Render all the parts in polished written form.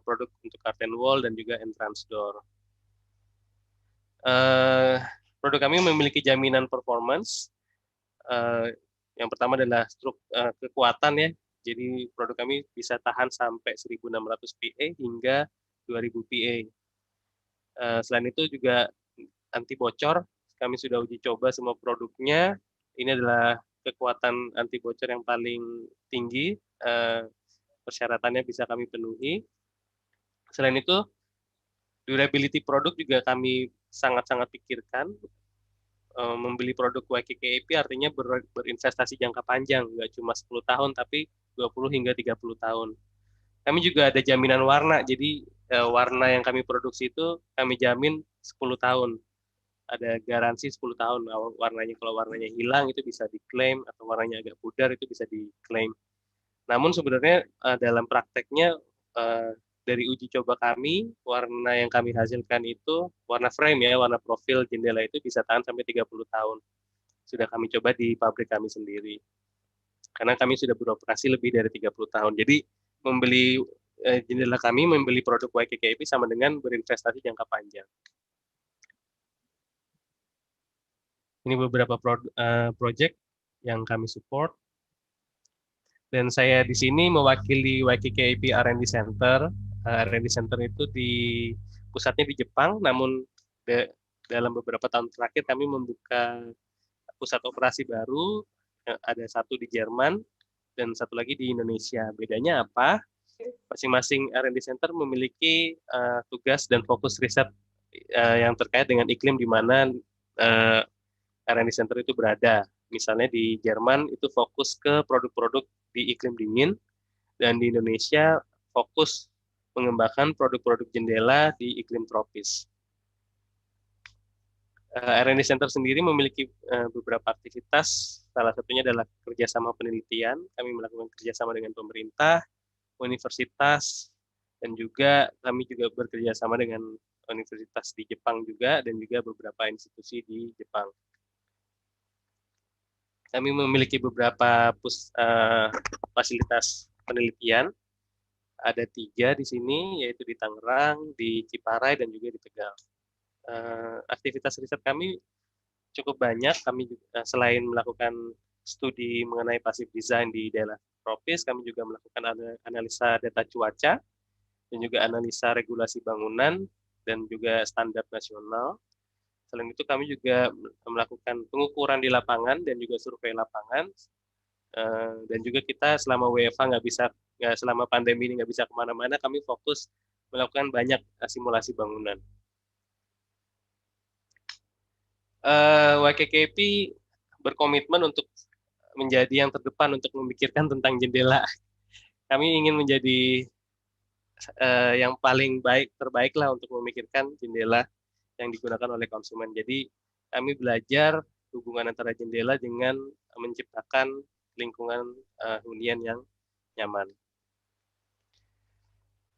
produk untuk curtain wall dan juga entrance door. Produk kami memiliki jaminan performance. Yang pertama adalah kekuatan ya. Jadi produk kami bisa tahan sampai 1.600 PA hingga 2.000 PA. Selain itu juga anti bocor. Kami sudah uji coba semua produknya. Ini adalah kekuatan anti bocor yang paling tinggi. Persyaratannya bisa kami penuhi. Selain itu, durability produk juga kami sangat-sangat pikirkan. Membeli produk YKKAP artinya berinvestasi jangka panjang, nggak cuma 10 tahun, tapi 20 hingga 30 tahun. Kami juga ada jaminan warna, jadi warna yang kami produksi itu kami jamin 10 tahun. Ada garansi 10 tahun. Warnanya, kalau warnanya hilang itu bisa diklaim, atau warnanya agak pudar itu bisa diklaim. Namun sebenarnya dalam prakteknya dari uji coba kami, warna yang kami hasilkan itu, warna frame ya, warna profil jendela itu bisa tahan sampai 30 tahun. Sudah kami coba di pabrik kami sendiri. Karena kami sudah beroperasi lebih dari 30 tahun. Jadi membeli jendela kami, membeli produk YKKAP sama dengan berinvestasi jangka panjang. Ini beberapa project yang kami support. Dan saya di sini mewakili YKKAP R&D Center. R&D Center itu pusatnya di Jepang, namun dalam beberapa tahun terakhir kami membuka pusat operasi baru, ada satu di Jerman dan satu lagi di Indonesia. Bedanya apa? Masing-masing R&D Center memiliki tugas dan fokus riset yang terkait dengan iklim di mana R&D Center itu berada. Misalnya di Jerman itu fokus ke produk-produk di iklim dingin, dan di Indonesia fokus mengembangkan produk-produk jendela di iklim tropis. R&D Center sendiri memiliki beberapa aktivitas, salah satunya adalah kerjasama penelitian. Kami melakukan kerjasama dengan pemerintah, universitas, dan juga kami juga bekerjasama dengan universitas di Jepang juga, dan juga beberapa institusi di Jepang. Kami memiliki beberapa fasilitas penelitian. Ada 3 di sini, yaitu di Tangerang, di Ciparai, dan juga di Tegal. Aktivitas riset kami cukup banyak. Kami juga, selain melakukan studi mengenai passive design di daerah tropis, kami juga melakukan analisa data cuaca, dan juga analisa regulasi bangunan, dan juga standar nasional. Selain itu kami juga melakukan pengukuran di lapangan dan juga survei lapangan. Dan juga kita selama WFH selama pandemi ini nggak bisa kemana-mana, kami fokus melakukan banyak simulasi bangunan. YKKAP berkomitmen untuk menjadi yang terdepan untuk memikirkan tentang jendela. Kami ingin menjadi yang paling terbaik lah untuk memikirkan jendela yang digunakan oleh konsumen. Jadi kami belajar hubungan antara jendela dengan menciptakan lingkungan hunian yang nyaman.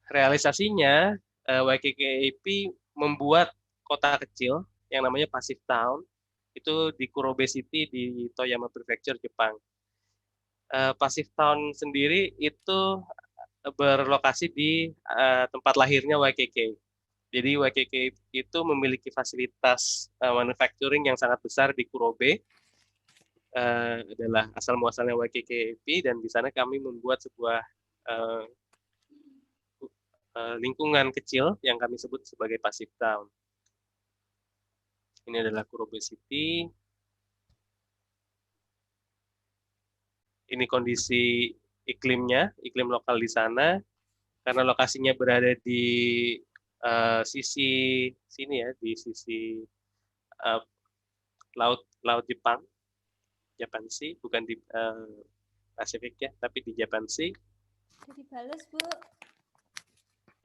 Realisasinya, YKKAP membuat kota kecil yang namanya Passive Town itu di Kurobe City di Toyama Prefecture, Jepang. Passive Town sendiri itu berlokasi di tempat lahirnya YKK. Jadi YKK itu memiliki fasilitas manufacturing yang sangat besar di Kurobe, adalah asal muasalnya YKKAP, dan di sana kami membuat sebuah lingkungan kecil yang kami sebut sebagai Passive Town. Ini adalah Kurobe City. Ini kondisi iklimnya, iklim lokal di sana, karena lokasinya berada di sisi sini ya, di sisi laut Jepang, Japan Sea, bukan di Pasifik ya, tapi di Japan Sea. Jadi balas, Bu.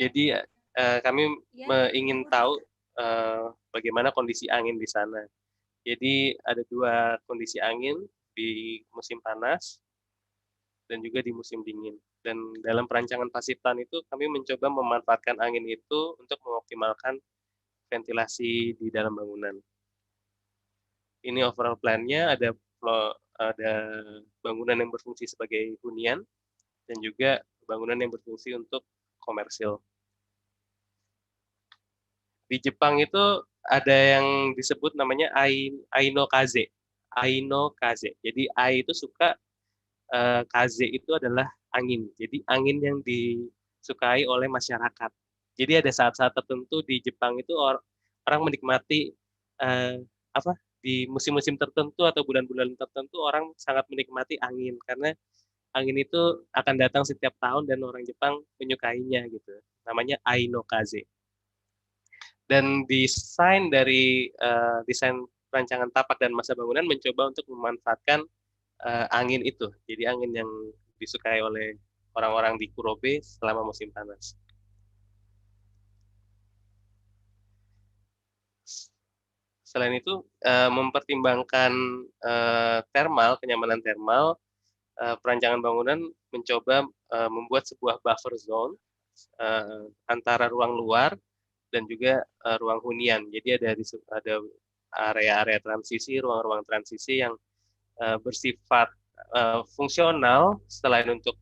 Jadi kami ingin tahu bagaimana kondisi angin di sana. Jadi ada 2 kondisi angin di musim panas dan juga di musim dingin. Dan dalam perancangan Passive Town itu kami mencoba memanfaatkan angin itu untuk mengoptimalkan ventilasi di dalam bangunan. Ini overall plan-nya, ada bangunan yang berfungsi sebagai hunian dan juga bangunan yang berfungsi untuk komersil. Di Jepang itu ada yang disebut namanya ainokaze. Ainokaze. Jadi ai itu suka, kaze itu adalah angin. Jadi angin yang disukai oleh masyarakat. Jadi ada saat-saat tertentu di Jepang itu orang menikmati, apa, di musim-musim tertentu atau bulan-bulan tertentu orang sangat menikmati angin karena angin itu akan datang setiap tahun dan orang Jepang menyukainya gitu. Namanya ainokaze. Dan desain rancangan tapak dan masa bangunan mencoba untuk memanfaatkan angin itu. Jadi angin yang disukai oleh orang-orang di Kurobe selama musim panas. Selain itu, mempertimbangkan kenyamanan thermal, perancangan bangunan mencoba membuat sebuah buffer zone antara ruang luar dan juga ruang hunian. Jadi ada area-area transisi, ruang-ruang transisi yang bersifat fungsional selain untuk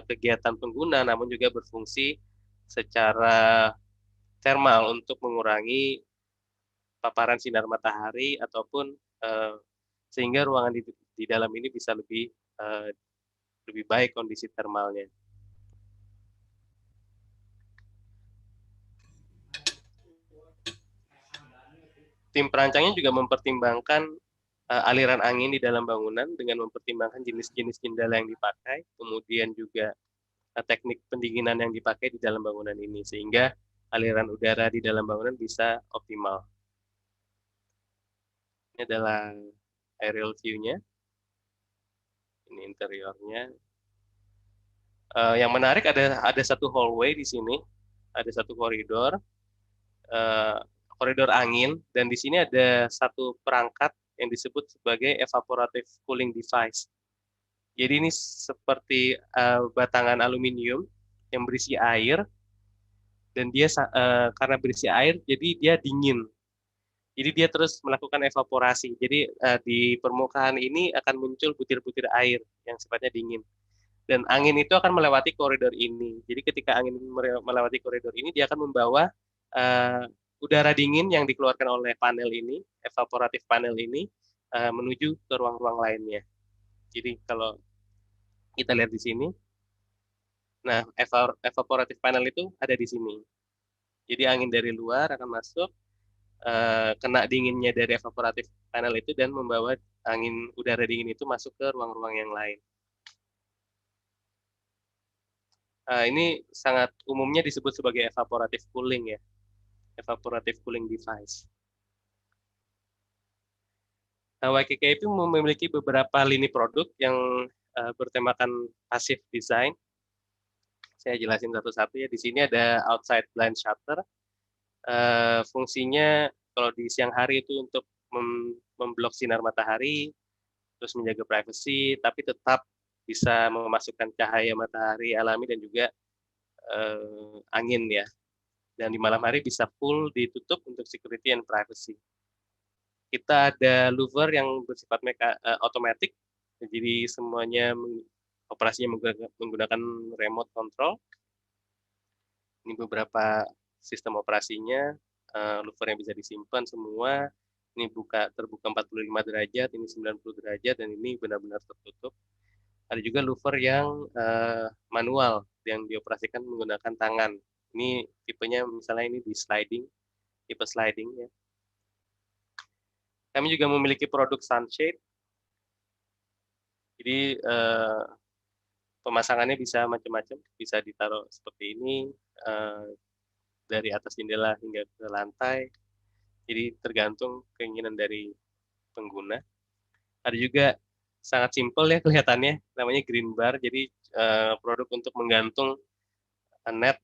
kegiatan pengguna, namun juga berfungsi secara thermal untuk mengurangi paparan sinar matahari ataupun sehingga ruangan di dalam ini bisa lebih baik kondisi thermalnya. Tim perancangnya juga mempertimbangkan aliran angin di dalam bangunan dengan mempertimbangkan jenis-jenis jendela yang dipakai, kemudian juga teknik pendinginan yang dipakai di dalam bangunan ini, sehingga aliran udara di dalam bangunan bisa optimal. Ini adalah aerial view-nya. Ini interiornya. Yang menarik ada satu hallway di sini, ada satu koridor angin, dan di sini ada satu perangkat yang disebut sebagai evaporative cooling device. Jadi ini seperti batangan aluminium yang berisi air, dan dia karena berisi air, jadi dia dingin. Jadi dia terus melakukan evaporasi. Jadi di permukaan ini akan muncul butir-butir air yang sifatnya dingin. Dan angin itu akan melewati koridor ini. Jadi ketika angin melewati koridor ini, dia akan membawa udara dingin yang dikeluarkan oleh panel ini, evaporatif panel ini, menuju ke ruang-ruang lainnya. Jadi kalau kita lihat di sini, nah evaporatif panel itu ada di sini. Jadi angin dari luar akan masuk, kena dinginnya dari evaporatif panel itu dan membawa angin udara dingin itu masuk ke ruang-ruang yang lain. Ini sangat umumnya disebut sebagai evaporative cooling ya, evaporative cooling device. YKK itu memiliki beberapa lini produk yang bertemakan passive design. Saya jelasin satu-satu ya. Di sini ada outside blind shutter. Fungsinya kalau di siang hari itu untuk memblok sinar matahari, terus menjaga privacy, tapi tetap bisa memasukkan cahaya matahari alami dan juga angin ya. Dan di malam hari bisa full ditutup untuk security and privacy. Kita ada louver yang bersifat otomatis, jadi semuanya operasinya menggunakan remote control. Ini beberapa sistem operasinya, louver yang bisa disimpan semua. Ini terbuka 45 derajat, ini 90 derajat, dan ini benar-benar tertutup. Ada juga louver yang manual, yang dioperasikan menggunakan tangan. Ini tipenya misalnya ini di sliding, tipe sliding ya. Kami juga memiliki produk sunshade. Jadi pemasangannya bisa macam-macam, bisa ditaruh seperti ini, dari atas jendela hingga ke lantai. Jadi tergantung keinginan dari pengguna. Ada juga sangat simpel ya kelihatannya, namanya green bar. Jadi produk untuk menggantung net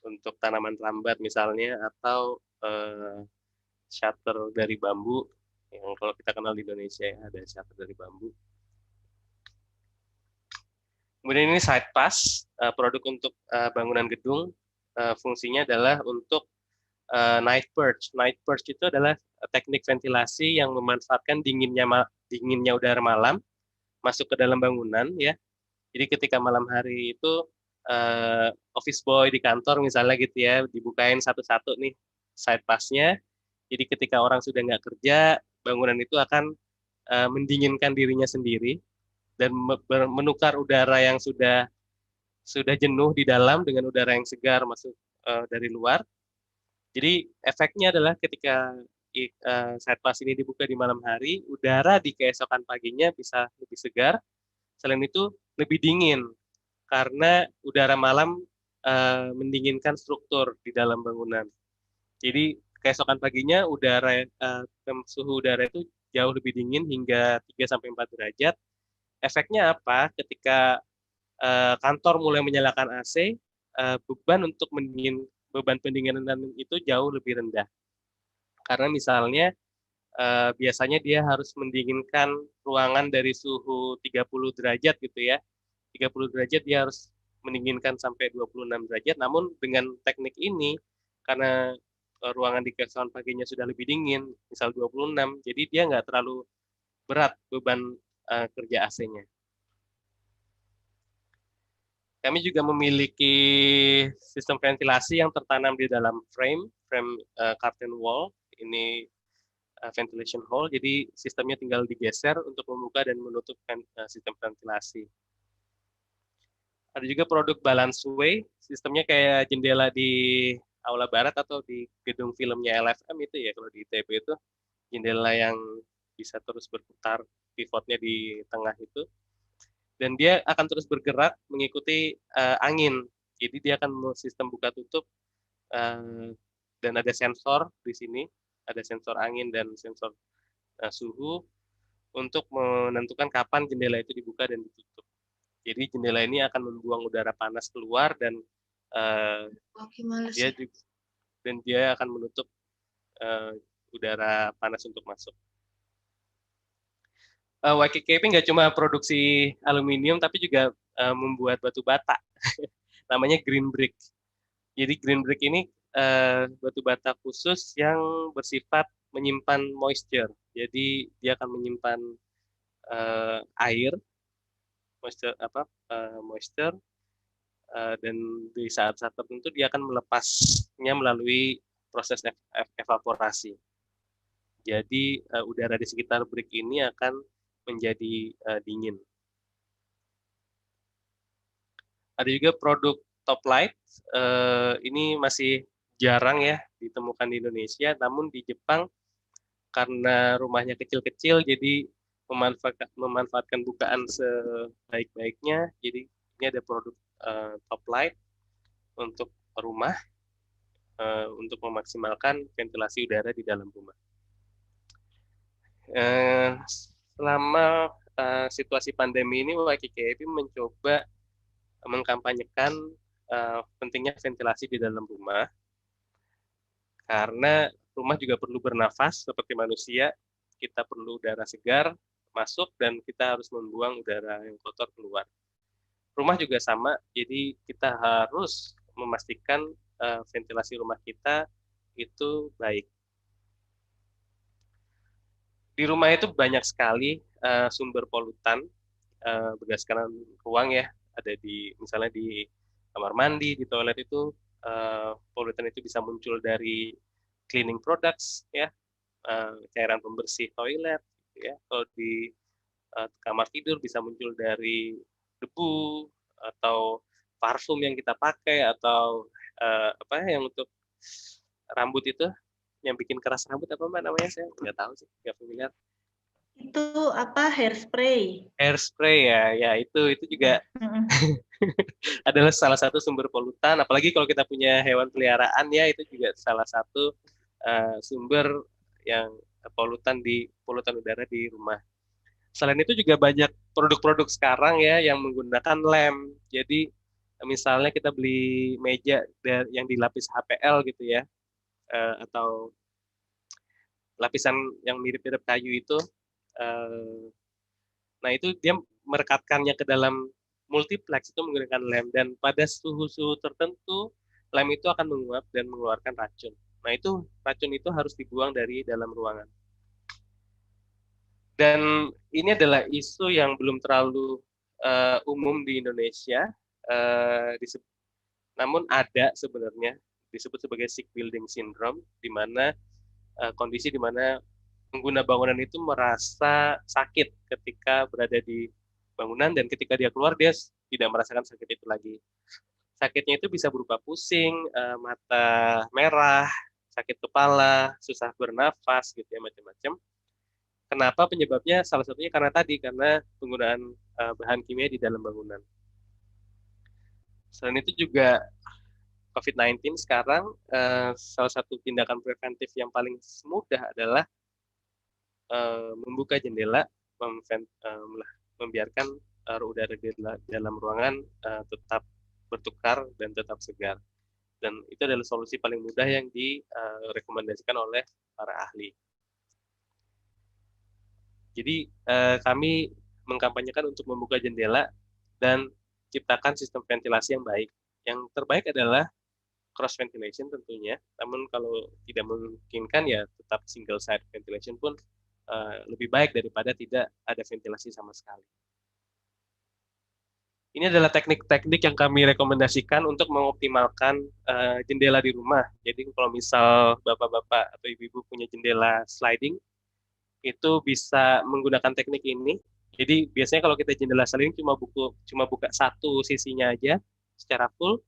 untuk tanaman rambat misalnya, atau shutter dari bambu yang kalau kita kenal di Indonesia ya, ada shutter dari bambu. Kemudian ini side pass, produk untuk bangunan gedung. Fungsinya adalah untuk night purge. Night purge itu adalah teknik ventilasi yang memanfaatkan dinginnya udara malam masuk ke dalam bangunan ya. Jadi ketika malam hari itu office boy di kantor misalnya gitu ya, dibukain satu-satu nih side pass-nya. Jadi ketika orang sudah nggak kerja, bangunan itu akan mendinginkan dirinya sendiri dan menukar udara yang sudah jenuh di dalam dengan udara yang segar masuk dari luar. Jadi efeknya adalah ketika side pass ini dibuka di malam hari, udara di keesokan paginya bisa lebih segar. Selain itu lebih dingin karena udara malam mendinginkan struktur di dalam bangunan. Jadi keesokan paginya suhu udara itu jauh lebih dingin hingga 3-4 derajat. Efeknya apa? Ketika kantor mulai menyalakan AC, beban pendinginan itu jauh lebih rendah. Karena misalnya biasanya dia harus mendinginkan ruangan dari suhu 30 derajat gitu ya. 30 derajat dia harus mendinginkan sampai 26 derajat. Namun dengan teknik ini, karena ruangan di keesokan paginya sudah lebih dingin, misal 26, jadi dia nggak terlalu berat beban kerja AC-nya. Kami juga memiliki sistem ventilasi yang tertanam di dalam frame curtain wall. Ini ventilation hole, jadi sistemnya tinggal digeser untuk membuka dan menutup sistem ventilasi. Ada juga produk balance way, sistemnya kayak jendela di Aula Barat atau di gedung filmnya LFM itu ya, kalau di ITB itu jendela yang bisa terus berputar, pivotnya di tengah itu, dan dia akan terus bergerak mengikuti angin. Jadi dia akan sistem buka tutup dan ada sensor di sini, ada sensor angin dan sensor suhu untuk menentukan kapan jendela itu dibuka dan ditutup. Jadi jendela ini akan membuang udara panas keluar dan dia akan menutup udara panas untuk masuk. YKKP nggak cuma produksi aluminium, tapi juga membuat batu bata. Namanya green brick. Jadi green brick ini batu bata khusus yang bersifat menyimpan moisture. Jadi dia akan menyimpan air, moisture, dan di saat-saat tertentu dia akan melepasnya melalui proses evaporasi. Jadi udara di sekitar brick ini akan menjadi dingin. Ada juga produk top light, ini masih jarang ya ditemukan di Indonesia, namun di Jepang karena rumahnya kecil-kecil, jadi memanfaatkan bukaan sebaik-baiknya. Jadi ini ada produk top light untuk rumah, untuk memaksimalkan ventilasi udara di dalam rumah. Selama situasi pandemi ini, YKKAP mencoba mengkampanyekan pentingnya ventilasi di dalam rumah, karena rumah juga perlu bernafas seperti manusia. Kita perlu udara segar masuk dan kita harus membuang udara yang kotor keluar. Rumah juga sama, jadi kita harus memastikan ventilasi rumah kita itu baik. Di rumah itu banyak sekali sumber polutan berdasarkan ruang ya. Ada misalnya di kamar mandi, di toilet itu polutan itu bisa muncul dari cleaning products ya, cairan pembersih toilet ya. Kalau di kamar tidur bisa muncul dari debu atau parfum yang kita pakai, atau yang untuk rambut itu yang bikin keras rambut, apa Mbak namanya, saya nggak tahu sih, nggak familiar. Itu apa, hairspray? Hairspray ya itu juga adalah salah satu sumber polutan. Apalagi kalau kita punya hewan peliharaan ya, itu juga salah satu sumber yang polutan udara di rumah. Selain itu juga banyak produk-produk sekarang ya yang menggunakan lem. Jadi misalnya kita beli meja yang dilapis HPL gitu ya, atau lapisan yang mirip-mirip kayu itu, nah itu dia merekatkannya ke dalam multiplex itu menggunakan lem, dan pada suhu-suhu tertentu lem itu akan menguap dan mengeluarkan racun. Nah itu racun itu harus dibuang dari dalam ruangan. Dan ini adalah isu yang belum terlalu umum di Indonesia. namun ada sebenarnya disebut sebagai sick building syndrome, di mana kondisi di mana pengguna bangunan itu merasa sakit ketika berada di bangunan, dan ketika dia keluar dia tidak merasakan sakit itu lagi. Sakitnya itu bisa berupa pusing, mata merah, sakit kepala, susah bernafas gitu ya, macam-macam. Kenapa penyebabnya? Salah satunya karena penggunaan bahan kimia di dalam bangunan. Selain itu juga COVID-19 sekarang salah satu tindakan preventif yang paling mudah adalah membuka jendela, membiarkan udara di dalam ruangan tetap bertukar dan tetap segar. Dan itu adalah solusi paling mudah yang direkomendasikan oleh para ahli. Jadi kami mengkampanyekan untuk membuka jendela dan ciptakan sistem ventilasi yang baik. Yang terbaik adalah cross ventilation tentunya, namun kalau tidak memungkinkan ya tetap single side ventilation pun lebih baik daripada tidak ada ventilasi sama sekali. Ini adalah teknik-teknik yang kami rekomendasikan untuk mengoptimalkan jendela di rumah. Jadi kalau misal bapak-bapak atau ibu-ibu punya jendela sliding, itu bisa menggunakan teknik ini. Jadi biasanya kalau kita jendela sliding cuma buka satu sisinya aja secara full.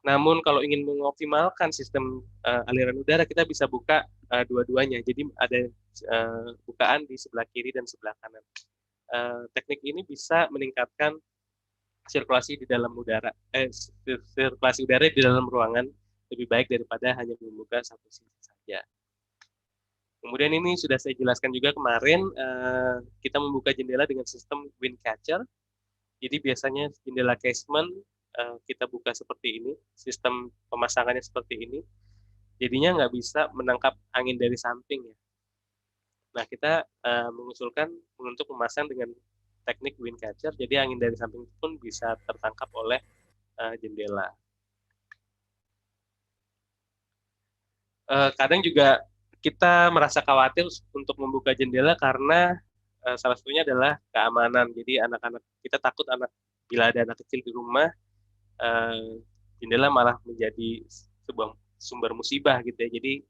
Namun kalau ingin mengoptimalkan sistem aliran udara, kita bisa buka dua-duanya. Jadi ada bukaan di sebelah kiri dan sebelah kanan. Teknik ini bisa meningkatkan sirkulasi di dalam udara, sirkulasi udara di dalam ruangan lebih baik daripada hanya membuka satu sisi saja. Kemudian ini sudah saya jelaskan juga kemarin, kita membuka jendela dengan sistem wind catcher. Jadi biasanya jendela casement kita buka seperti ini, sistem pemasangannya seperti ini. Jadinya nggak bisa menangkap angin dari samping ya. Nah kita mengusulkan untuk memasang dengan teknik wind catcher, jadi angin dari samping pun bisa tertangkap oleh jendela. Kadang juga kita merasa khawatir untuk membuka jendela karena salah satunya adalah keamanan. Jadi anak-anak kita takut bila ada anak kecil di rumah, jendela malah menjadi sebuah sumber musibah gitu ya. Jadi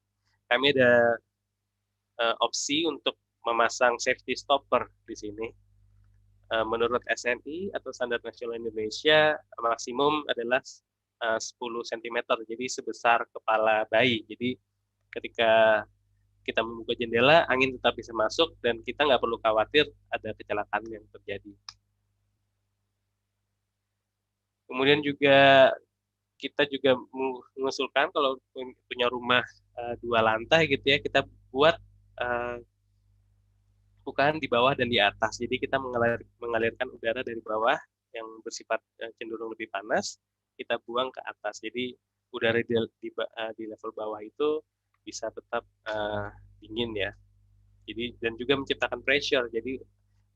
kami ada opsi untuk memasang safety stopper di sini. Menurut SNI atau Standar Nasional Indonesia, maksimum adalah 10 cm, jadi sebesar kepala bayi. Jadi ketika kita membuka jendela, angin tetap bisa masuk dan kita nggak perlu khawatir ada kecelakaan yang terjadi. Kemudian juga kita juga mengusulkan kalau punya rumah 2 lantai gitu ya, kita buat bukaan di bawah dan di atas. Jadi kita mengalirkan udara dari bawah yang bersifat cenderung lebih panas, kita buang ke atas. Jadi udara di level bawah itu bisa tetap dingin ya. Jadi dan juga menciptakan pressure. Jadi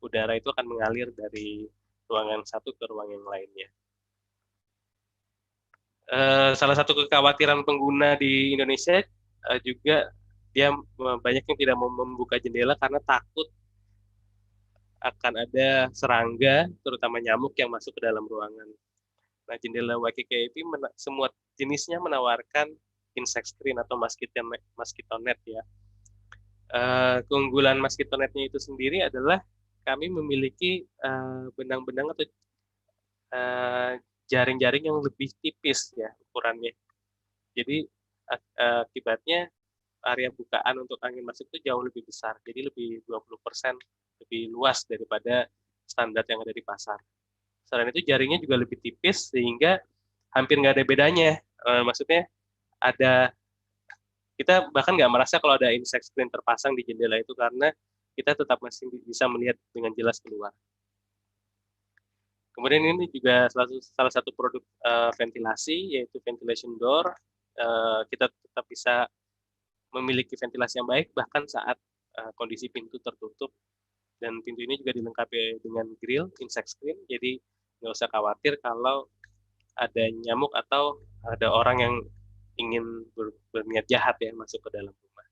udara itu akan mengalir dari ruangan satu ke ruang yang lainnya. Salah satu kekhawatiran pengguna di Indonesia juga dia banyak yang tidak mau membuka jendela karena takut akan ada serangga, terutama nyamuk yang masuk ke dalam ruangan. Nah, jendela YKKAP semua jenisnya menawarkan insect screen atau mosquito net ya. Keunggulan mosquito netnya itu sendiri adalah kami memiliki benang-benang atau jaring-jaring yang lebih tipis ya ukurannya. Jadi akibatnya area bukaan untuk angin masuk itu jauh lebih besar. Jadi lebih 20% lebih luas daripada standar yang ada di pasar. Selain itu jaringnya juga lebih tipis sehingga hampir nggak ada bedanya. Maksudnya kita bahkan nggak merasa kalau ada insect screen terpasang di jendela itu karena kita tetap masih bisa melihat dengan jelas keluar. Kemudian ini juga salah satu produk ventilasi yaitu ventilation door. Kita tetap bisa memiliki ventilasi yang baik bahkan saat kondisi pintu tertutup. Dan pintu ini juga dilengkapi dengan grill, insect screen, jadi nggak usah khawatir kalau ada nyamuk atau ada orang yang ingin berniat jahat ya masuk ke dalam rumah.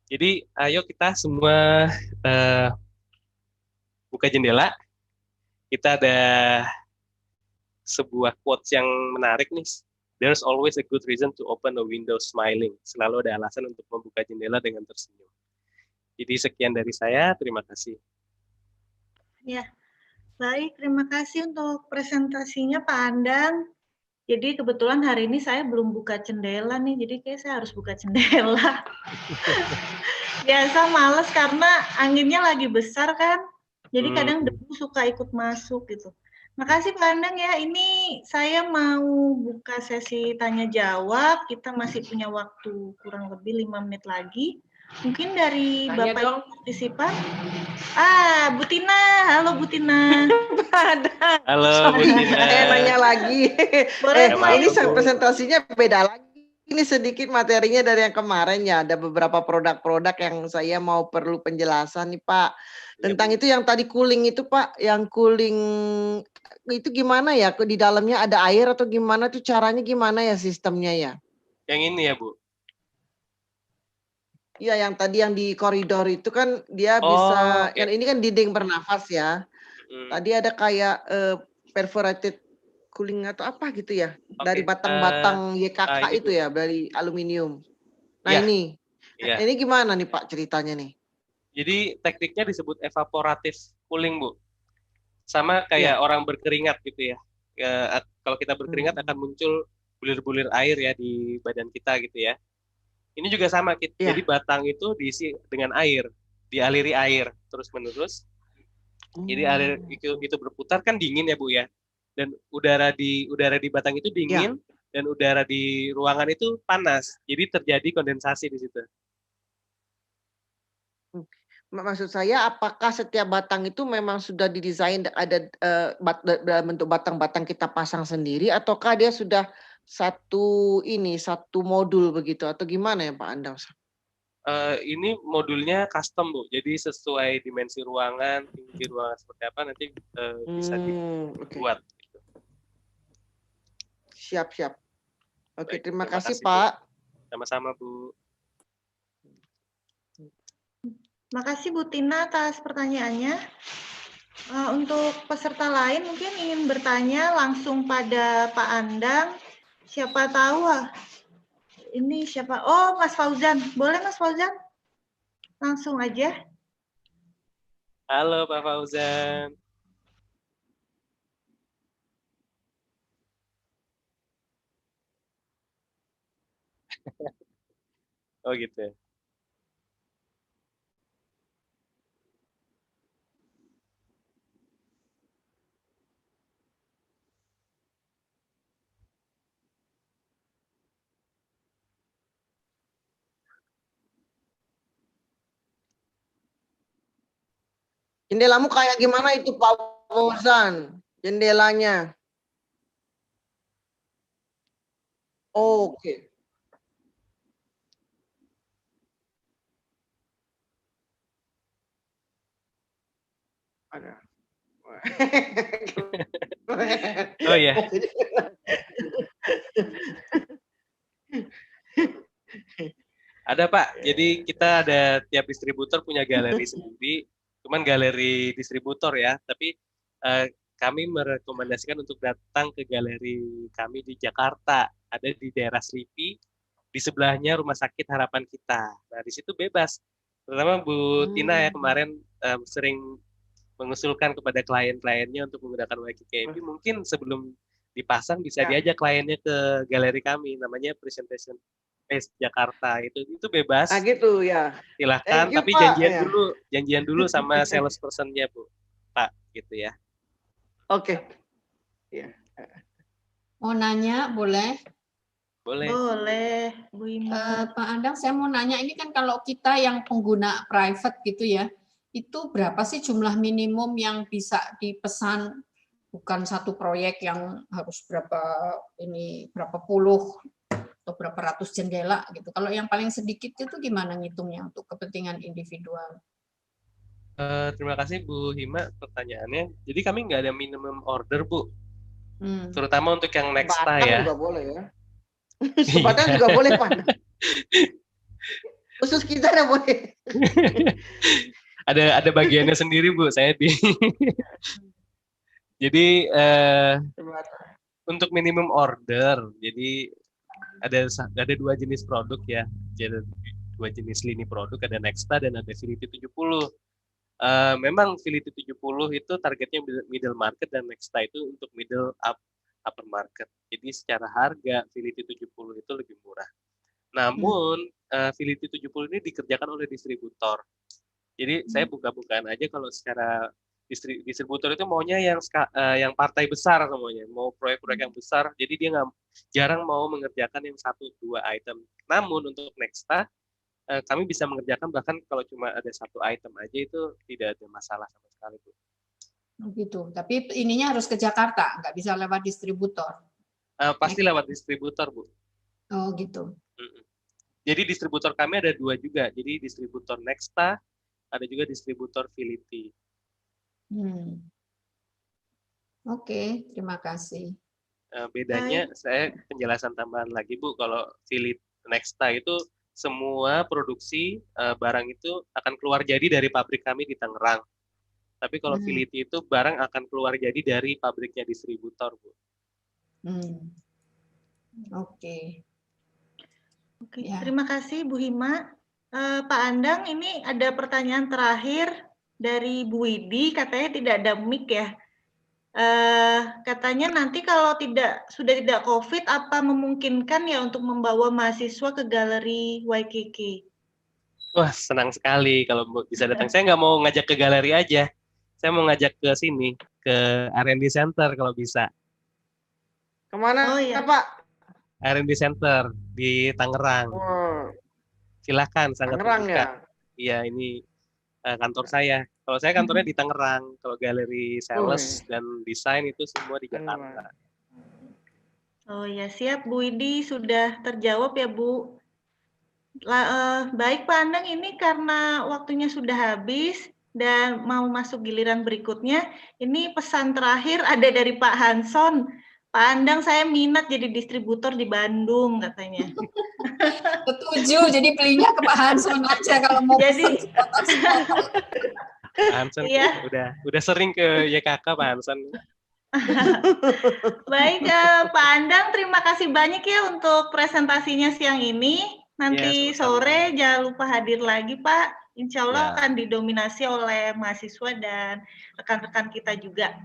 Jadi ayo kita semua buka jendela. Kita ada sebuah quotes yang menarik nih. There's always a good reason to open a window smiling. Selalu ada alasan untuk membuka jendela dengan tersenyum. Jadi sekian dari saya, terima kasih. Ya, baik, terima kasih untuk presentasinya Pak Andang. Jadi kebetulan hari ini saya belum buka jendela nih, jadi kayak saya harus buka jendela. Biasa males karena anginnya lagi besar kan, jadi kadang debu suka ikut masuk gitu. Makasih Pak Andang ya, ini saya mau buka sesi tanya jawab, kita masih punya waktu kurang lebih 5 menit lagi. Mungkin dari Tanya Bapak dong. partisipan. Bu Tina, halo Bu Tina. Halo Bu Tina. Nanya lagi. Boleh, Ini presentasinya beda lagi. Ini sedikit materinya dari yang kemarin ya. Ada beberapa produk-produk yang saya mau perlu penjelasan nih Pak. Tentang itu yang tadi cooling itu Pak, yang cooling itu gimana ya? Di dalamnya ada air atau gimana tuh caranya gimana ya sistemnya ya? Yang ini ya Bu? Iya yang tadi yang di koridor itu kan dia bisa, kan ini kan dinding bernafas ya. Tadi ada kayak perforated cooling atau apa gitu ya, dari batang-batang YKK itu ya, dari aluminium. Nah ini gimana nih Pak ceritanya nih? Jadi tekniknya disebut evaporative cooling Bu. Sama kayak orang berkeringat gitu ya. Kalau kita berkeringat akan muncul bulir-bulir air ya di badan kita gitu ya. Ini juga sama, jadi batang itu diisi dengan air, dialiri air terus-menerus. Jadi air itu berputar kan dingin ya Bu ya. Dan udara di batang itu dingin dan udara di ruangan itu panas. Jadi terjadi kondensasi di situ. Maksud saya apakah setiap batang itu memang sudah didesain ada dalam bentuk batang-batang kita pasang sendiri ataukah dia sudah satu modul begitu atau gimana ya Pak Andang? Ini modulnya custom Bu, jadi sesuai dimensi ruangan, tinggi ruangan seperti apa nanti bisa dibuat. Gitu. Siap. Oke, terima kasih Pak. Sama-sama Bu. Makasih Bu Tina atas pertanyaannya. Untuk peserta lain mungkin ingin bertanya langsung pada Pak Andang. Siapa tahu ini siapa? Oh, Mas Fauzan. Boleh Mas Fauzan? Langsung aja. Halo Pak Fauzan. Oh gitu. Jendelamu kayak gimana itu Pak Fauzan? Jendelanya. Oke. Ada. Oh ya. Ada Pak. Jadi kita ada tiap distributor punya galeri sendiri. Cuman galeri distributor ya. Tapi kami merekomendasikan untuk datang ke galeri kami di Jakarta. Ada di daerah Slipi. Di sebelahnya Rumah Sakit Harapan Kita. Nah di situ bebas. Terutama Bu Tina ya kemarin sering mengusulkan kepada klien-kliennya untuk menggunakan YKKMP. Mungkin sebelum dipasang bisa diajak kliennya ke galeri kami. Namanya Presentation Space Jakarta. Itu bebas. Ah gitu ya. Silahkan, tapi janjian dulu sama salespersonnya Bu, Pak, gitu ya. Oke. Ya. Mau nanya boleh? Boleh, Bu Ima. Pak Andang, saya mau nanya ini kan kalau kita yang pengguna private gitu ya, itu berapa sih jumlah minimum yang bisa dipesan? Bukan satu proyek yang harus berapa puluh atau berapa ratus jendela gitu. Kalau yang paling sedikit itu gimana ngitungnya untuk kepentingan individual? Terima kasih Bu Hima pertanyaannya. Jadi kami nggak ada minimum order Bu, terutama untuk yang Nexta ya. Juga boleh ya. Sebatang juga boleh Pak. Khusus kita ada boleh. ada bagiannya sendiri Bu, saya di. Jadi Untuk minimum order, jadi ada dua jenis produk ya. Jadi dua jenis lini produk, ada Nexta dan ada Fility 70. Memang Fility 70 itu targetnya middle market dan Nexta itu untuk middle upper market. Jadi secara harga Fility 70 itu lebih murah. Namun Fility 70 ini dikerjakan oleh distributor. Jadi saya buka-bukaan aja kalau secara distributor itu maunya yang partai besar semuanya, mau proyek-proyek yang besar. Jadi dia jarang mau mengerjakan yang 1-2 item. Namun untuk Nexta kami bisa mengerjakan bahkan kalau cuma ada 1 item aja itu tidak ada masalah sama sekali, Bu. Gitu. Tapi ininya harus ke Jakarta, nggak bisa lewat distributor. Pasti lewat distributor, Bu. Oh gitu. Jadi distributor kami ada 2 juga. Jadi distributor Nexta, ada juga distributor Fility. Oke, terima kasih. Bedanya saya penjelasan tambahan lagi, Bu. Kalau Fility Nexta itu semua produksi barang itu akan keluar jadi dari pabrik kami di Tangerang. Tapi kalau Fility itu barang akan keluar jadi dari pabriknya distributor, Bu. Oke. Oke, terima kasih Bu Hima. Pak Andang, ini ada pertanyaan terakhir dari Bu Widi, katanya tidak ada mic ya. Katanya nanti kalau sudah tidak COVID, apa memungkinkan ya untuk membawa mahasiswa ke galeri YKK? Wah, senang sekali kalau bisa datang. Saya nggak mau ngajak ke galeri aja. Saya mau ngajak ke sini, ke R&D Center kalau bisa. Kemana, Oh, iya. Pak? R&D Center di Tangerang. Silakan, sangat Tangerang terbuka. ya? Iya, ini kantor saya. Kalau saya kantornya di Tangerang. Kalau galeri sales dan desain itu semua di Jakarta. Oh ya, siap Bu Widi, sudah terjawab ya Bu. Baik Pak Andang, ini karena waktunya sudah habis dan mau masuk giliran berikutnya, ini pesan terakhir ada dari Pak Hanson. Pak Andang, saya minat jadi distributor di Bandung katanya. Setuju, jadi belinya ke Pak Hanson aja kalau mau Jadi, pesan sepotong. Pak Hansen iya. udah sering ke YKK Pak Hansen. Baik Pak Andang, terima kasih banyak ya untuk presentasinya siang ini. Nanti sore jangan lupa hadir lagi Pak. Insya Allah akan didominasi oleh mahasiswa dan rekan-rekan kita juga.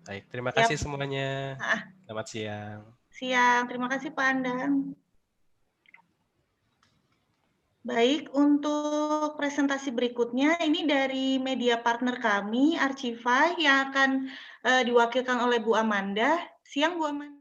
Baik, terima kasih semuanya. Selamat siang. Siang, terima kasih Pak Andang. Baik, untuk presentasi berikutnya ini dari media partner kami, Archify, yang akan diwakilkan oleh Bu Amanda. Siang Bu Amanda.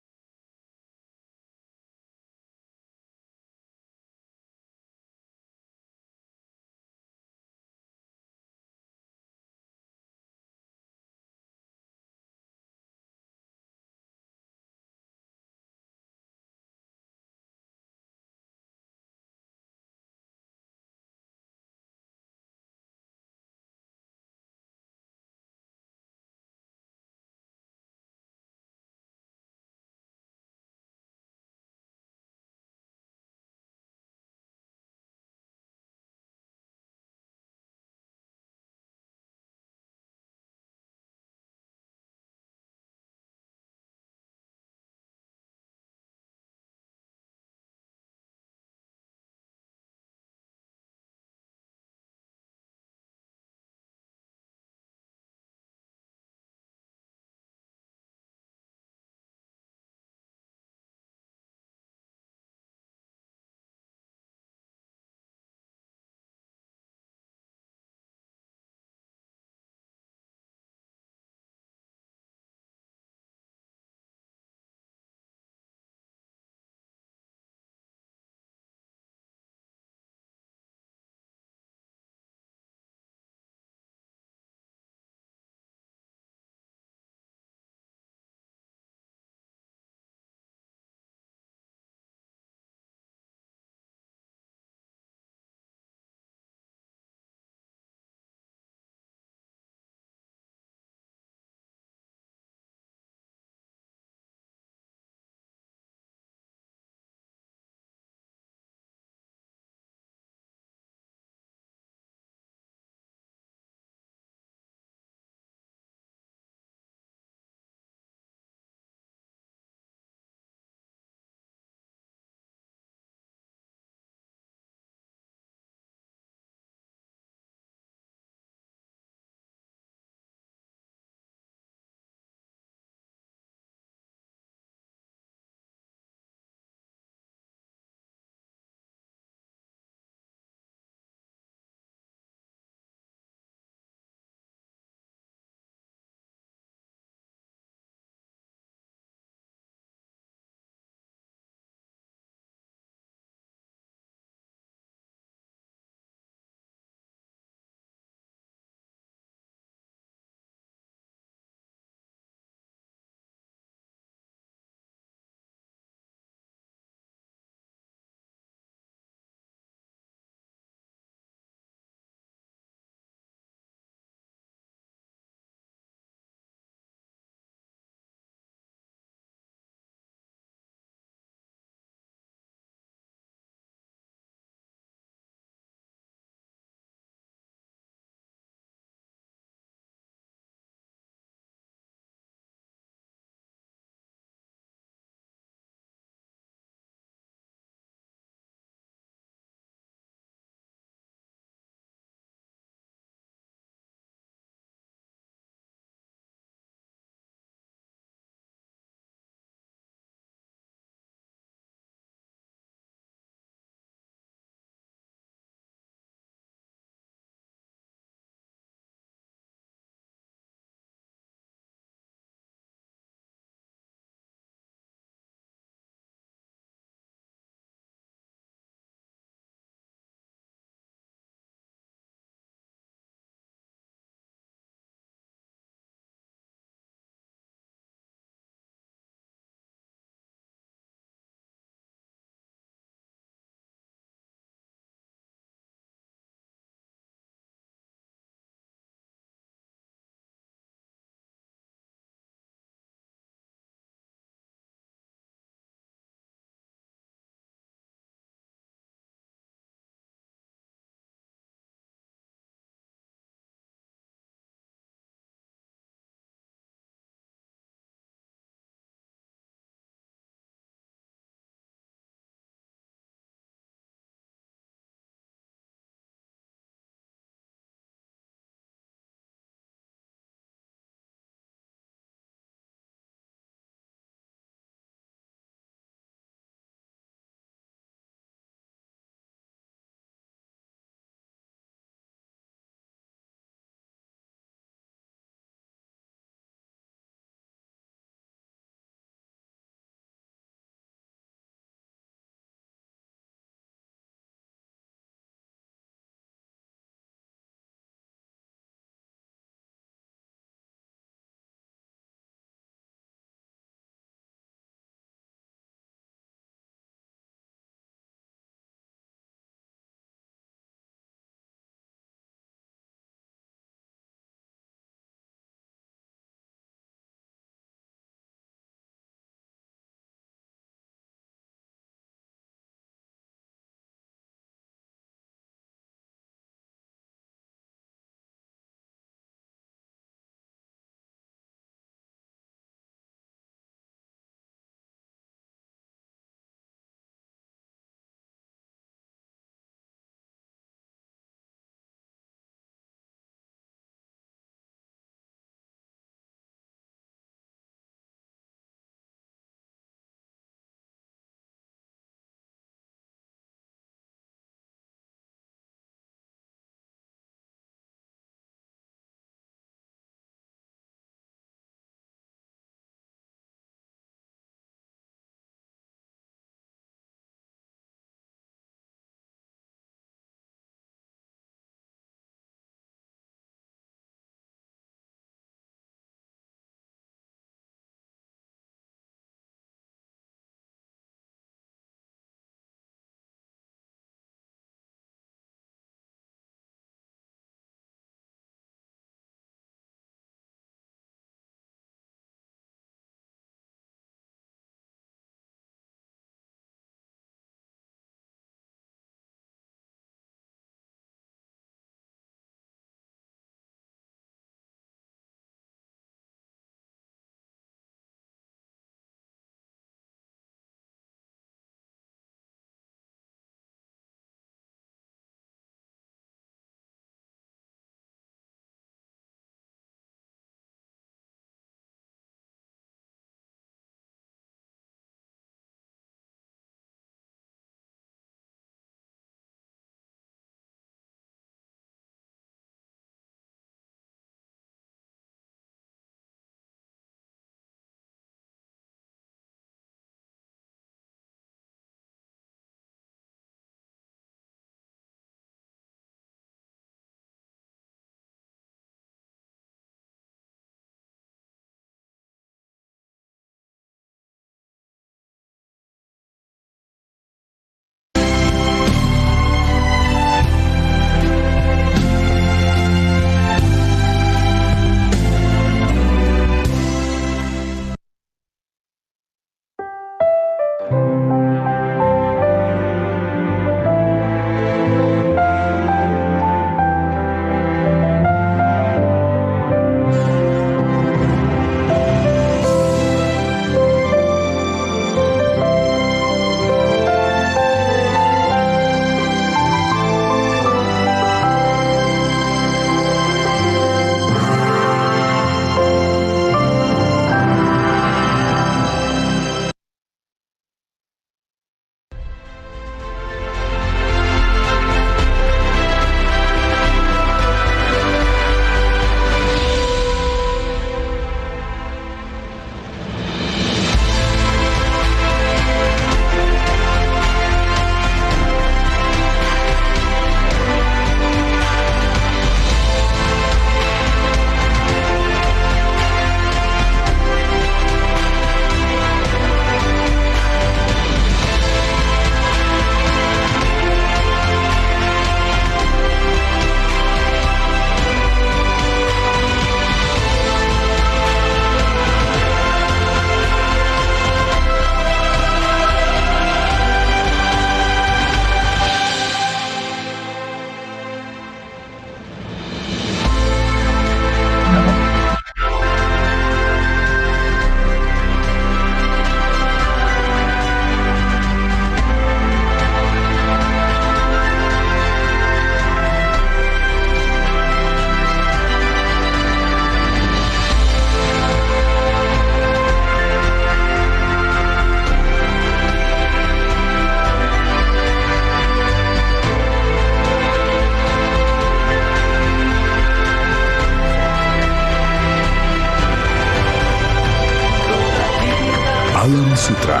Sutra,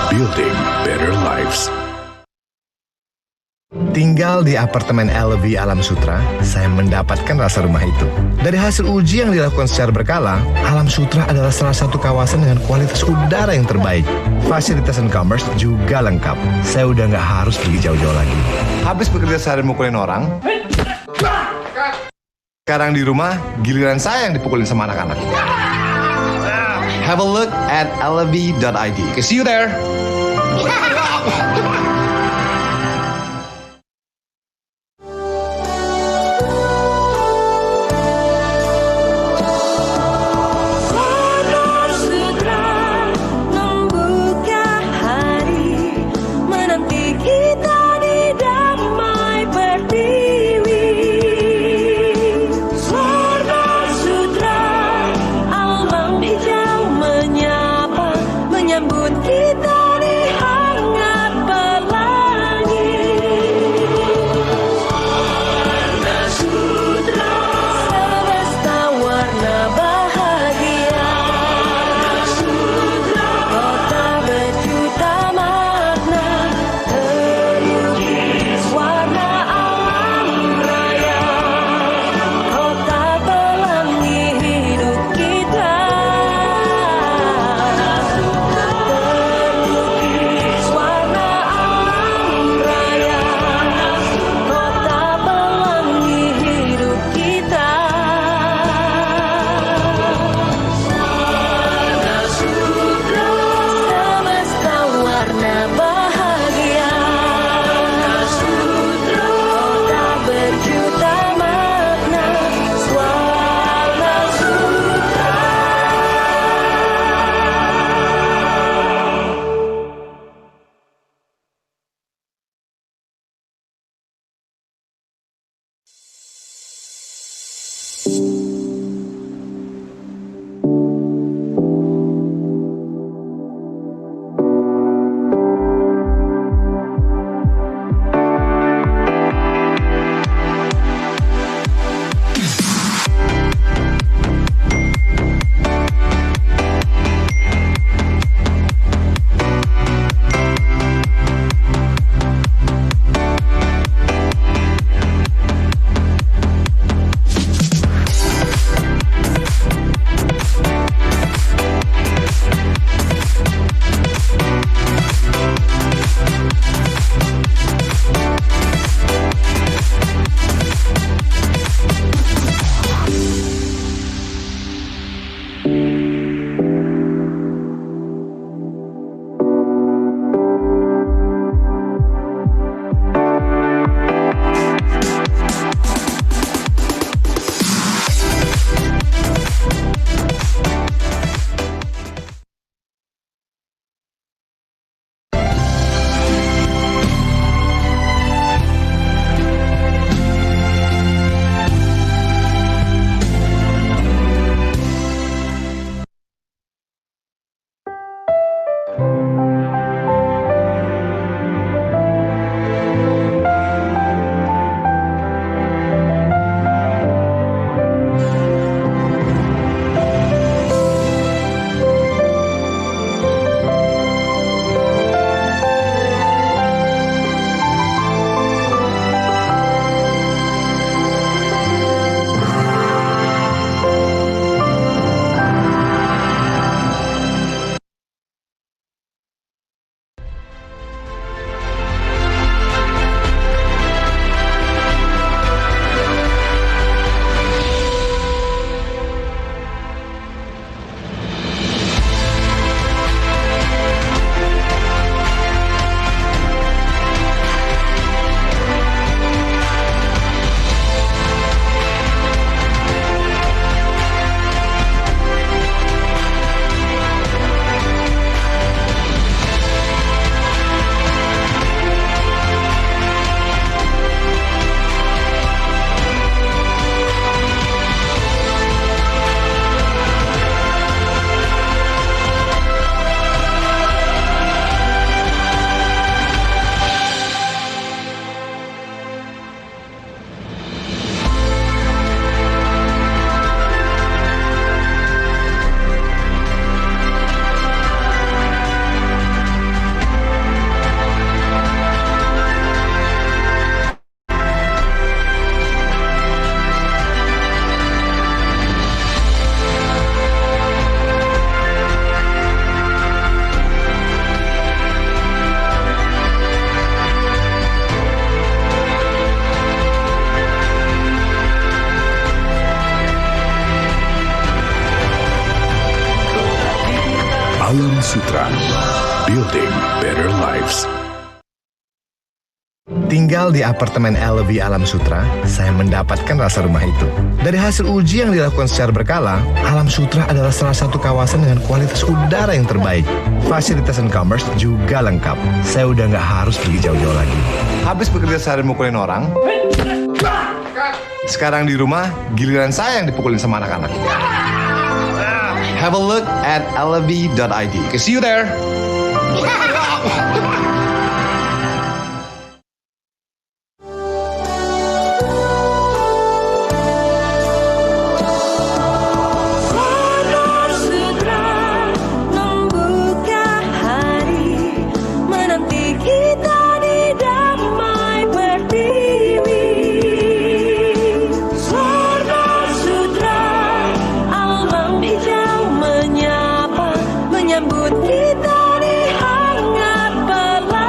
building better lives. Tinggal di apartemen LV Alam Sutra, saya mendapatkan rasa rumah itu. Dari hasil uji yang dilakukan secara berkala, Alam Sutra adalah salah satu kawasan dengan kualitas udara yang terbaik. Fasilitas dan commerce juga lengkap. Saya udah nggak harus pergi jauh-jauh lagi. Habis bekerja sehari mukulin orang, sekarang di rumah, giliran saya yang dipukulin sama anak-anak. Have a look at lv.id. See you there. Kita di hangat Sutra. Building better lives. Tinggal di apartemen LV Alam Sutra, saya mendapatkan rasa rumah itu. Dari hasil uji yang dilakukan secara berkala, Alam Sutra adalah salah satu kawasan dengan kualitas udara yang terbaik. Fasilitas dan commerce juga lengkap. Saya udah nggak harus pergi jauh-jauh lagi. Habis bekerja sehari mukulin orang, sekarang di rumah, giliran saya yang dipukulin sama anak-anak. Have a look at lv.id. See you there. Menyambut kita di hangat belakang.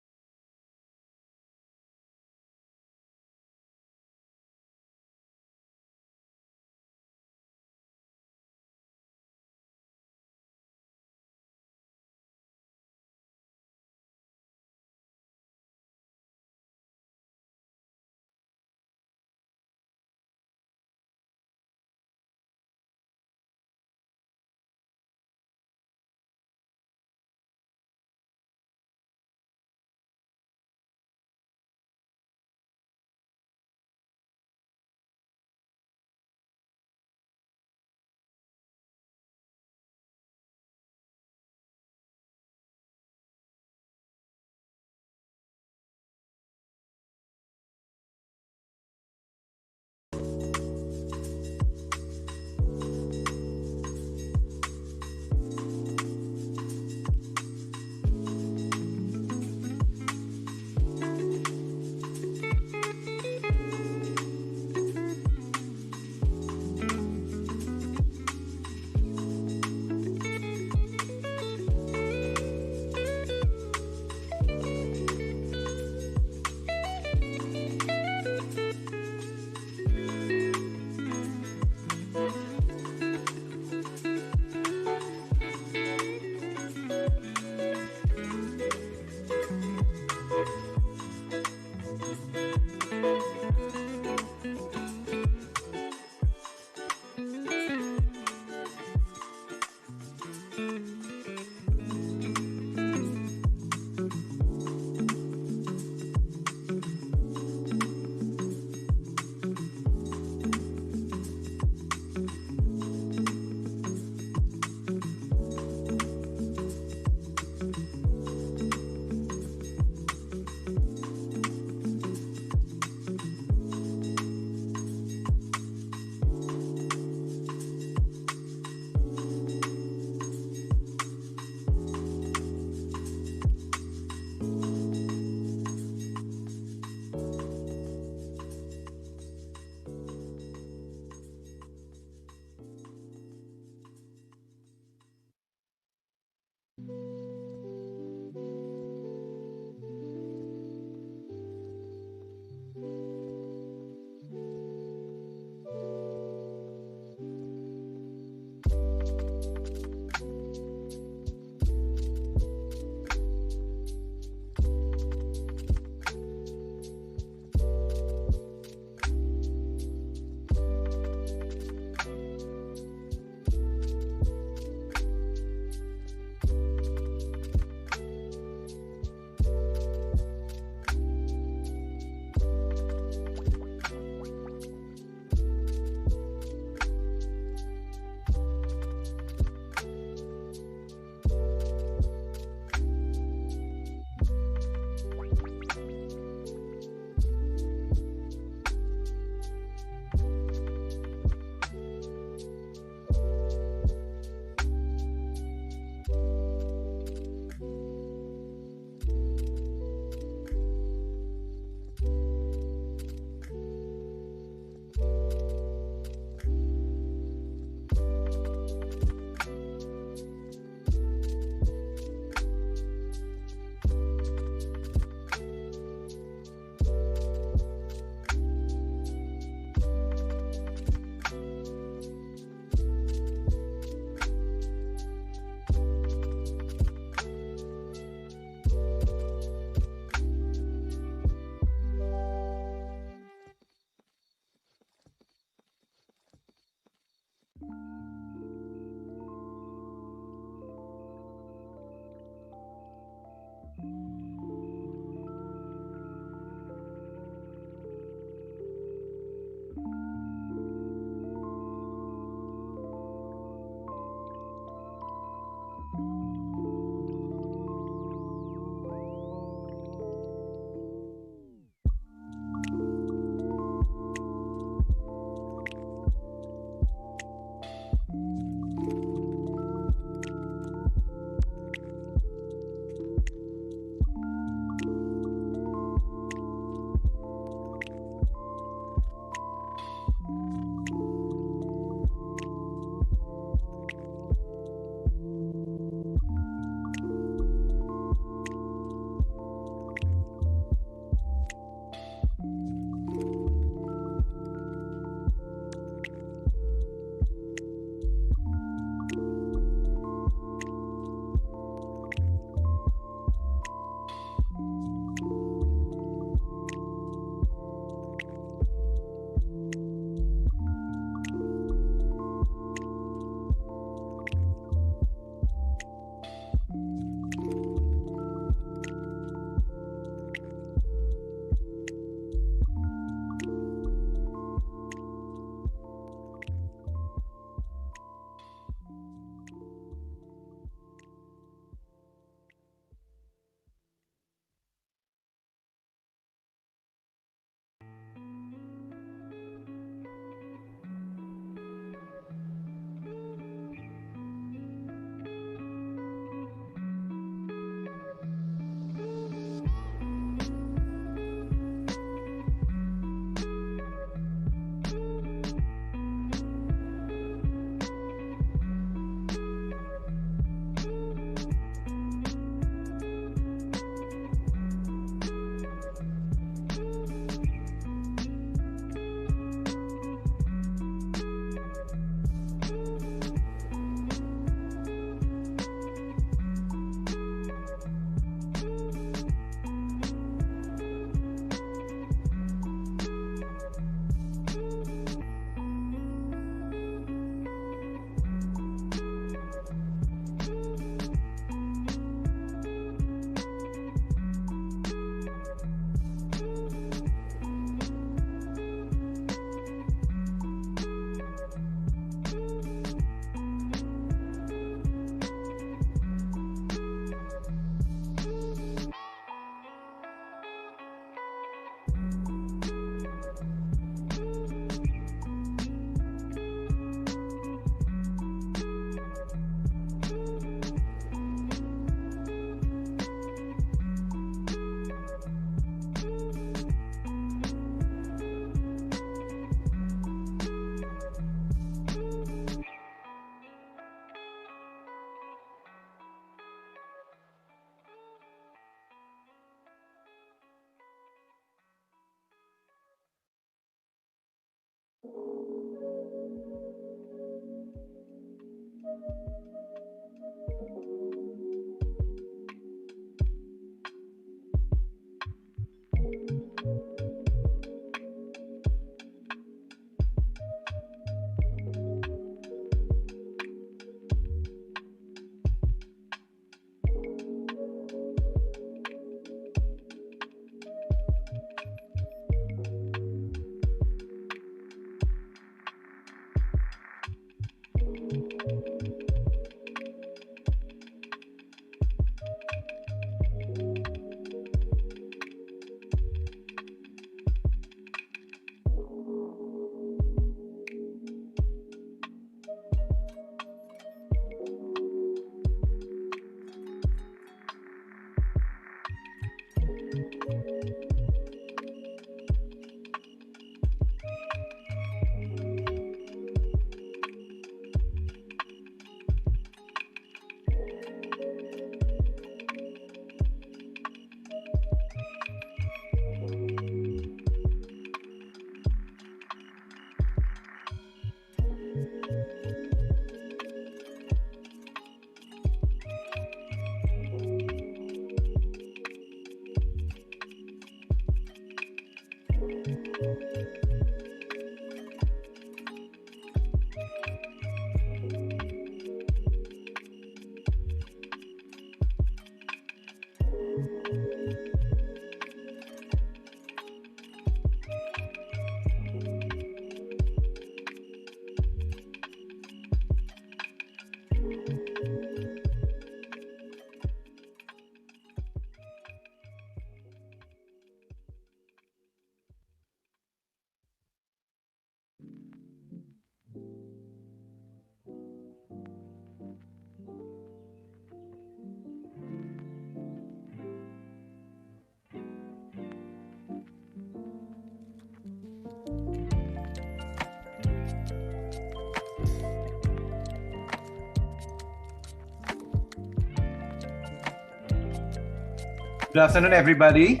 Good afternoon, everybody.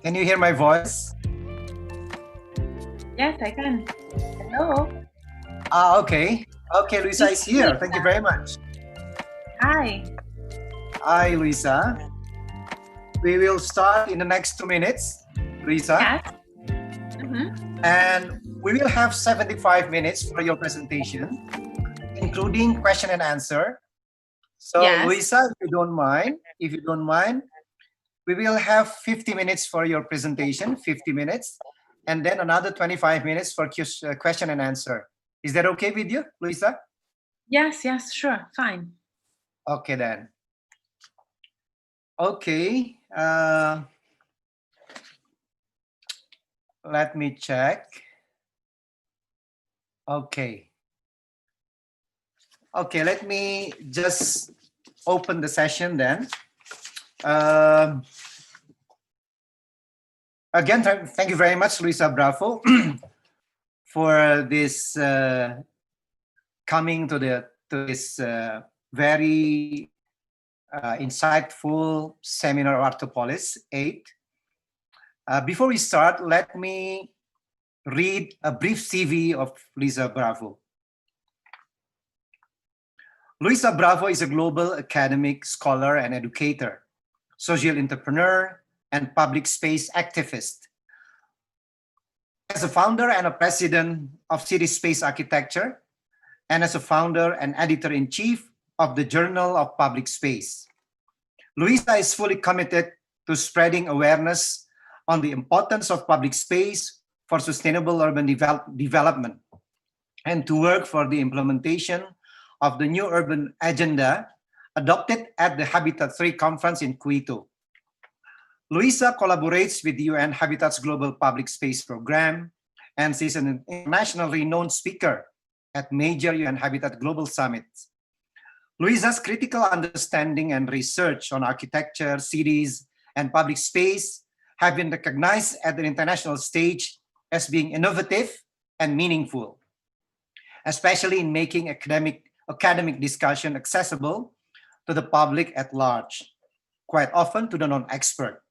Can you hear my voice? Yes, I can. Hello. Okay. Okay, Luisa is here. Thank you very much. Hi. Hi, Luisa. We will start in the next 2 minutes, Luisa. Yes. Mm-hmm. And we will have 75 minutes for your presentation, including question and answer. So, Yes. Luisa, if you don't mind, we will have 50 minutes for your presentation, 50 minutes, and then another 25 minutes for question and answer. Is that okay with you, Luisa? Yes, yes, sure, fine. Okay, then. Okay. Let me check. Okay. Okay, let me just open the session then. Again, thank you very much, Luisa Bravo, for this coming to this very insightful seminar Arte-Polis8. Before we start, let me read a brief CV of Luisa Bravo. Luisa Bravo is a global academic, scholar, and educator, social entrepreneur, and public space activist. As a founder and a president of City Space Architecture, and as a founder and editor-in-chief of the Journal of Public Space, Luisa is fully committed to spreading awareness on the importance of public space for sustainable urban development, and to work for the implementation of the new urban agenda adopted at the Habitat 3 conference in Quito. Luisa collaborates with the UN Habitat's Global Public Space Program, and she's an internationally renowned speaker at major UN Habitat Global Summits. Luisa's critical understanding and research on architecture, cities, and public space have been recognized at the international stage as being innovative and meaningful, especially in making academic discussion accessible to the public at large, quite often to the non-expert.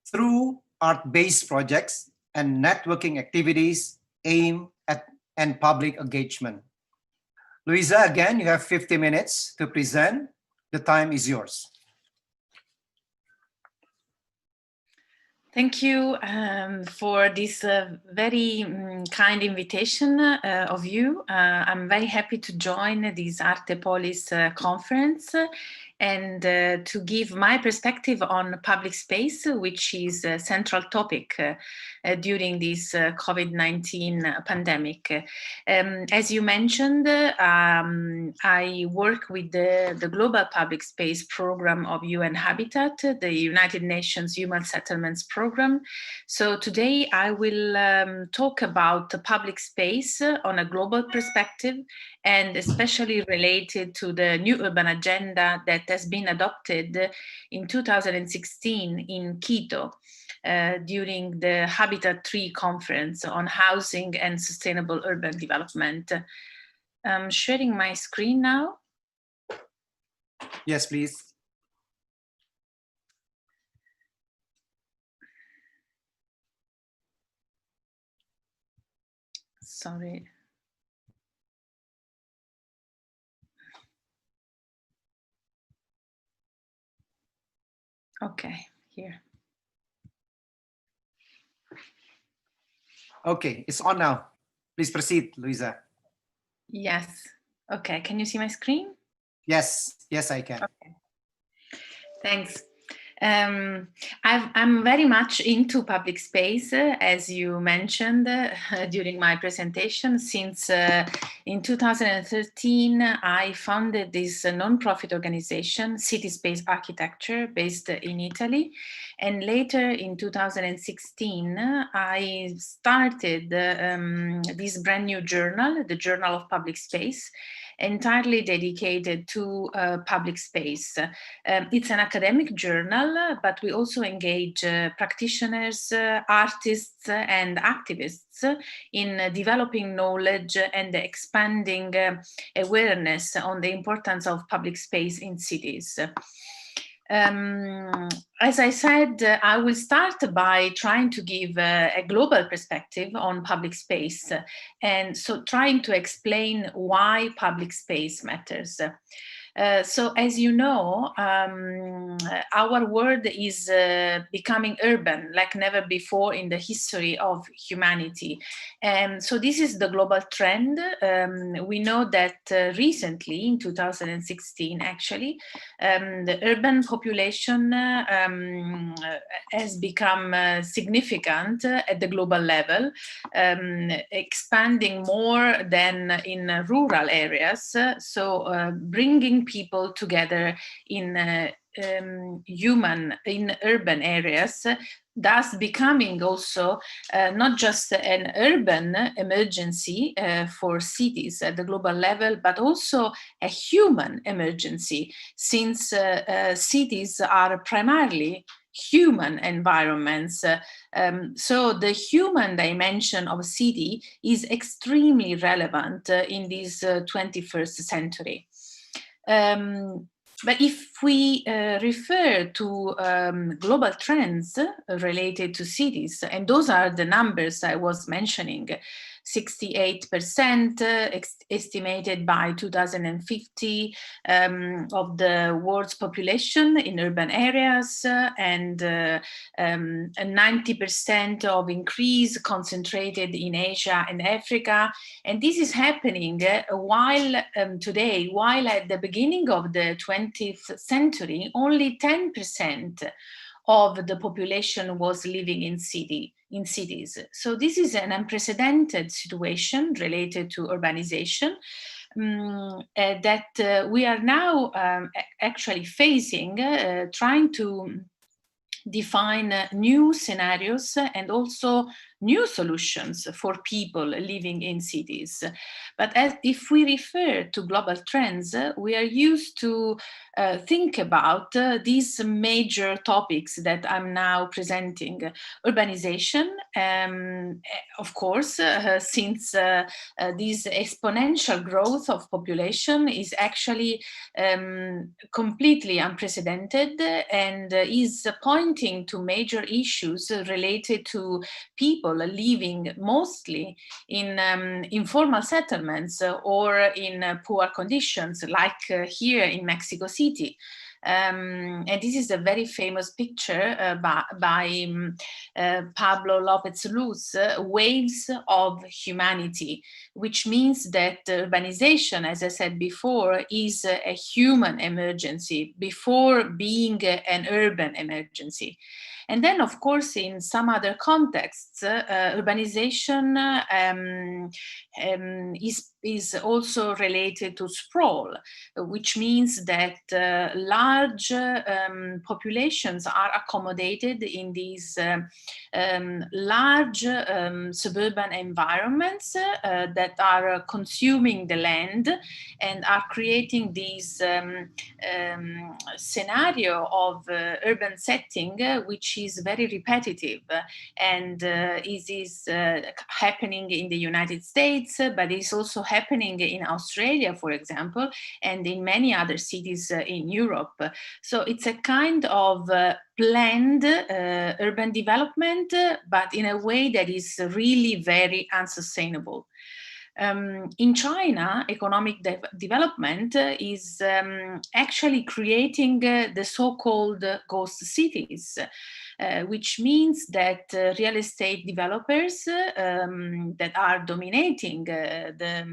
Through art-based projects and networking activities aimed at public engagement. Luisa, again, you have 50 minutes to present. The time is yours. Thank you for this very kind invitation of you. I'm very happy to join this Arte-Polis conference and to give my perspective on public space, which is a central topic during this COVID-19 pandemic. As you mentioned, I work with the Global Public Space Program of UN Habitat, the United Nations Human Settlements Program. So today I will talk about the public space on a global perspective, and especially related to the new urban agenda that has been adopted in 2016 in Quito during the Habitat 3 conference on housing and sustainable urban development. I'm sharing my screen now. Yes, please. Sorry. Okay, here. Okay, it's on now. Please proceed, Luisa. Yes. Okay, can you see my screen? Yes, yes, I can. Okay. Thanks. I'm very much into public space, as you mentioned during my presentation. Since in 2013, I founded this non-profit organization, City Space Architecture, based in Italy. And later in 2016, I started this brand new journal, the Journal of Public Space, entirely dedicated to public space. It's an academic journal, but we also engage practitioners, artists, and activists in developing knowledge and expanding awareness on the importance of public space in cities. As I said, I will start by trying to give a global perspective on public space, and so trying to explain why public space matters. So as you know, our world is becoming urban like never before in the history of humanity. And so this is the global trend. We know that recently, in 2016, actually, the urban population has become significant at the global level, expanding more than in rural areas. So bringing people together in urban areas, thus becoming also not just an urban emergency for cities at the global level, but also a human emergency, since cities are primarily human environments. So the human dimension of a city is extremely relevant in this 21st century. But if we refer to global trends related to cities, and those are the numbers I was mentioning, 68% estimated by 2050 of the world's population in urban areas, and 90% of increase concentrated in Asia and Africa. And this is happening while today, while at the beginning of the 20th century, only 10% of the population was living in cities. So this is an unprecedented situation related to urbanization that we are now actually facing, trying to define new scenarios and also new solutions for people living in cities. But if we refer to global trends, we are used to think about these major topics that I'm now presenting. Urbanization, of course, since this exponential growth of population is actually completely unprecedented and is pointing to major issues related to people people living mostly in informal settlements or in poor conditions, like here in Mexico City. And this is a very famous picture by Pablo López Luz, Waves of Humanity, which means that urbanization, as I said before, is a human emergency before being an urban emergency. And then, of course, in some other contexts, urbanization is also related to sprawl, which means that large populations are accommodated in these large suburban environments that are consuming the land and are creating this scenario of urban setting, which is very repetitive, and it is happening in the United States, but it's also happening in Australia, for example, and in many other cities in Europe. So it's a kind of planned urban development, but in a way that is really very unsustainable. In China, economic development is actually creating the so-called ghost cities, which means that real estate developers that are dominating the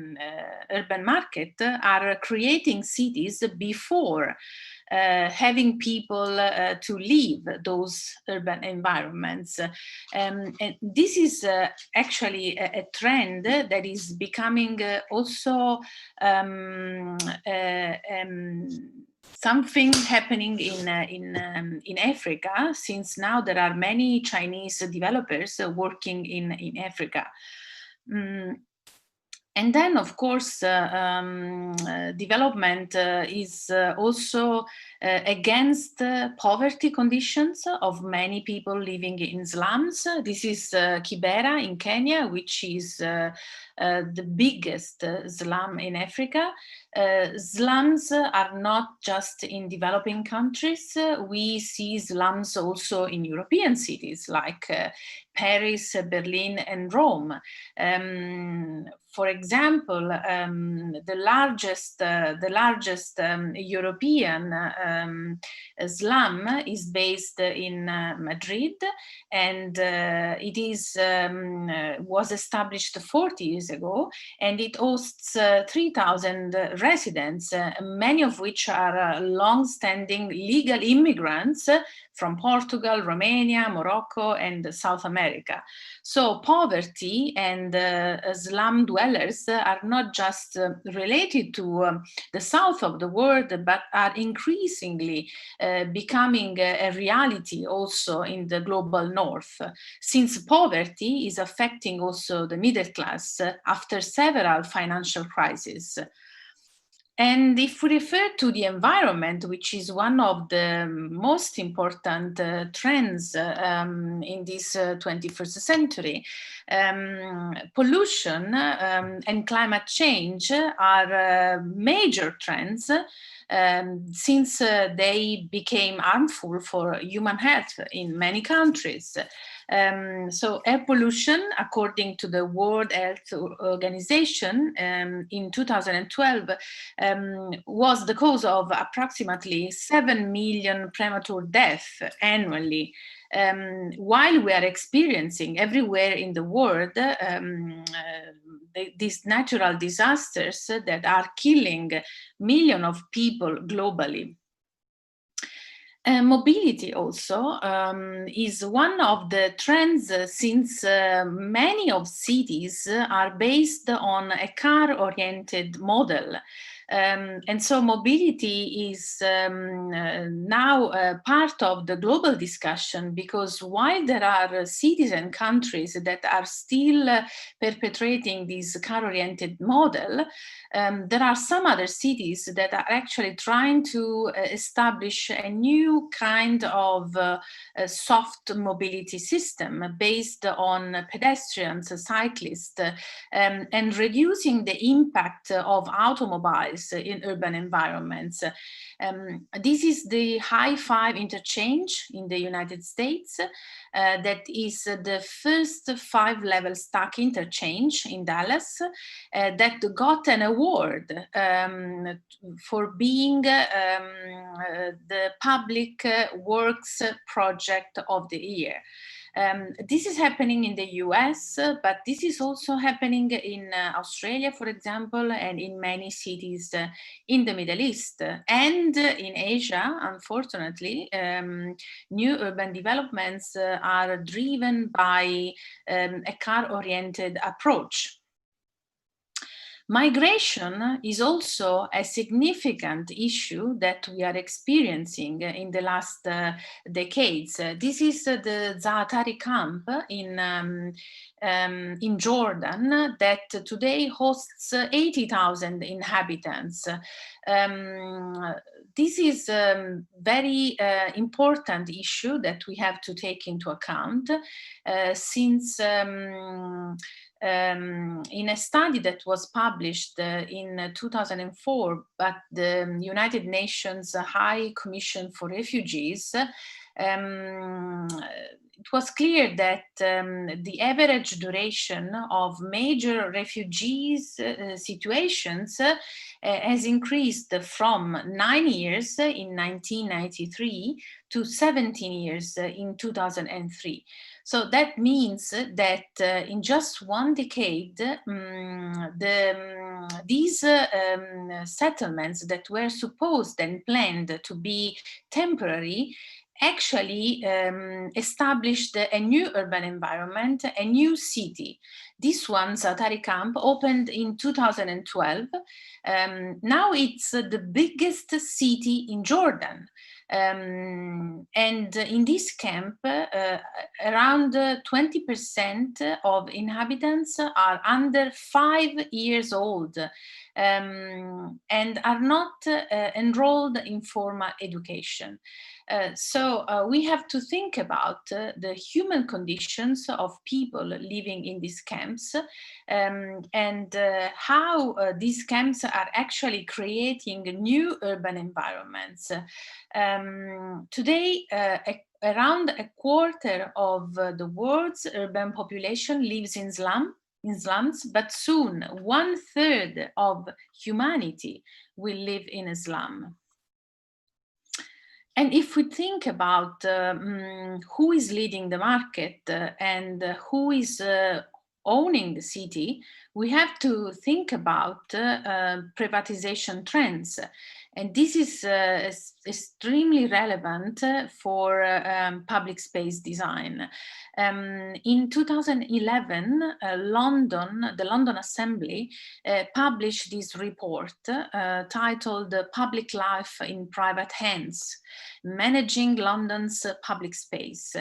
urban market are creating cities before having people to leave those urban environments. And this is actually a trend that is becoming also something happening in Africa, since now there are many Chinese developers working in Africa. And then, of course, development is also against poverty conditions of many people living in slums. This is Kibera in Kenya, which is the biggest slum in Africa. Slums are not just in developing countries. We see slums also in European cities like Paris, Berlin, and Rome. For example, the largest European slum is based in Madrid, and it was established 40 years ago, and it hosts 3,000 residents, many of which are long-standing legal immigrants from Portugal, Romania, Morocco, and South America. So poverty and slum dwellers are not just related to the south of the world, but are increasingly becoming a reality also in the global north, since poverty is affecting also the middle class after several financial crises. And if we refer to the environment, which is one of the most important trends in this 21st century, pollution and climate change are major trends since they became harmful for human health in many countries. So air pollution, according to the World Health Organization, in 2012 was the cause of approximately 7 million premature deaths annually, while we are experiencing everywhere in the world these natural disasters that are killing millions of people globally. Mobility also is one of the trends since many of cities are based on a car-oriented model. And so mobility is now part of the global discussion, because while there are cities and countries that are still perpetrating this car-oriented model, there are some other cities that are actually trying to establish a new kind of soft mobility system based on pedestrians, cyclists, and reducing the impact of automobiles cars in urban environments. This is the high five interchange in the United States. That is the first 5-level stack interchange in Dallas that got an award for being the public works project of the year. This is happening in the US, but this is also happening in Australia, for example, and in many cities in the Middle East and in Asia. Unfortunately, new urban developments are driven by a car-oriented approach. Migration is also a significant issue that we are experiencing in the last decades. This is the Zaatari camp in Jordan that today hosts 80,000 inhabitants. This is a very important issue that we have to take into account since in a study that was published in 2004 by the United Nations High Commission for Refugees, it was clear that the average duration of major refugees situations has increased from 9 years in 1993 to 17 years in 2003. So that means that in just one decade, these settlements that were supposed and planned to be temporary actually established a new urban environment, a new city. This one, Zaatari Camp, opened in 2012. Now it's the biggest city in Jordan. And in this camp, around 20% of inhabitants are under 5 years old and are not enrolled in formal education. So we have to think about the human conditions of people living in these camps and how these camps are actually creating new urban environments. Today, around a quarter of the world's urban population lives in slums, but soon 1/3 of humanity will live in a slum. And if we think about who is leading the market and who is owning the city, we have to think about privatization trends. And this is extremely relevant for public space design. In 2011, the London Assembly published this report titled Public Life in Private Hands, Managing London's Public Space.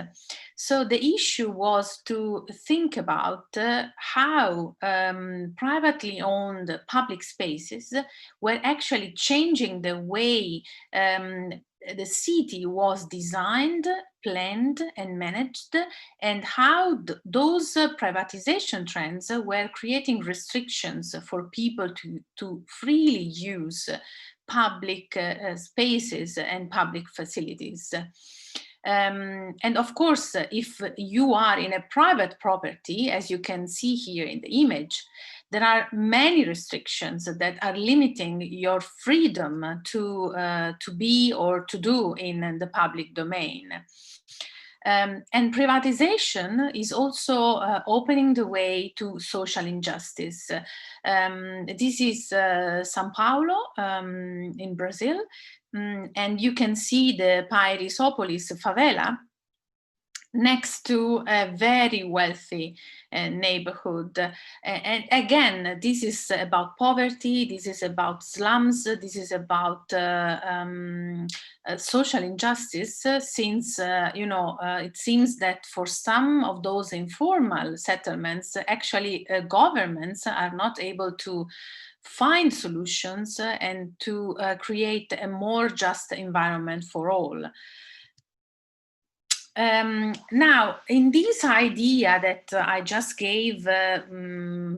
So the issue was to think about how privately owned public spaces were actually changing the way the city was designed, planned, and managed, and how those privatization trends were creating restrictions for people to freely use public spaces and public facilities. And of course, if you are in a private property, as you can see here in the image, there are many restrictions that are limiting your freedom to be or to do in the public domain. And privatization is also opening the way to social injustice. This is São Paulo in Brazil, and you can see the Pairisópolis favela next to a very wealthy neighborhood. And again, this is about poverty, this is about slums, this is about social injustice, since, it seems that for some of those informal settlements, actually governments are not able to find solutions and to create a more just environment for all. Now, in this idea that I just gave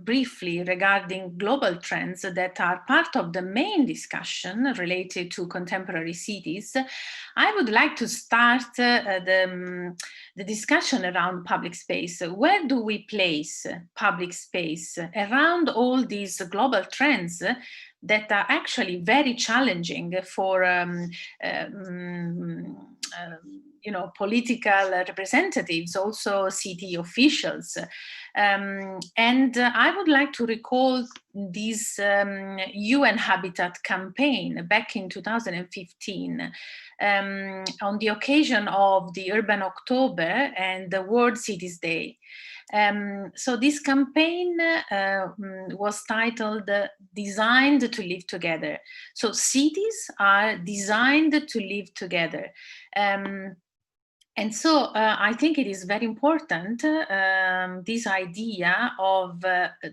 briefly regarding global trends that are part of the main discussion related to contemporary cities, I would like to start the discussion around public space. Where do we place public space around all these global trends that are actually very challenging for political representatives, also city officials. And I would like to recall this UN Habitat campaign back in 2015 on the occasion of the Urban October and the World Cities Day. So this campaign was titled Designed to Live Together. So cities are designed to live together. And so I think it is very important, this idea of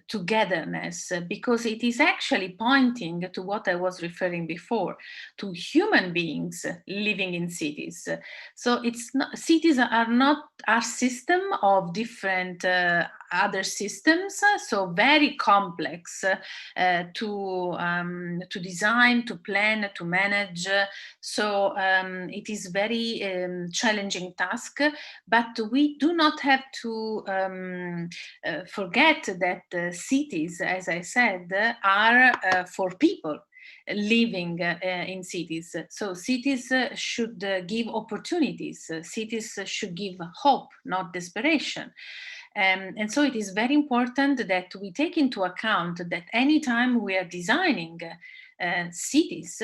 togetherness, because it is actually pointing to what I was referring before, to human beings living in cities. So it's not, cities are not our system of different other systems, so very complex to design, to plan, to manage. So it is very challenging task, but we do not have to forget that cities, as I said, are for people living in cities. So cities should give opportunities. Cities should give hope, not desperation. And so it is very important that we take into account that anytime we are designing cities,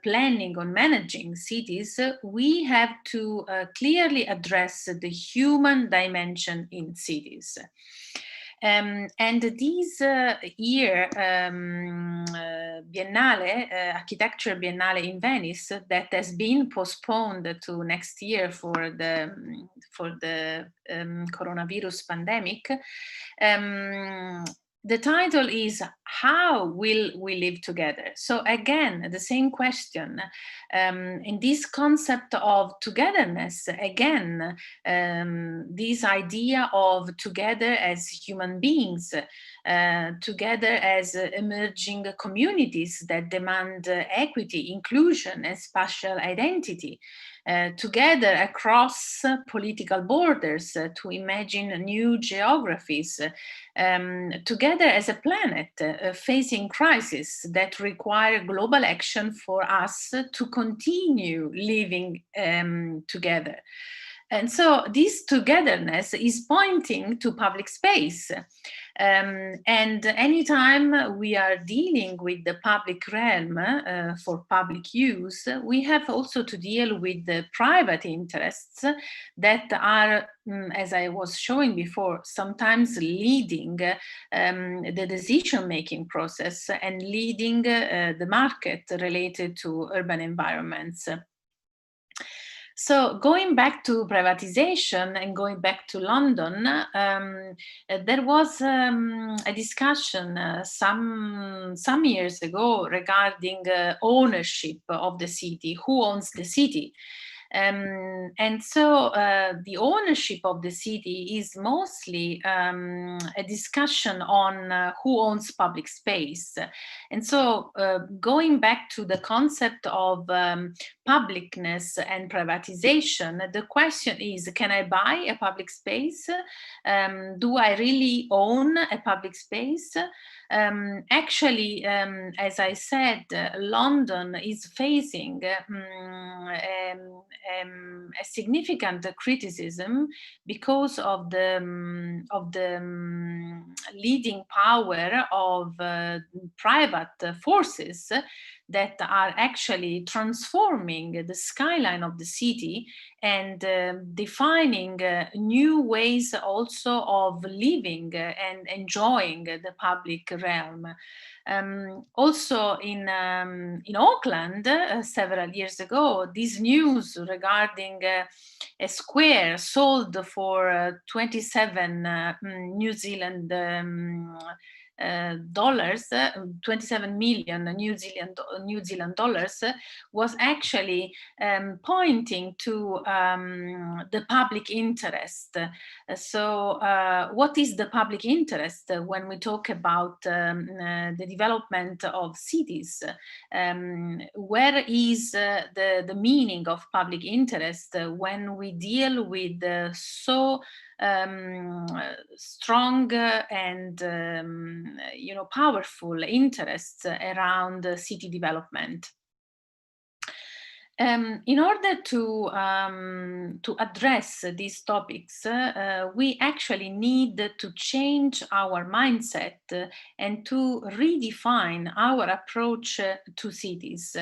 planning or managing cities, we have to clearly address the human dimension in cities. And this year, Biennale, Architecture Biennale in Venice, that has been postponed to next year for the coronavirus pandemic. The title is How Will We Live Together? So again, the same question. In this concept of togetherness, again, this idea of together as human beings, together as emerging communities that demand equity, inclusion, and spatial identity. Together across political borders to imagine new geographies, together as a planet facing crises that require global action for us to continue living together. And so this togetherness is pointing to public space. And anytime we are dealing with the public realm for public use, we have also to deal with the private interests that are, as I was showing before, sometimes leading the decision-making process and leading the market related to urban environments. So going back to privatization and going back to London, there was a discussion some years ago regarding ownership of the city, who owns the city. And so the ownership of the city is mostly a discussion on who owns public space. And so going back to the concept of publicness and privatization, the question is, can I buy a public space? Do I really own a public space? Actually, as I said, London is facing a significant criticism because of the leading power of private forces that are actually transforming the skyline of the city and defining new ways also of living and enjoying the public realm. Also in Auckland, several years ago, this news regarding a square sold for 27 New Zealand dollars, 27 million New Zealand dollars, was actually pointing to the public interest. So what is the public interest when we talk about the development of cities? Where is the meaning of public interest when we deal with so strong and powerful interests around city development? In order to address these topics, we actually need to change our mindset and to redefine our approach to cities.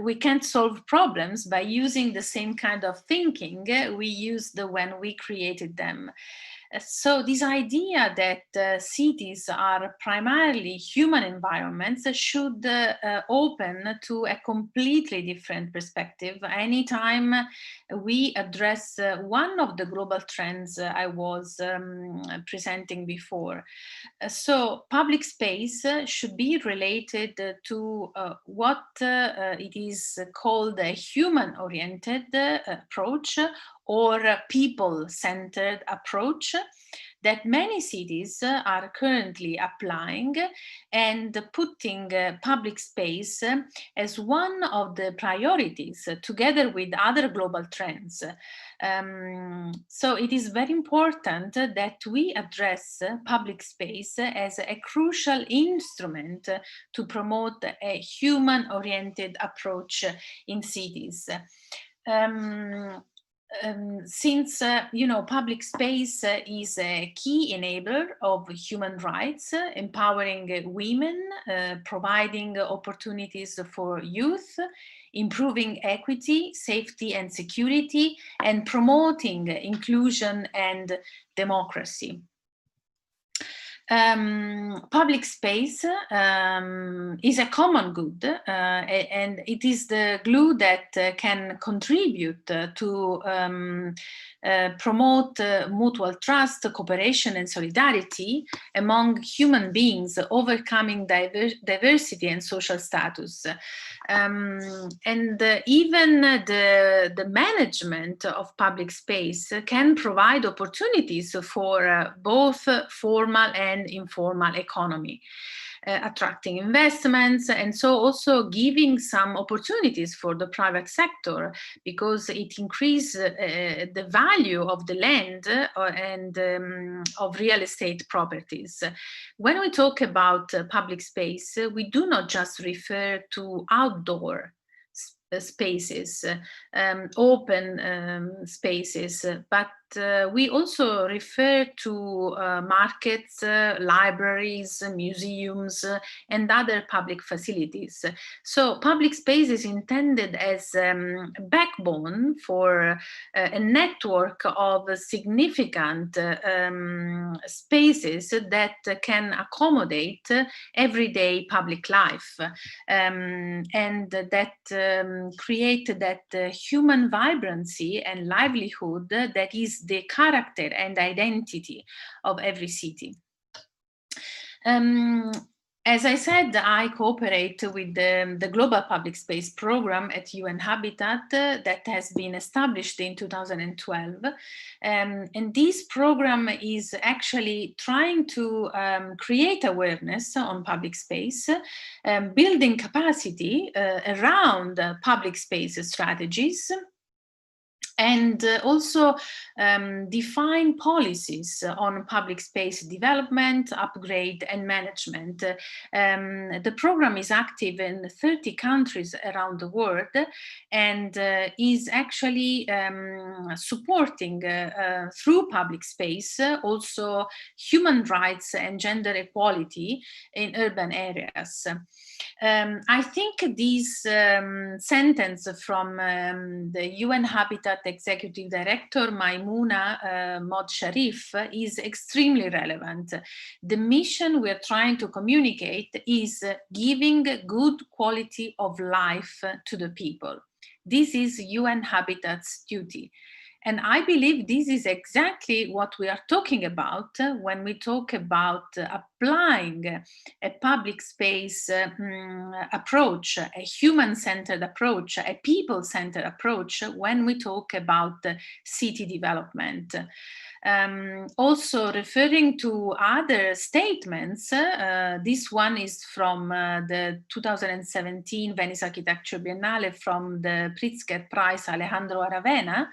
We can't solve problems by using the same kind of thinking we used when we created them. So this idea that cities are primarily human environments should open to a completely different perspective anytime we address one of the global trends I was presenting before. So public space should be related to what it is called a human-oriented approach, or a people-centered approach that many cities are currently applying and putting public space as one of the priorities together with other global trends. So it is very important that we address public space as a crucial instrument to promote a human-oriented approach in cities. Since public space is a key enabler of human rights, empowering women, providing opportunities for youth, improving equity, safety and security, and promoting inclusion and democracy. Public space is a common good, and it is the glue that can contribute to promote mutual trust, cooperation, and solidarity among human beings, overcoming diversity and social status. And even the management of public space can provide opportunities for both formal and informal economy, attracting investments, and so also giving some opportunities for the private sector, because it increases the value of the land and of real estate properties. When we talk about public space, we do not just refer to outdoor spaces, open spaces, but we also refer to markets, libraries, museums, and other public facilities. So public space is intended as a backbone for a network of significant spaces that can accommodate everyday public life, and that create that human vibrancy and livelihood that is the character and identity of every city. As I said, I cooperate with the Global Public Space Program at UN Habitat that has been established in 2012. And this program is actually trying to create awareness on public space, building capacity around public space strategies, and also define policies on public space development, upgrade, and management. The program is active in 30 countries around the world and is actually supporting through public space also human rights and gender equality in urban areas. I think this sentence from the UN Habitat Executive Director Maimouna Mod Sharif is extremely relevant. The mission we're trying to communicate is giving good quality of life to the people. This is UN Habitat's duty. And I believe this is exactly what we are talking about when we talk about applying a public space approach, a human-centered approach, a people-centered approach when we talk about city development. Also referring to other statements, this one is from the 2017 Venice Architecture Biennale from the Pritzker Prize Alejandro Aravena.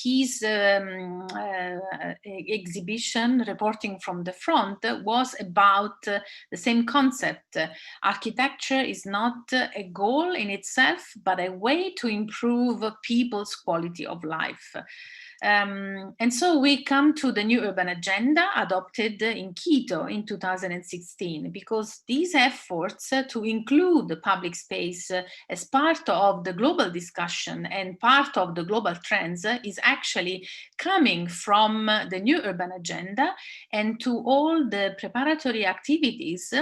His exhibition, Reporting from the Front, was about the same concept. Architecture is not a goal in itself, but a way to improve people's quality of life. And so we come to the new urban agenda adopted in Quito in 2016, because these efforts to include the public space as part of the global discussion and part of the global trends is actually coming from the new urban agenda and to all the preparatory activities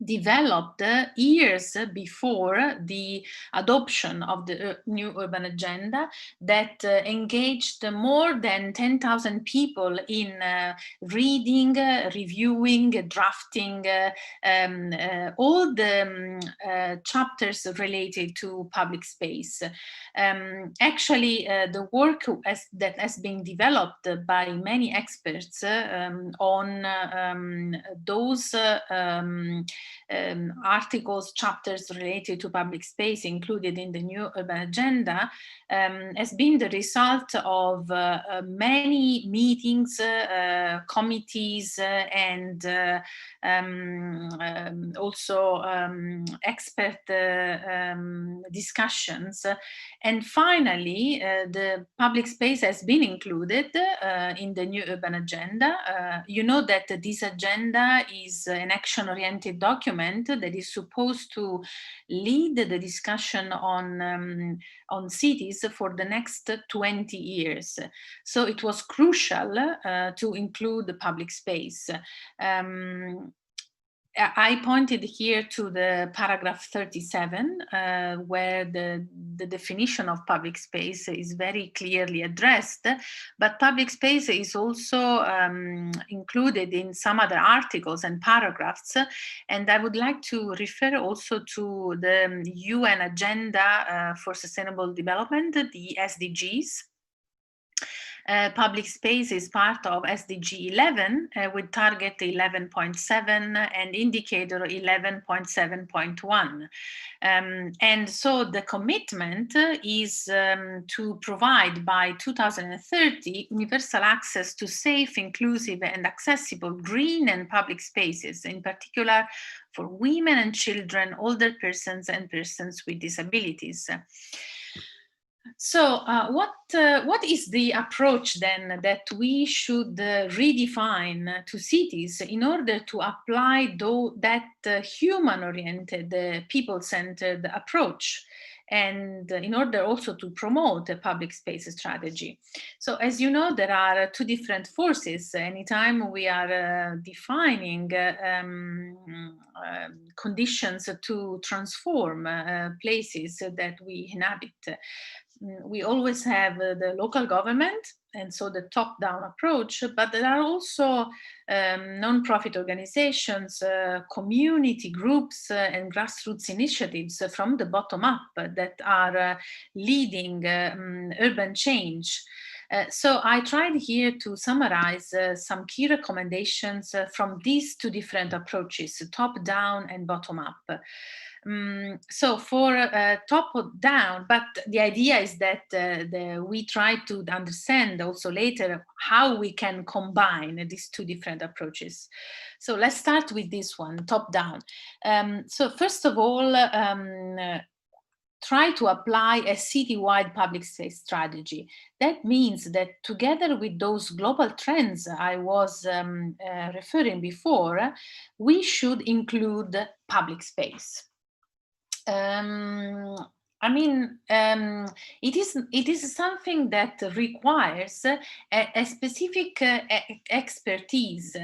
developed years before the adoption of the new urban agenda that engaged more than 10,000 people in reading, reviewing, drafting all the chapters related to public space. Actually, the work that has been developed by many experts on those articles, chapters related to public space included in the new urban agenda has been the result of many meetings, committees, and also expert discussions. And finally, the public space has been included in the new urban agenda. You know that this agenda is an action-oriented document that is supposed to lead the discussion on cities for the next 20 years. So it was crucial to include the public space. I pointed here to the paragraph 37, where the definition of public space is very clearly addressed, but public space is also included in some other articles and paragraphs. And I would like to refer also to the UN Agenda for Sustainable Development, the SDGs. Public space is part of SDG 11 with target 11.7 and indicator 11.7.1. And so the commitment is to provide by 2030 universal access to safe, inclusive and accessible green and public spaces, in particular for women and children, older persons and persons with disabilities. So what is the approach then that we should redefine to cities in order to apply that human-oriented, people-centered approach, and in order also to promote a public space strategy? So as you know, there are two different forces. Anytime we are defining conditions to transform places that we inhabit, we always have the local government, and so the top-down approach, but there are also non-profit organizations, community groups, and grassroots initiatives from the bottom up that are leading urban change. So I tried here to summarize some key recommendations from these two different approaches, top-down and bottom-up. So for top-down, but the idea is that we try to understand also later how we can combine these two different approaches. So let's start with this one, top-down. So first of all, try to apply a citywide public space strategy. That means that together with those global trends I was referring before, we should include public space. I mean, it is something that requires a specific expertise,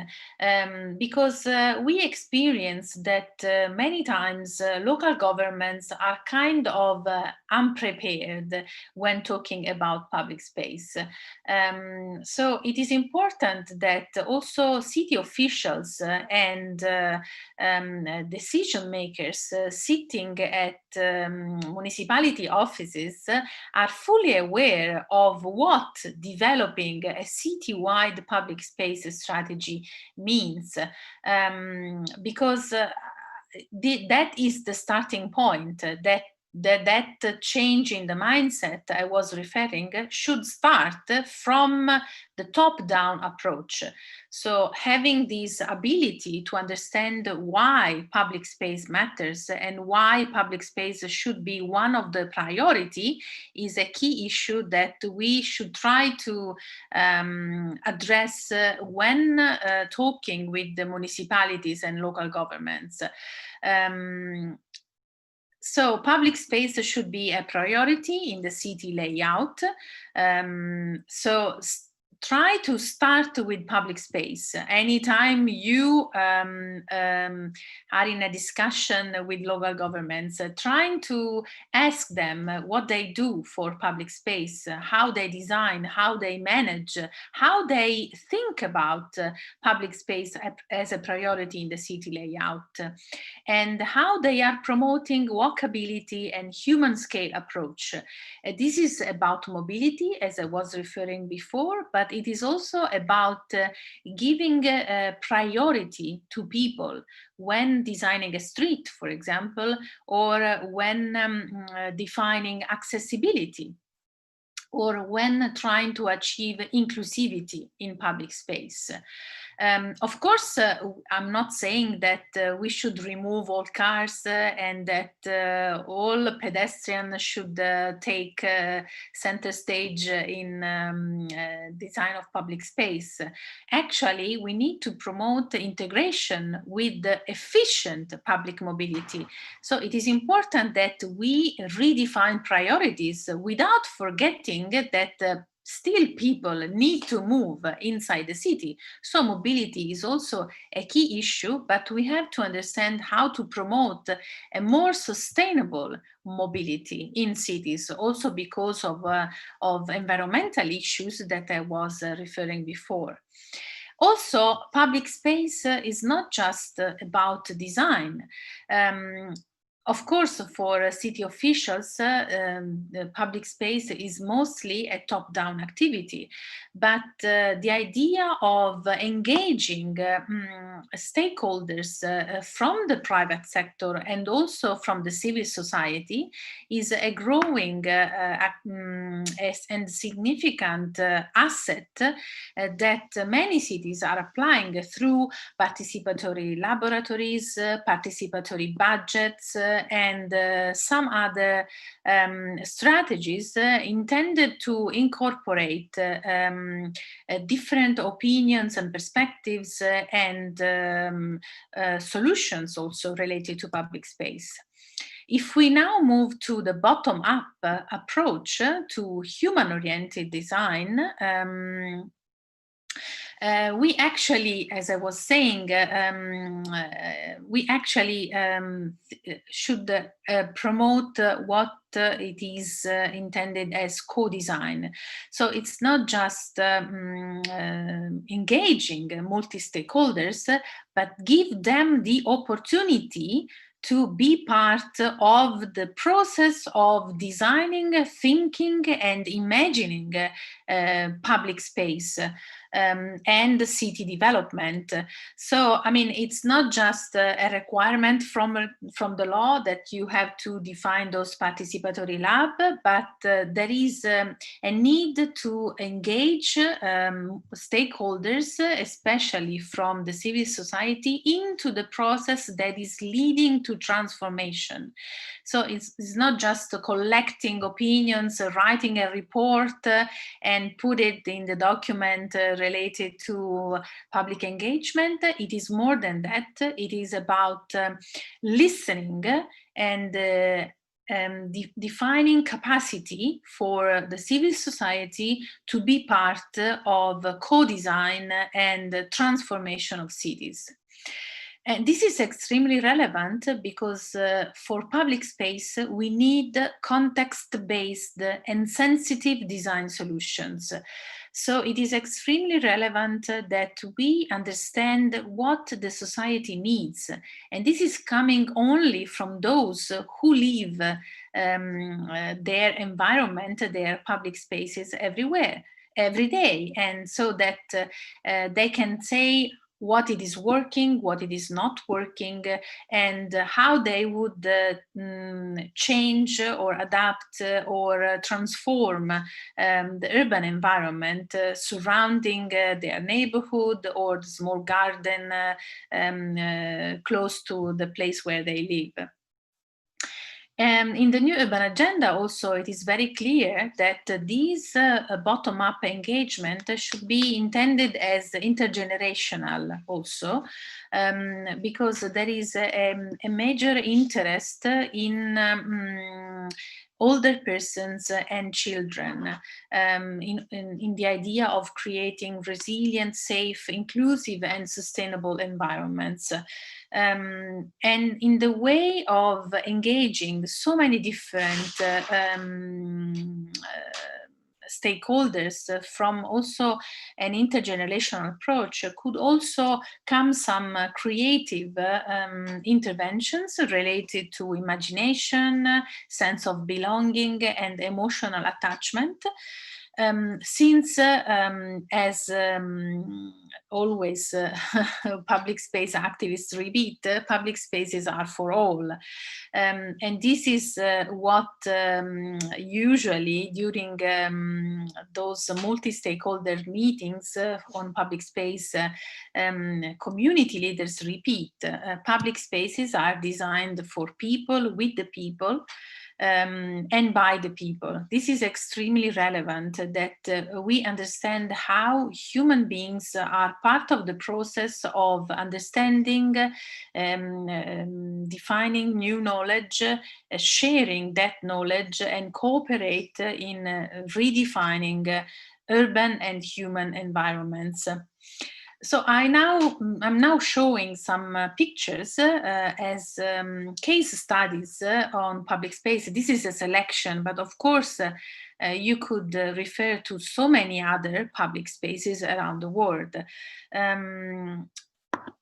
because we experience that many times local governments are kind of unprepared when talking about public space. So it is important that also city officials and decision makers sitting at municipality offices are fully aware of what developing a citywide public space strategy means, because that is the starting point, that change in the mindset I was referring should start from the top-down approach. So having this ability to understand why public space matters and why public space should be one of the priority is a key issue that we should try to address when talking with the municipalities and local governments. So public space should be a priority in the city layout. So try to start with public space. Anytime you are in a discussion with local governments, trying to ask them what they do for public space, how they design, how they manage, how they think about public space as a priority in the city layout, and how they are promoting walkability and human scale approach. This is about mobility, as I was referring before, but it is also about giving priority to people when designing a street, for example, or when defining accessibility, or when trying to achieve inclusivity in public space. Of course, I'm not saying that we should remove all cars and that all pedestrians should take center stage in design of public space. Actually, we need to promote integration with the efficient public mobility. So it is important that we redefine priorities without forgetting that still people need to move inside the city. So mobility is also a key issue, but we have to understand how to promote a more sustainable mobility in cities, also because of environmental issues that I was referring before. Also, public space is not just about design. Of course, for city officials, public space is mostly a top-down activity, but the idea of engaging stakeholders from the private sector and also from the civil society is a growing and significant asset that many cities are applying through participatory laboratories, participatory budgets, and some other strategies intended to incorporate different opinions and perspectives and solutions also related to public space. If we now move to the bottom-up approach to human-oriented design, we actually, as I was saying, we actually should promote what it is intended as co-design. So it's not just engaging multi-stakeholders, but give them the opportunity to be part of the process of designing, thinking, and imagining public space and city development. So, I mean, it's not just a requirement from the law that you have to define those participatory lab, but there is a need to engage stakeholders, especially from the civil society, into the process that is leading to transformation. So it's not just collecting opinions, writing a report and put it in the document related to public engagement. It is more than that. It is about listening and defining capacity for the civil society to be part of co-design and transformation of cities. And this is extremely relevant because for public space, we need context-based and sensitive design solutions. So it is extremely relevant that we understand what the society needs. And this is coming only from those who live their environment, their public spaces everywhere, every day. And so that they can say what it is working, what it is not working, and how they would change or adapt or transform the urban environment surrounding their neighborhood or the small garden close to the place where they live. In the new urban agenda also, it is very clear that these bottom-up engagement should be intended as intergenerational also, because there is a major interest in older persons and children in the idea of creating resilient, safe, inclusive and sustainable environments. And in the way of engaging so many different stakeholders from also an intergenerational approach could also come some creative interventions related to imagination, sense of belonging and emotional attachment. Since, as always public space activists repeat, public spaces are for all. And this is what usually during those multi-stakeholder meetings on public space, community leaders repeat. Public spaces are designed for people, with the people, and by the people. This is extremely relevant that we understand how human beings are part of the process of understanding, defining new knowledge, sharing that knowledge and cooperate in redefining urban and human environments. So I'm now showing some pictures as case studies on public space. This is a selection, but of course you could refer to so many other public spaces around the world.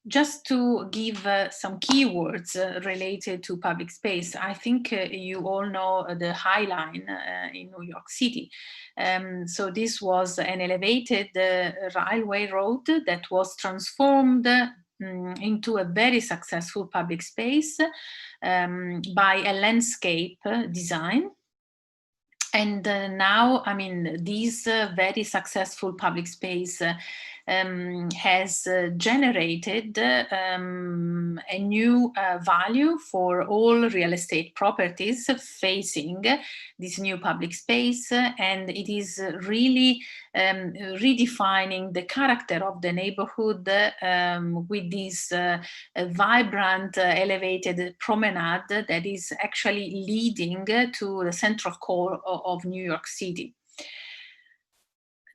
Just to give some keywords related to public space, I think you all know the High Line in New York City. So this was an elevated railway road that was transformed into a very successful public space by a landscape design. And now, I mean, this very successful public space has generated a new value for all real estate properties facing this new public space, and it is really redefining the character of the neighborhood with this vibrant elevated promenade that is actually leading to the central core of New York City.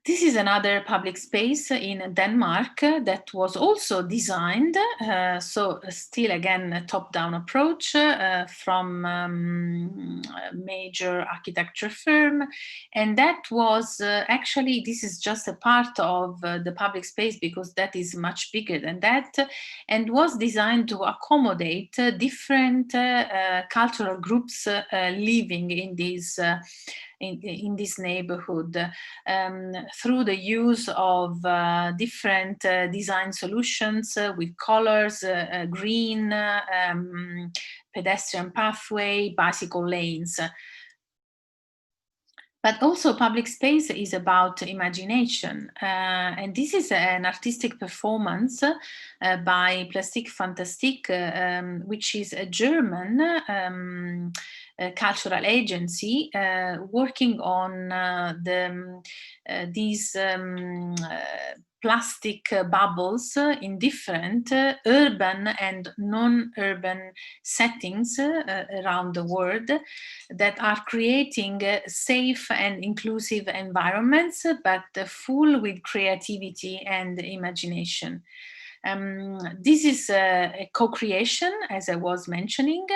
This is another public space in Denmark that was also designed, so still again a top-down approach from a major architecture firm, and that was actually, this is just a part of the public space because that is much bigger than that, and was designed to accommodate different cultural groups living in this neighborhood through the use of different design solutions with colors, green, pedestrian pathway, bicycle lanes. But also public space is about imagination. And this is an artistic performance by Plastik Fantastik, which is a German cultural agency working on these plastic bubbles in different urban and non-urban settings around the world that are creating safe and inclusive environments, but full with creativity and imagination. This is a co-creation, as I was mentioning,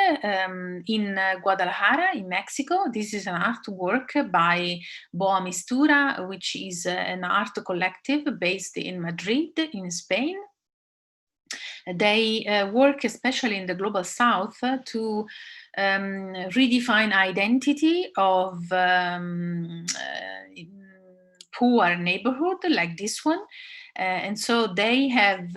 in Guadalajara, in Mexico. This is an artwork by Boa Mistura, which is an art collective based in Madrid, in Spain. They work especially in the Global South to redefine identity of poor neighborhood like this one. And so they have,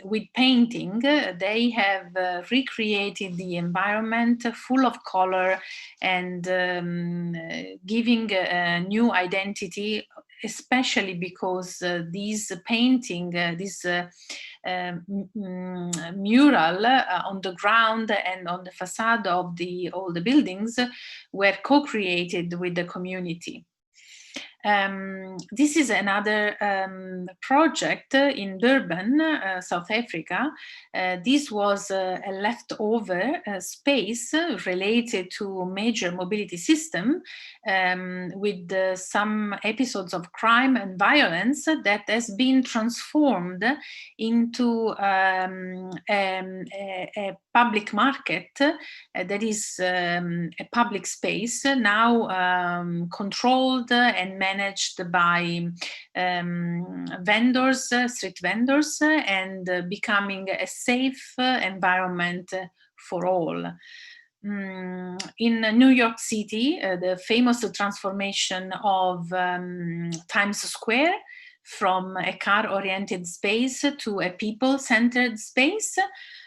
with painting, they have recreated the environment full of color and giving a new identity, especially because these painting, this mural on the ground and on the facade of all the buildings were co-created with the community. This is another project in Durban, South Africa. This was a leftover space related to major mobility system with some episodes of crime and violence that has been transformed into a public market that is a public space now controlled and managed by vendors, street vendors, and becoming a safe environment for all. In New York City, the famous transformation of Times Square from a car-oriented space to a people-centered space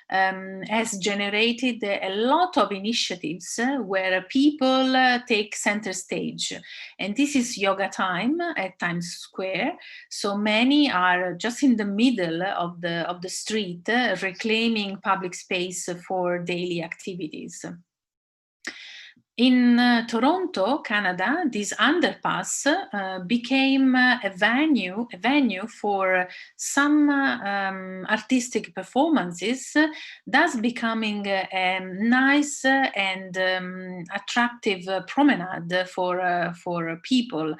has generated a lot of initiatives where people take center stage. And this is yoga time at Times Square. So many are just in the middle of the street, reclaiming public space for daily activities. In Toronto, Canada, this underpass became a venue for some artistic performances, thus becoming a nice and attractive promenade for people.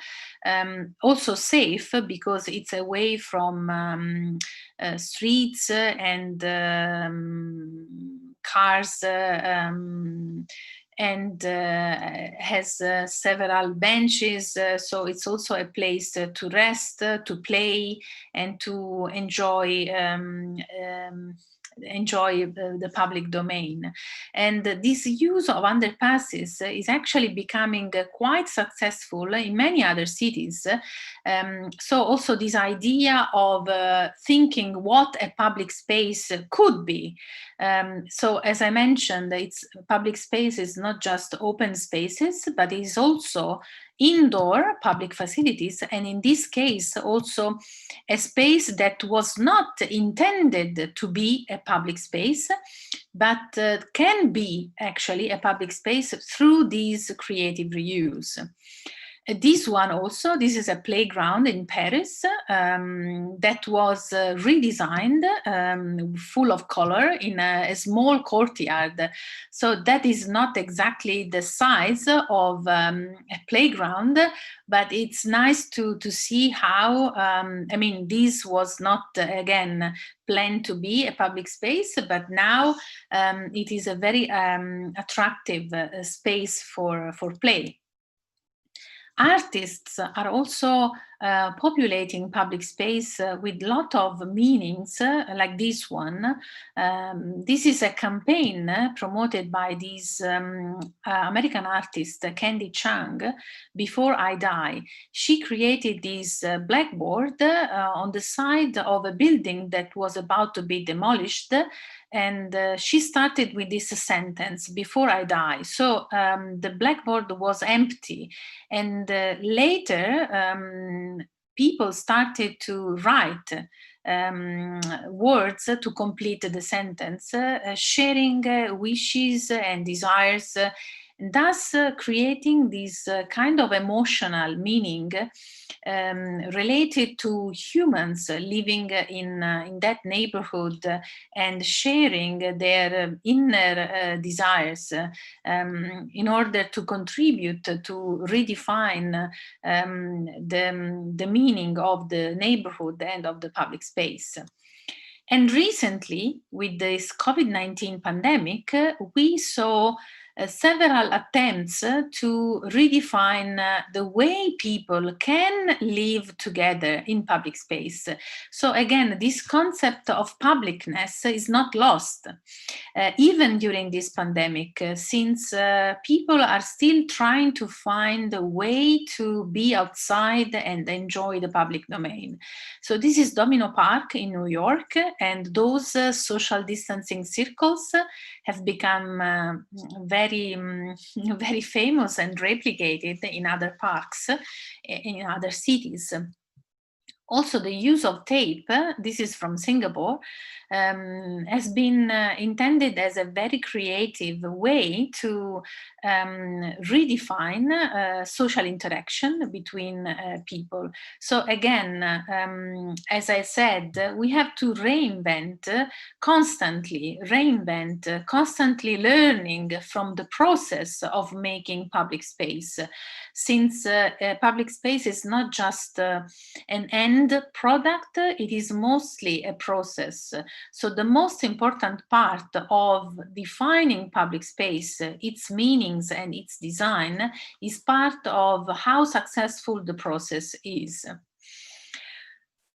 Also safe because it's away from streets and cars. And has several benches, so it's also a place to rest, to play, and to enjoy the public domain. And this use of underpasses is actually becoming quite successful in many other cities. So also this idea of thinking what a public space could be. So as I mentioned, public space is not just open spaces, but it is also indoor public facilities, and in this case also a space that was not intended to be a public space, but can be actually a public space through these creative reuse. This one also, this is a playground in Paris that was redesigned, full of color in a small courtyard. So that is not exactly the size of a playground, but it's nice to see how, I mean, this was not, again, planned to be a public space, but now it is a very attractive space for play. Artists are also populating public space with a lot of meanings like this one. This is a campaign promoted by this American artist, Candy Chang, Before I Die. She created this blackboard on the side of a building that was about to be demolished. And she started with this sentence, before I die. So the blackboard was empty. And later, people started to write words to complete the sentence, sharing wishes and desires. thus creating this kind of emotional meaning related to humans living in that neighborhood and sharing their inner desires in order to contribute to redefine the meaning of the neighborhood and of the public space. And recently, with this COVID-19 pandemic, we saw several attempts to redefine the way people can live together in public space. So again, this concept of publicness is not lost, even during this pandemic, since people are still trying to find a way to be outside and enjoy the public domain. So this is Domino Park in New York, and those social distancing circles have become very famous and replicated in other parks in other cities. Also, the use of tape, this is from Singapore, has been intended as a very creative way to redefine social interaction between people. So again, as I said, we have to constantly learning from the process of making public space, since public space is not just an end product, it is mostly a process. So the most important part of defining public space, its meanings and its design, is part of how successful the process is.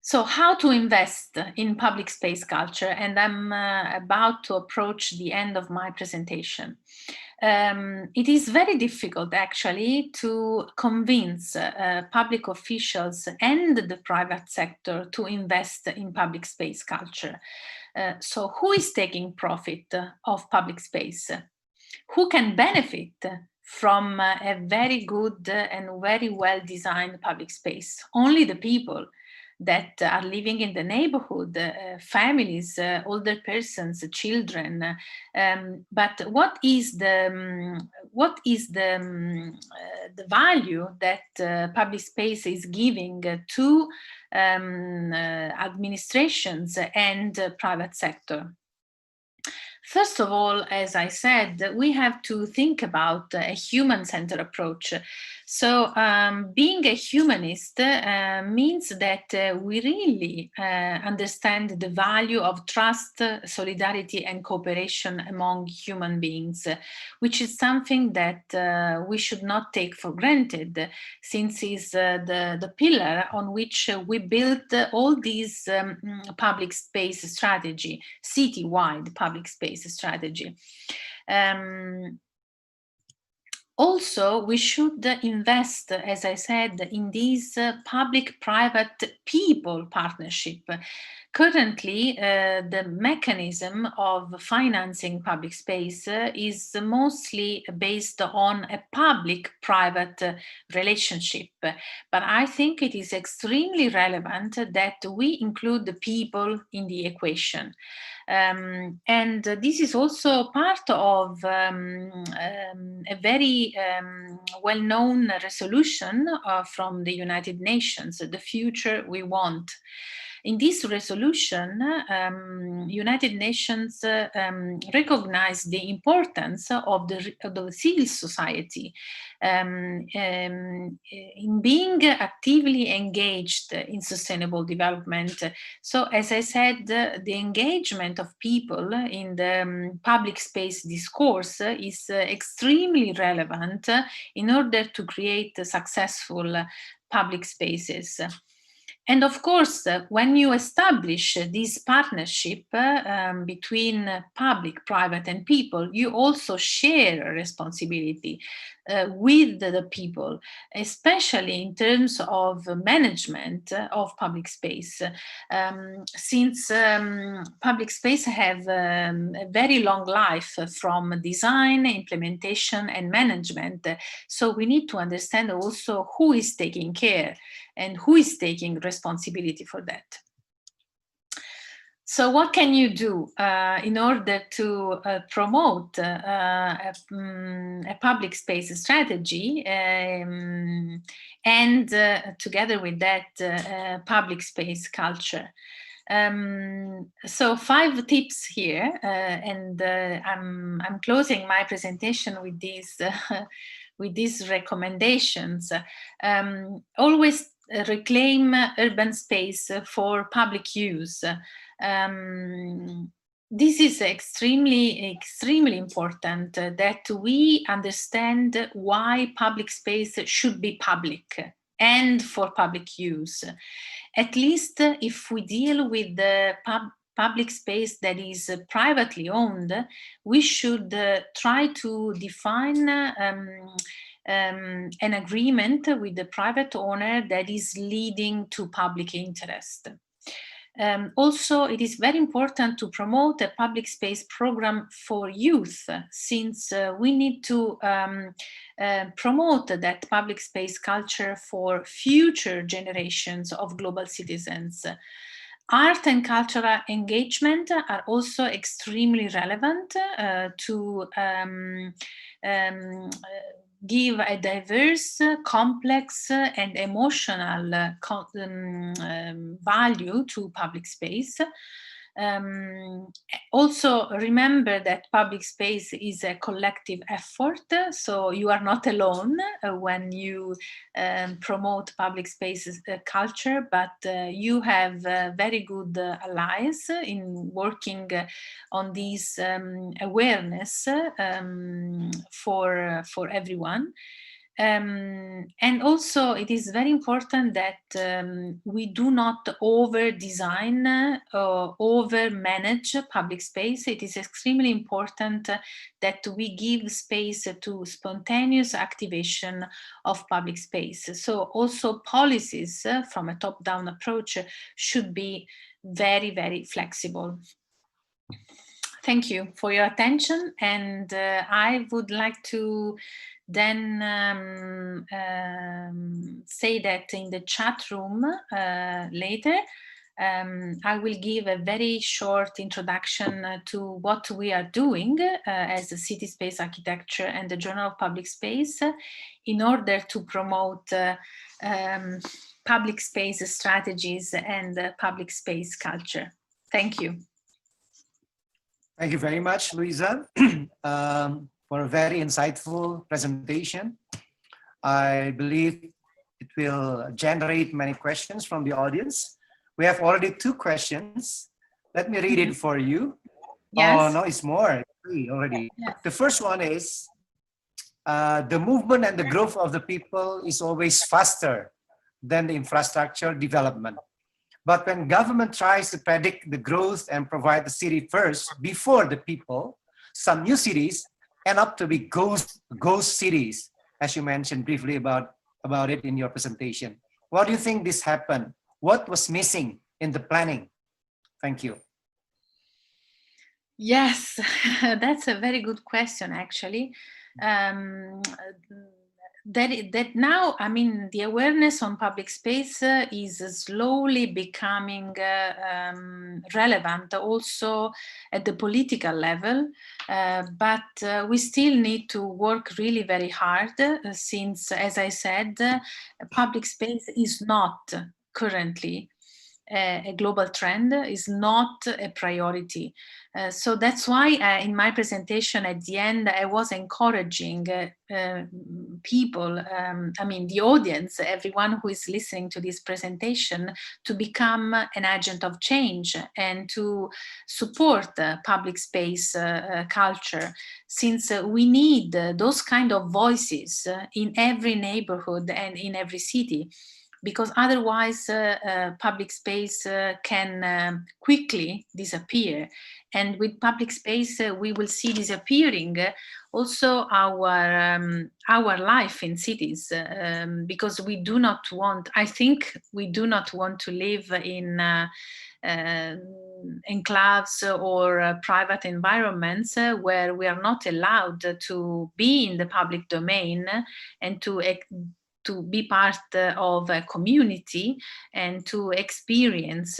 So how to invest in public space culture? And I'm about to approach the end of my presentation. It is very difficult actually to convince public officials and the private sector to invest in public space culture. So who is taking profit of public space? Who can benefit from a very good and very well designed public space? Only the people that are living in the neighborhood, families, older persons, children. But what is the value that public space is giving to administrations and private sector? First of all, as I said, we have to think about a human-centered approach. So being a humanist means that we really understand the value of trust, solidarity, and cooperation among human beings, which is something that we should not take for granted, since it's the pillar on which we build all these public space strategy, citywide public space strategy. Also, we should invest, as I said, in these public-private people partnership. Currently, the mechanism of financing public space is mostly based on a public-private relationship. But I think it is extremely relevant that we include the people in the equation. And this is also part of a very well-known resolution from the United Nations, The Future We Want. In this resolution, United Nations recognize the importance of the civil society in being actively engaged in sustainable development. So, as I said, the engagement of people in the public space discourse is extremely relevant in order to create successful public spaces. And of course, when you establish this partnership between public, private, and people, you also share a responsibility with the people, especially in terms of management of public space. Since public space have a very long life from design, implementation, and management. So we need to understand also who is taking care and who is taking responsibility for that. So what can you do in order to promote a public space strategy and together with that public space culture? So 5 tips here, and I'm closing my presentation with these recommendations. Always reclaim urban space for public use. This is extremely important that we understand why public space should be public and for public use. At least if we deal with the public space that is privately owned, we should try to define an agreement with the private owner that is leading to public interest. Also, it is very important to promote a public space program for youth, since we need to promote that public space culture for future generations of global citizens. Art and cultural engagement are also extremely relevant to give a diverse, complex, and emotional value to public space. Also remember that public space is a collective effort, so you are not alone when you promote public spaces culture, but you have very good allies in working on this awareness for everyone. And also it is very important that we do not over-design or over-manage public space. It is extremely important that we give space to spontaneous activation of public space. So also policies from a top-down approach should be very, very flexible. Thank you for your attention, and I would like to then say that in the chat room later, I will give a very short introduction to what we are doing as a city space architecture and the Journal of Public Space in order to promote public space strategies and public space culture. Thank you. Thank you very much, Luisa, for a very insightful presentation. I believe it will generate many questions from the audience. We have already 2 questions. Let me read it for you. Yes. Oh, no, it's more. 3 already. Yes. The first one is, the movement and the growth of the people is always faster than the infrastructure development. But when government tries to predict the growth and provide the city first before the people, some new cities end up to be ghost cities, as you mentioned briefly about it in your presentation. Why do you think this happened? What was missing in the planning? Thank you. Yes, that's a very good question, actually. That now, I mean, the awareness on public space is slowly becoming relevant also at the political level, but we still need to work really very hard since, as I said, public space is not currently a global trend, is not a priority. So that's why in my presentation at the end, I was encouraging people, I mean the audience, everyone who is listening to this presentation, to become an agent of change and to support public space culture, since we need those kind of voices in every neighborhood and in every city. Because otherwise public space can quickly disappear. And with public space, we will see disappearing also our life in cities, because we do not want, I think we do not want to live in enclaves or private environments where we are not allowed to be in the public domain and to be part of a community and to experience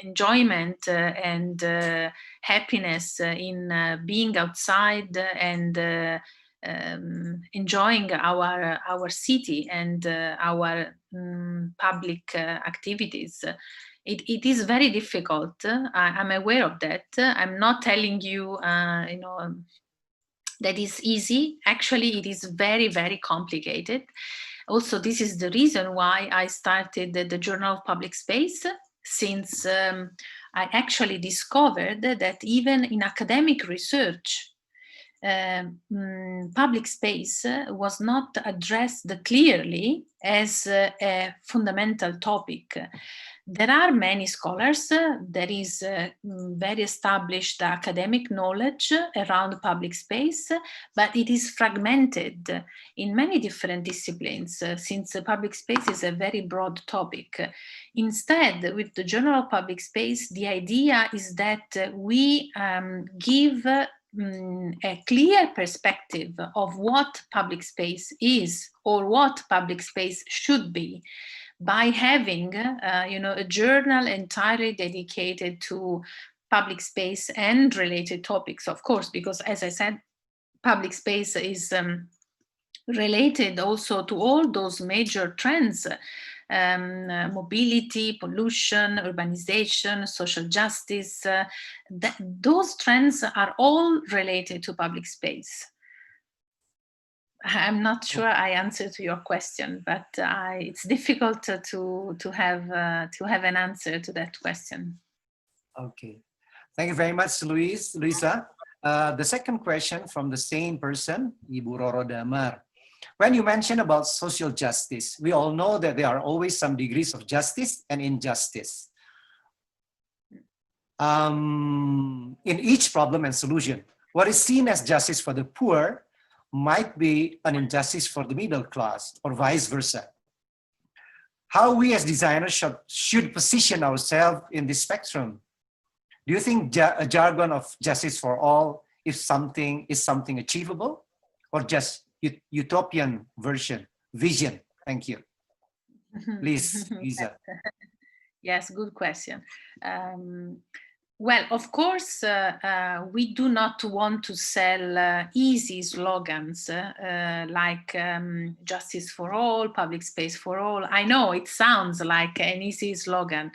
enjoyment and happiness in being outside and enjoying our city and our public activities. It is very difficult. I'm aware of that. I'm not telling you, that is easy. Actually, it is very, very complicated. Also, this is the reason why I started the Journal of Public Space, since I actually discovered that even in academic research, public space was not addressed clearly as a fundamental topic. There are many scholars, there is very established academic knowledge around public space, but it is fragmented in many different disciplines, since public space is a very broad topic. Instead, with the Journal of Public Space, the idea is that we give a clear perspective of what public space is or what public space should be, by having a journal entirely dedicated to public space and related topics, of course, because, as I said, public space is related also to all those major trends: mobility, pollution, urbanization, social justice. Those trends are all related to public space. I'm not sure I answered to your question, but it's difficult to have an answer to that question. Okay, thank you very much, Luisa. The second question from the same person, Ibu Roro Damar. When you mention about social justice, we all know that there are always some degrees of justice and injustice in each problem and solution. What is seen as justice for the poor might be an injustice for the middle class, or vice versa. How we as designers should position ourselves in this spectrum? Do you think a jargon of justice for all is something achievable, or just utopian vision? Thank you. Please, Lisa. Yes, good question. Well, of course, we do not want to sell easy slogans like justice for all, public space for all. I know it sounds like an easy slogan,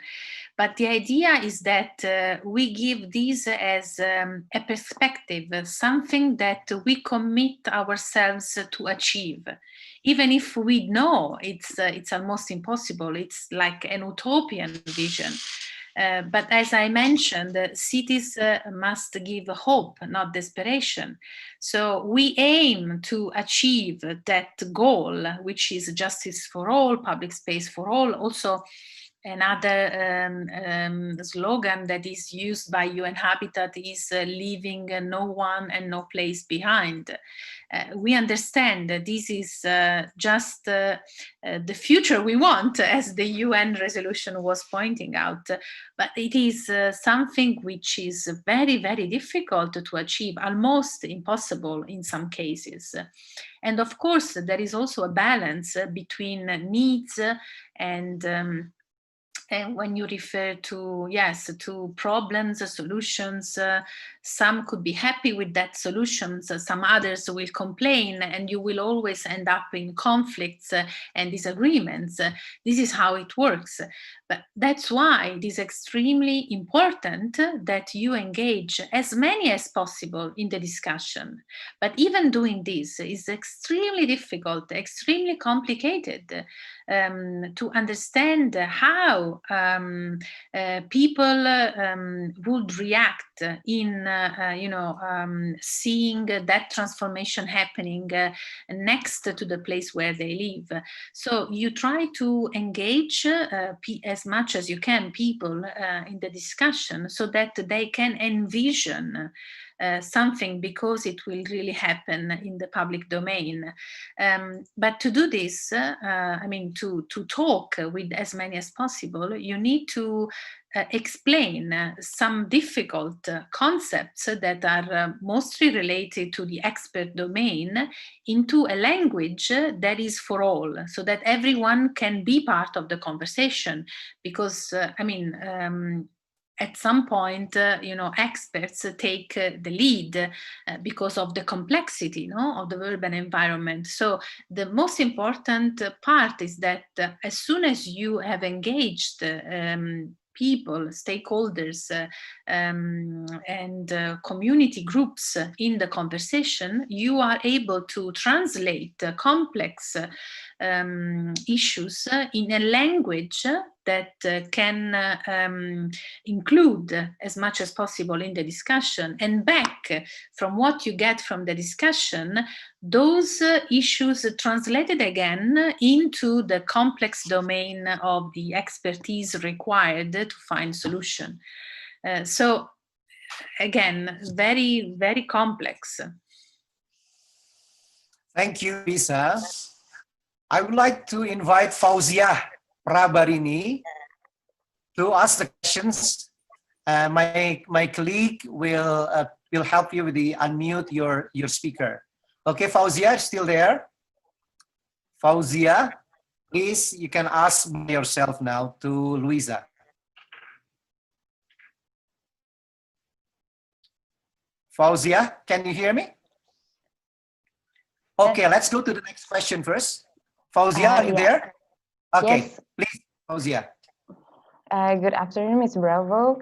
but the idea is that we give this as a perspective, something that we commit ourselves to achieve. Even if we know it's almost impossible, it's like an utopian vision. But as I mentioned, cities must give hope, not desperation. So we aim to achieve that goal, which is justice for all, public space for all. Also, another slogan that is used by UN Habitat is leaving no one and no place behind. We understand that this is just the future we want, as the UN resolution was pointing out, but it is something which is very, very difficult to achieve, almost impossible in some cases. And of course, there is also a balance between needs and when you refer to, yes, to problems, solutions, some could be happy with that solutions, some others will complain, and you will always end up in conflicts and disagreements. This is how it works. But that's why it is extremely important that you engage as many as possible in the discussion. But even doing this is extremely difficult, extremely complicated. To understand how people would react in, seeing that transformation happening next to the place where they live. So you try to engage as much as you can people in the discussion, so that they can envision something, because it will really happen in the public domain. But to do this, to talk with as many as possible, you need to explain some difficult concepts that are mostly related to the expert domain into a language that is for all, so that everyone can be part of the conversation. Because at some point, experts take the lead because of the complexity, of the urban environment. So the most important part is that as soon as you have engaged people, stakeholders, and community groups in the conversation, you are able to translate complex issues in a language that can include as much as possible in the discussion, and back from what you get from the discussion, those issues translated again into the complex domain of the expertise required to find solution. So again, very, very complex. Thank you, Lisa. I would like to invite Fauzia Prabarini to ask the questions. My colleague will help you with the unmute your speaker. Okay, Fauzia, still there? Fauzia, please, you can ask yourself now to Luisa. Fauzia, can you hear me? Okay, let's go to the next question first. Fauzia, are you there? Okay, yes. Please, Fauzia. Good afternoon, Ms. Bravo.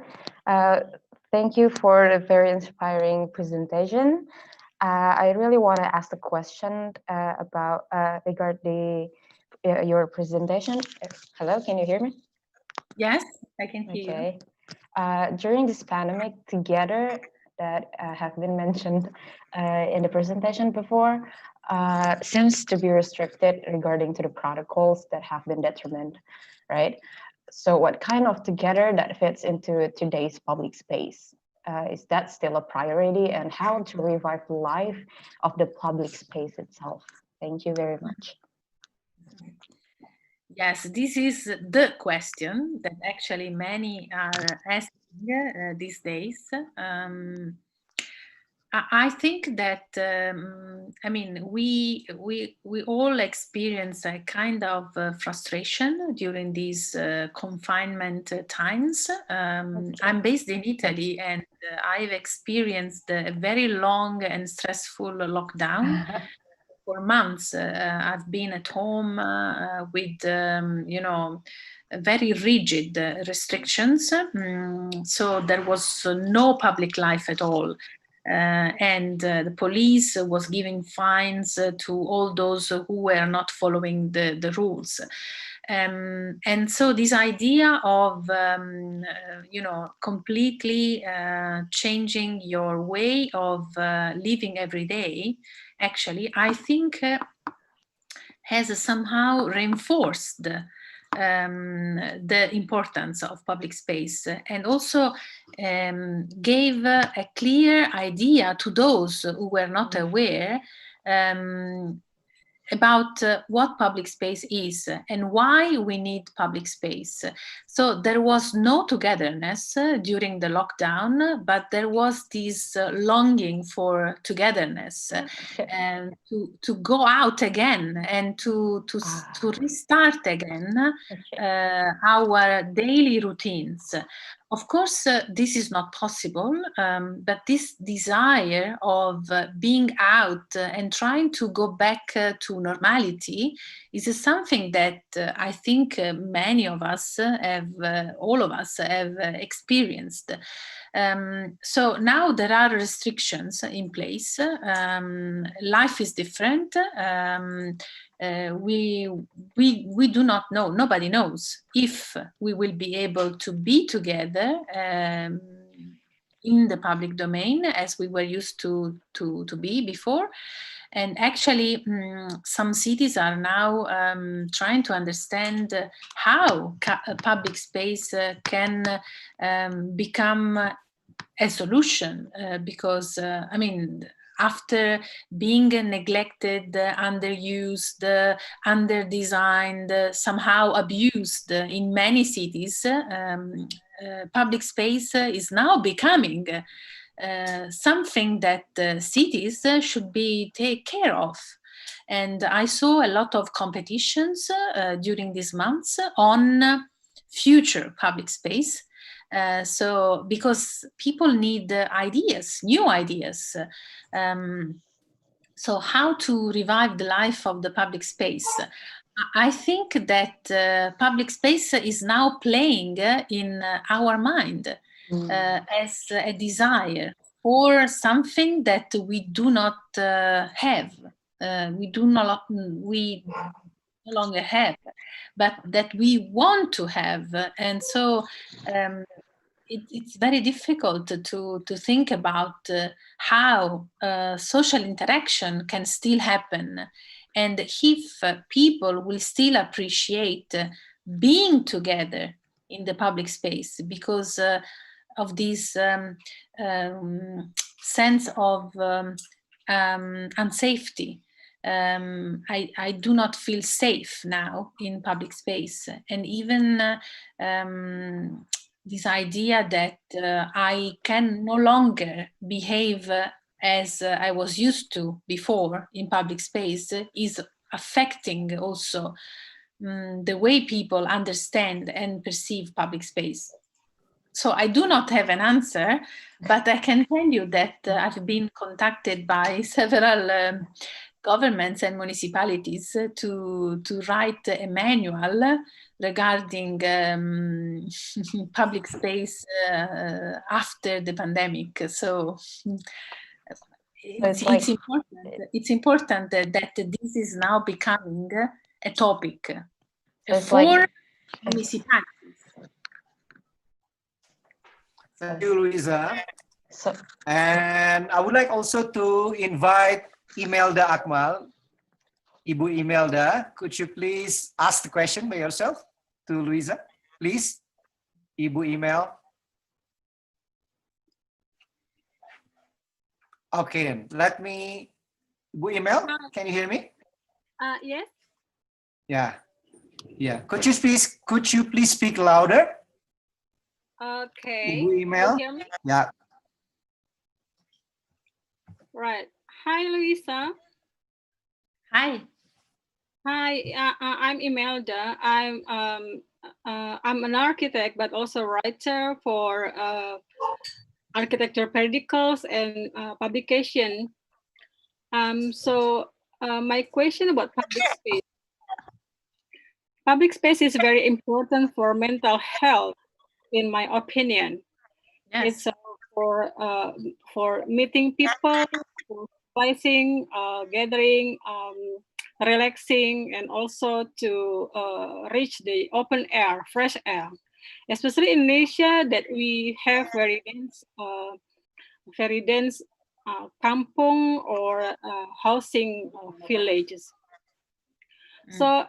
Thank you for a very inspiring presentation. I really want to ask a question about regarding your presentation. Hello, can you hear me? Yes, I can hear you. During this pandemic together that have been mentioned in the presentation before, seems to be restricted regarding to the protocols that have been determined, right? So what kind of together that fits into today's public space? Is that still a priority, and how to revive the life of the public space itself? Thank you very much. Yes, this is the question that actually many are asking these days. I think that I mean we all experience a kind of frustration during these confinement times. I'm based in Italy, and I've experienced a very long and stressful lockdown. For months, I've been at home with very rigid restrictions. So there was no public life at all. And the police was giving fines to all those who were not following the rules. And so this idea of, completely changing your way of living every day, actually, I think has somehow reinforced the importance of public space, and also gave a clear idea to those who were not aware about what public space is and why we need public space. So there was no togetherness during the lockdown, but there was this longing for togetherness, and to go out again and to restart again our daily routines. Of course, this is not possible, but this desire of being out and trying to go back to normality is something that I think many of us have, all of us have experienced. So now there are restrictions in place. Life is different. We do not know, nobody knows if we will be able to be together in the public domain as we were used to be before. And actually, some cities are now trying to understand how public space can become a solution, because I mean, after being neglected, underused, underdesigned, somehow abused in many cities, public space is now becoming something that cities should be take care of. And I saw a lot of competitions during these months on future public space. So because people need ideas, new ideas. So how to revive the life of the public space? I think that public space is now playing in our mind as a desire for something that we do not have. We no longer have, but that we want to have. And so it's very difficult to think about how social interaction can still happen, and if people will still appreciate being together in the public space because of this sense of unsafety. I do not feel safe now in public space, and even this idea that I can no longer behave as I was used to before in public space is affecting also the way people understand and perceive public space. So I do not have an answer, but I can tell you that I've been contacted by several governments and municipalities to write a manual regarding public space after the pandemic. So it's important that this is now becoming a topic for municipalities. Thank you, Louisa. And I would like also to invite Imelda Akmal. Ibu Imelda, could you please ask the question by yourself to Louisa, please? Ibu Imel. Okay, then let me. Ibu Imel, can you hear me? Yes. Yeah. Yeah. Could you please speak louder? Okay. Ibu Imel. Yeah. Right. Hi, Louisa. Hi. Hi. I'm Imelda. I'm an architect, but also writer for architecture periodicals and publication. So my question about public space. Public space is very important for mental health, in my opinion. Yes. It's for meeting people, for socializing, gathering, relaxing, and also to reach the open air, fresh air. Especially in Indonesia, that we have very dense kampung or housing villages. So,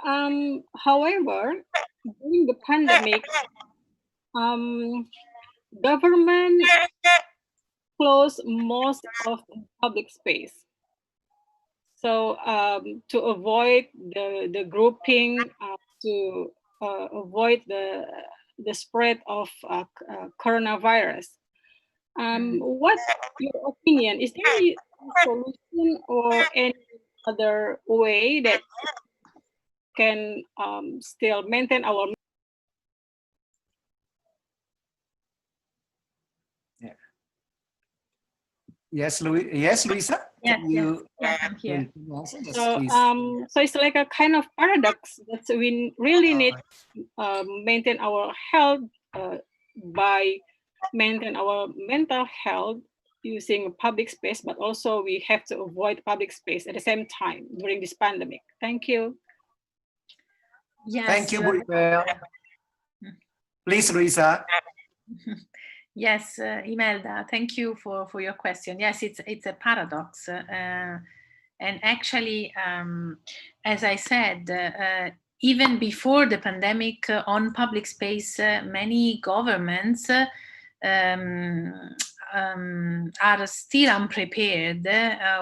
however, during the pandemic, government closed most of the public space. So to avoid the grouping, to avoid the spread of coronavirus. What's your opinion? Is there any solution or any other way that can still maintain our? Yes, Louisa. Yes, I'm here. So, so it's like a kind of paradox that we really need to maintain our health by maintain our mental health using public space, but also we have to avoid public space at the same time during this pandemic. Thank you. Yes. Thank you, Imelda. Please, Louisa. Yes, Imelda, thank you for your question. Yes, it's a paradox. And actually, as I said, even before the pandemic on public space, many governments are still unprepared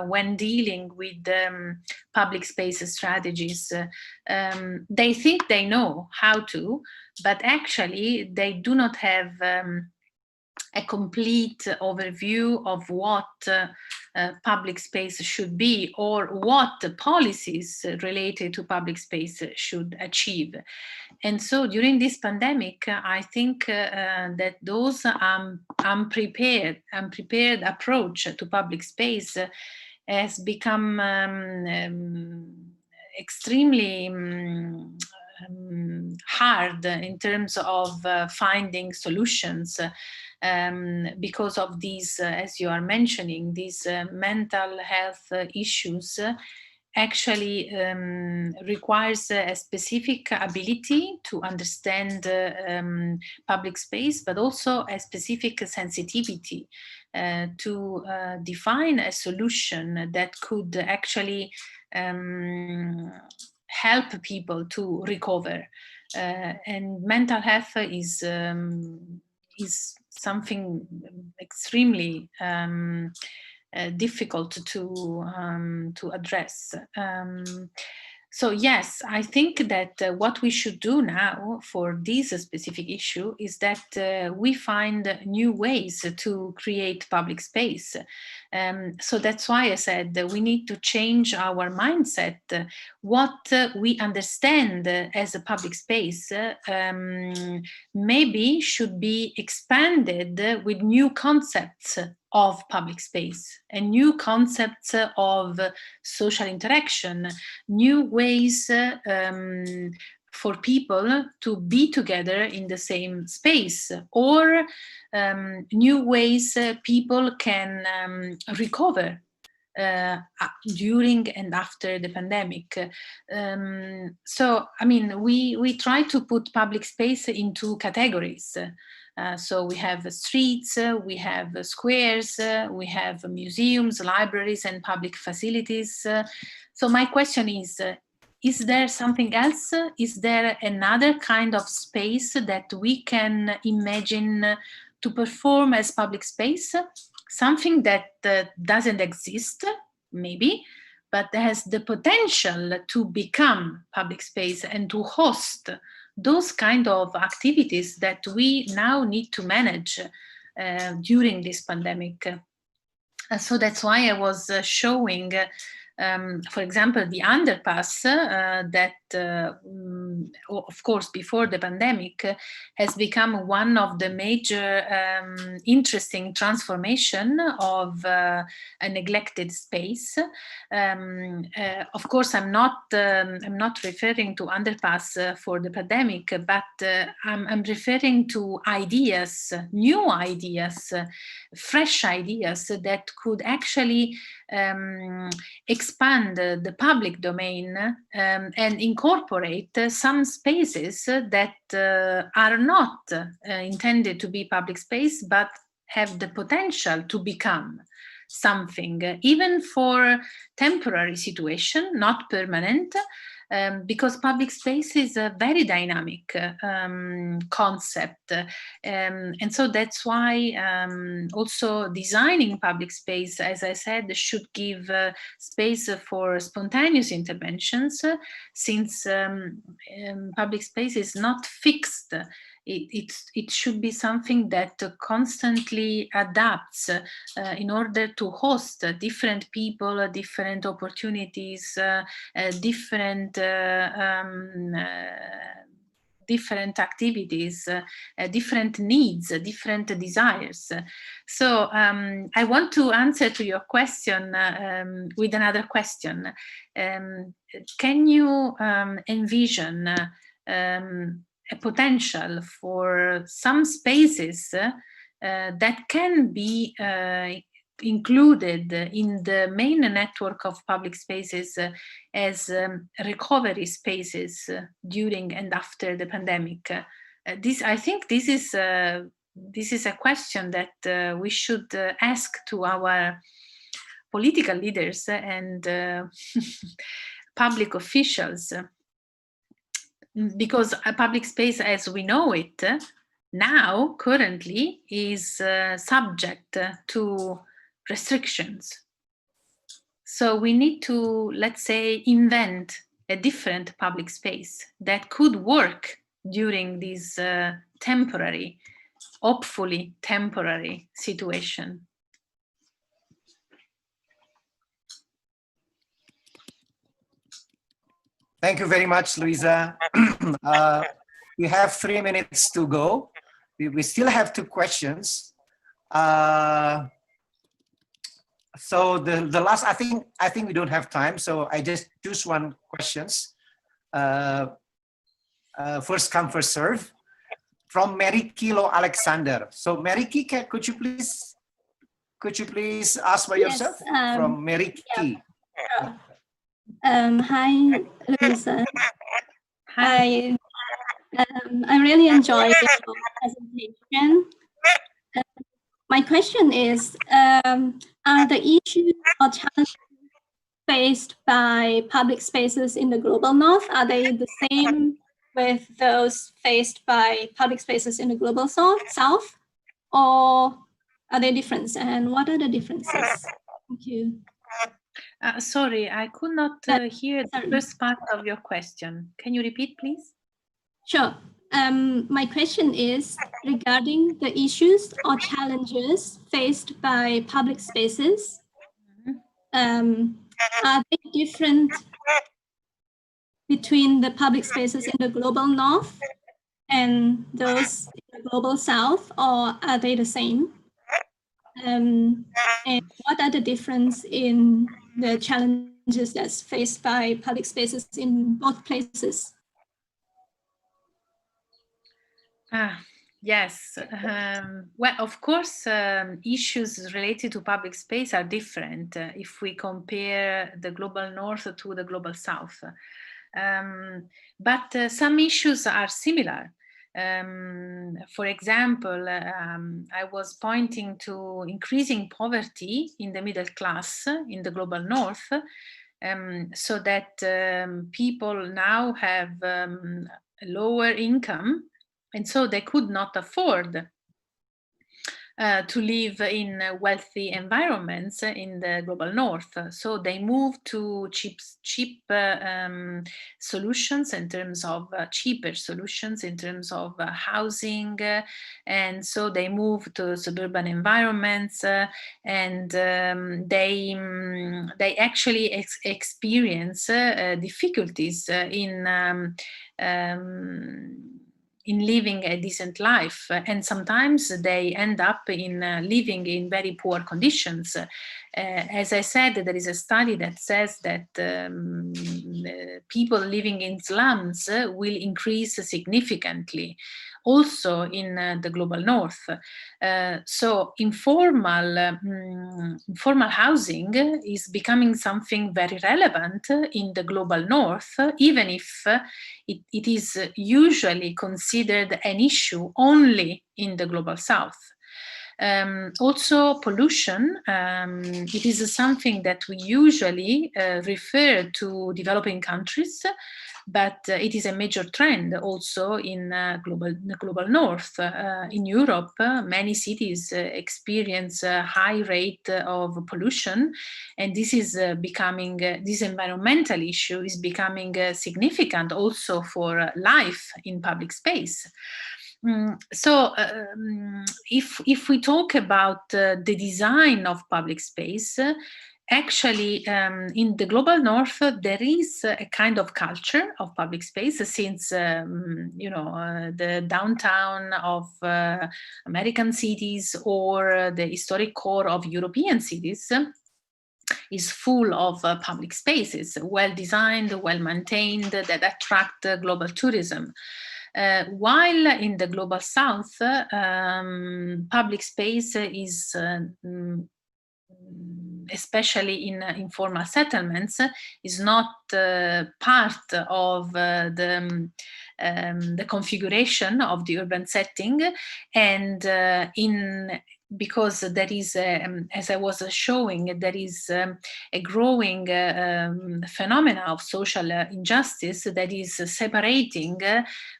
when dealing with public space strategies. They think they know how to, but actually they do not have a complete overview of what public space should be, or what the policies related to public space should achieve. And so during this pandemic, I think that those unprepared approach to public space has become extremely hard in terms of finding solutions because of these, as you are mentioning, these mental health issues actually requires a specific ability to understand public space, but also a specific sensitivity to define a solution that could actually help people to recover. And mental health is something extremely difficult to address. So yes, I think that what we should do now for this specific issue is that we find new ways to create public space. So that's why I said that we need to change our mindset. What we understand as a public space maybe should be expanded with new concepts of public space and new concepts of social interaction, new ways for people to be together in the same space, or new ways people can recover during and after the pandemic. So, I mean, we try to put public space into categories. So we have streets, we have squares, we have museums, libraries, and public facilities. So my question is there something else? Is there another kind of space that we can imagine to perform as public space? Something that doesn't exist, maybe, but has the potential to become public space and to host those kind of activities that we now need to manage during this pandemic. So that's why I was showing, for example, the underpass that, of course, before the pandemic, has become one of the major interesting transformation of a neglected space. Of course, I'm not referring to underpass for the pandemic, but I'm referring to ideas, new ideas, fresh ideas that could actually expand the public domain and incorporate some spaces that are not intended to be public space, but have the potential to become something, even for temporary situation, not permanent, because public space is a very dynamic concept. And so that's why also designing public space, as I said, should give space for spontaneous interventions, since public space is not fixed. It should be something that constantly adapts in order to host different people, different opportunities, different activities, different needs, different desires. So I want to answer to your question with another question. Can you envision a potential for some spaces that can be included in the main network of public spaces as recovery spaces during and after the pandemic? I think this is a question that we should ask to our political leaders and public officials. Because a public space as we know it now, currently, is subject to restrictions. So we need to, let's say, invent a different public space that could work during this temporary, hopefully temporary situation. Thank you very much, Luisa. We have 3 minutes to go. We still have 2 questions. So the last, I think we don't have time, so I just choose 1 questions. First come, first serve. From Mary Kilo Alexander. So Mary Ki, could you please ask by yourself? From Mary Ki. Hi, Luisa. I really enjoyed your presentation. My question is, are the issues or challenges faced by public spaces in the global north, are they the same with those faced by public spaces in the global south, or are they different? And what are the differences? Thank you. Sorry, I could not hear the first part of your question. Can you repeat, please? Sure. My question is regarding the issues or challenges faced by public spaces. Are they different between the public spaces in the global north and those in the global south, or are they the same? And what are the difference in the challenges that's faced by public spaces in both places? Yes. Well, of course, issues related to public space are different if we compare the global north to the global south. But some issues are similar. For example, I was pointing to increasing poverty in the middle class in the global north, so that people now have a lower income, and so they could not afford to live in wealthy environments in the global north. So they moved to cheap solutions in terms of cheaper solutions in terms of housing, and so they moved to suburban environments, and they actually experience difficulties in living a decent life, and sometimes they end up in living in very poor conditions. As I said, there is a study that says that people living in slums will increase significantly, also in the global north. So informal housing is becoming something very relevant in the global north, even if it is usually considered an issue only in the global south. Also pollution, it is something that we usually refer to developing countries, but it is a major trend also in the global north. In Europe, many cities experience a high rate of pollution, and this is becoming, this environmental issue is becoming significant also for life in public space. So if we talk about the design of public space, actually, in the global north, there is a kind of culture of public space since, the downtown of American cities or the historic core of European cities is full of public spaces, well designed, well maintained, that attract global tourism. While in the global south, public space is especially in informal settlements, is not part of the configuration of the urban setting, and because there is, as I was showing, there is a growing phenomena of social injustice that is separating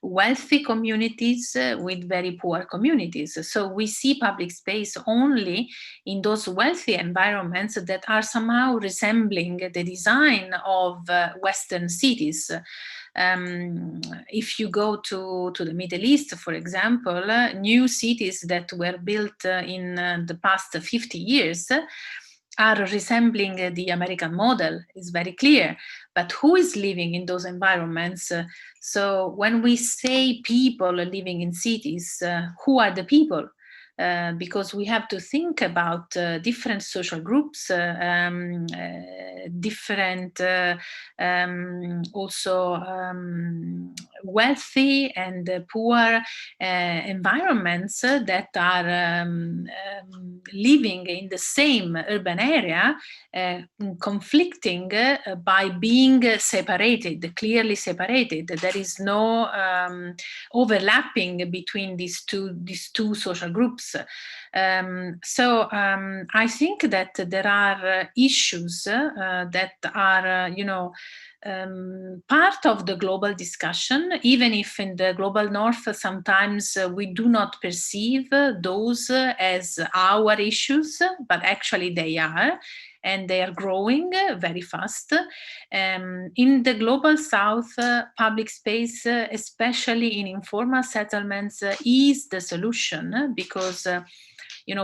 wealthy communities with very poor communities. So we see public space only in those wealthy environments that are somehow resembling the design of Western cities. If you go to the Middle East, for example, new cities that were built in the past 50 years are resembling the American model is very clear, but who is living in those environments? So when we say people living in cities, who are the people? Because we have to think about different social groups, different also wealthy and poor environments that are living in the same urban area, conflicting by being separated, clearly separated. There is no overlapping between these two social groups. So I think that there are issues that are, part of the global discussion, even if in the global north sometimes we do not perceive those as our issues, but actually they are, and they are growing very fast. In the global south, public space, especially in informal settlements, is the solution, because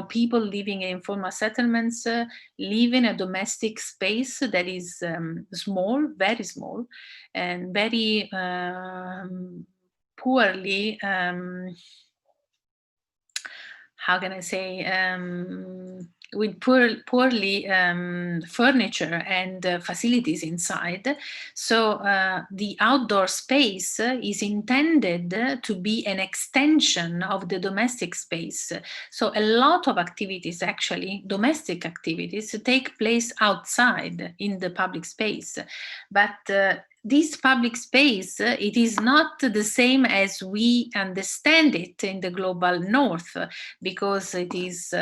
people living in informal settlements live in a domestic space that is small, very small, and very poorly, how can I say, with poorly furniture and facilities inside. So the outdoor space is intended to be an extension of the domestic space. So a lot of activities, actually, domestic activities, take place outside in the public space. But this public space, it is not the same as we understand it in the global north, because it is,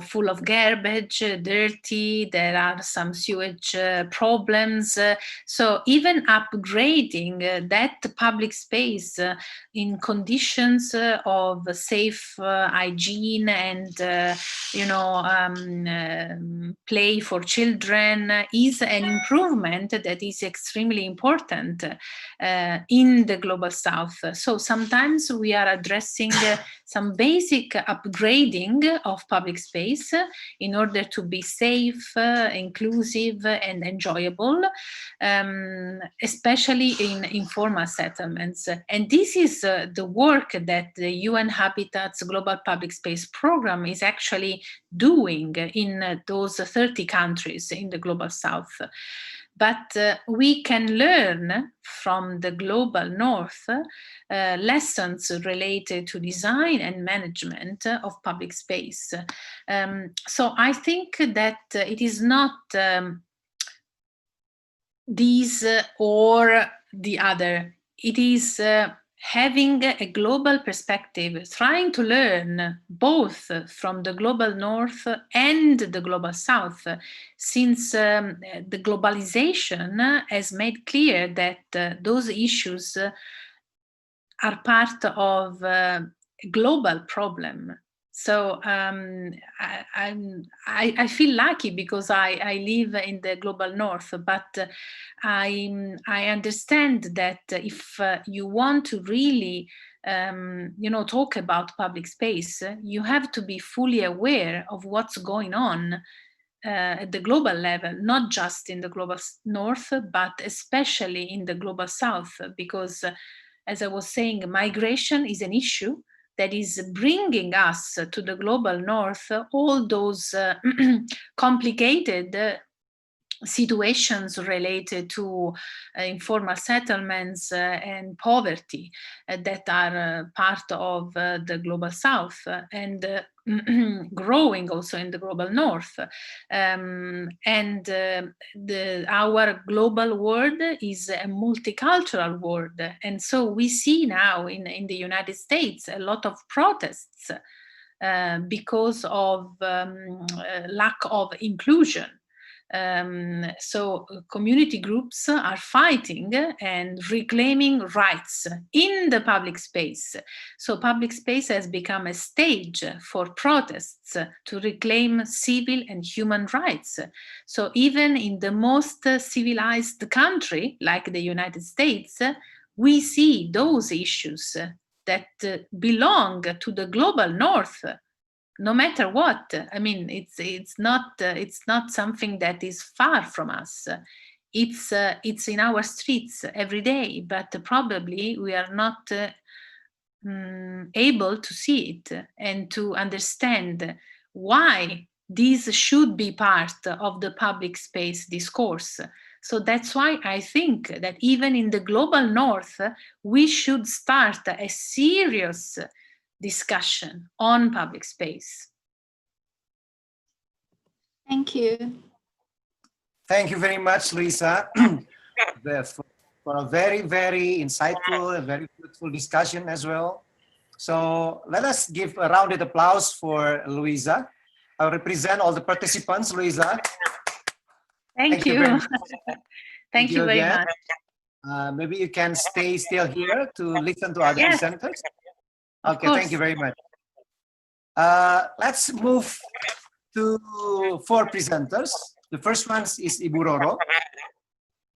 full of garbage, dirty, there are some sewage problems. So even upgrading that public space in conditions of safe hygiene and, play for children is an improvement that is extremely important in the global south. So sometimes we are addressing some basic upgrading of public space in order to be safe, inclusive, and enjoyable, especially in informal settlements. And this is the work that the UN Habitat's Global Public Space Program is actually doing in those 30 countries in the global south. But we can learn from the global north lessons related to design and management of public space. So I think that it is not these or the other. It is having a global perspective, trying to learn both from the global north and the global south, since the globalization has made clear that those issues are part of a global problem. So I feel lucky because I live in the global north, but I understand that if you want to really talk about public space, you have to be fully aware of what's going on at the global level, not just in the global north, but especially in the global south, because as I was saying, migration is an issue that is bringing us to the global north all those complicated situations related to informal settlements and poverty that are part of the global south and growing also in the global north. Our global world is a multicultural world. And so we see now in the United States a lot of protests because of lack of inclusion. So community groups are fighting and reclaiming rights in the public space. So public space has become a stage for protests to reclaim civil and human rights. So even in the most civilized country, like the United States, we see those issues that belong to the global north no matter what. I mean, it's not something that is far from us. It's in our streets every day, but probably we are not able to see it and to understand why these should be part of the public space discourse. So that's why I think that even in the global north, we should start a serious discussion on public space. Thank you. Thank you very much, Luisa, for a very, very insightful and very fruitful discussion as well. So let us give a rounded applause for Luisa. I represent all the participants, Luisa. Thank you. Very much. Thank you very again. much. Maybe you can stay still here to listen to other Yes. presenters. Of Okay, course. thank you very much. Let's move to 4 presenters. The first one is Ibu Roro.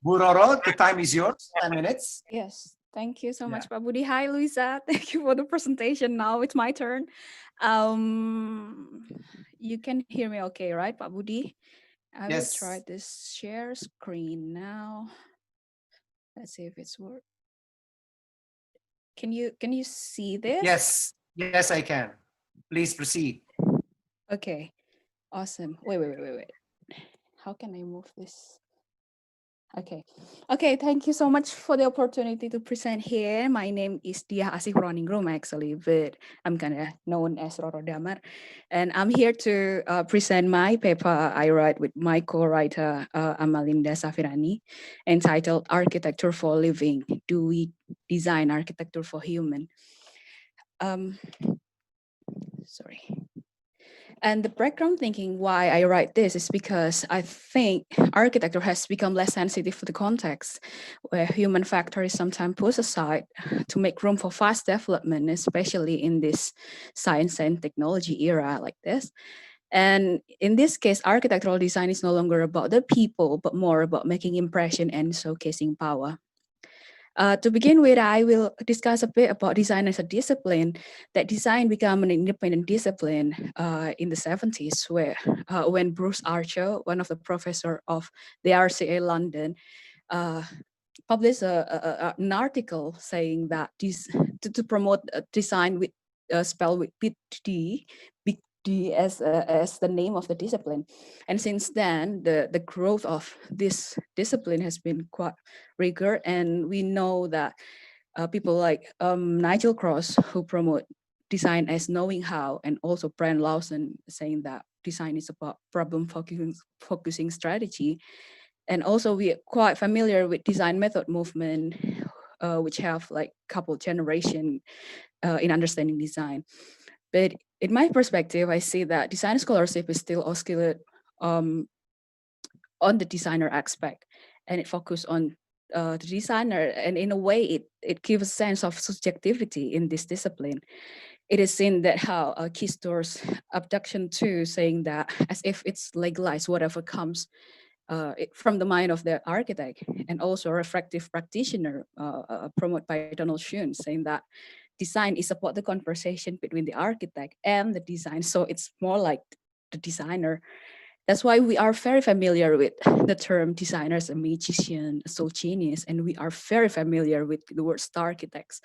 Bu Roro, the time is yours, 10 minutes. Yes, thank you so much, Pak Budi. Hi, Luisa. Thank you for the presentation. Now it's my turn. You can hear me okay, right, Pak Budi? I will Yes. try this share screen now. Let's see if it's work. Can you see this? Yes, yes, I can. Please proceed. Okay, awesome. Wait. How can I move this? Okay, thank you so much for the opportunity to present here. My name is Dia Asih Roningrum actually, but I'm kind of known as Roro Damar. And I'm here to present my paper I write with my co-writer Amalinda Safirani, entitled Architecture for Living, Do We Design Architecture for Human? Sorry. And the background thinking why I write this is because I think architecture has become less sensitive to the context, where human factor is sometimes pushed aside to make room for fast development, especially in this science and technology era like this. And in this case, architectural design is no longer about the people, but more about making impression and showcasing power. To begin with, I will discuss a bit about design as a discipline. That design became an independent discipline in the 70s, when Bruce Archer, one of the professor of the RCA London, published an article saying that to promote design with spelled with big D as the name of the discipline. And since then, the growth of this discipline has been quite rigor, and we know that people like Nigel Cross, who promote design as knowing how, and also Brand Lawson saying that design is about problem focusing strategy. And also we are quite familiar with design method movement, which have like couple generation in understanding design. But in my perspective, I see that design scholarship is still oscillate on the designer aspect, and it focuses on the designer, and in a way it gives a sense of subjectivity in this discipline. It is seen that how Kistor's abduction to saying that as if it's legalized whatever comes from the mind of the architect, and also a reflective practitioner promoted by Donald Schoen, saying that design is about the conversation between the architect and the design. So it's more like the designer. That's why we are very familiar with the term designer as a magician, a soul genius, and we are very familiar with the word star architects.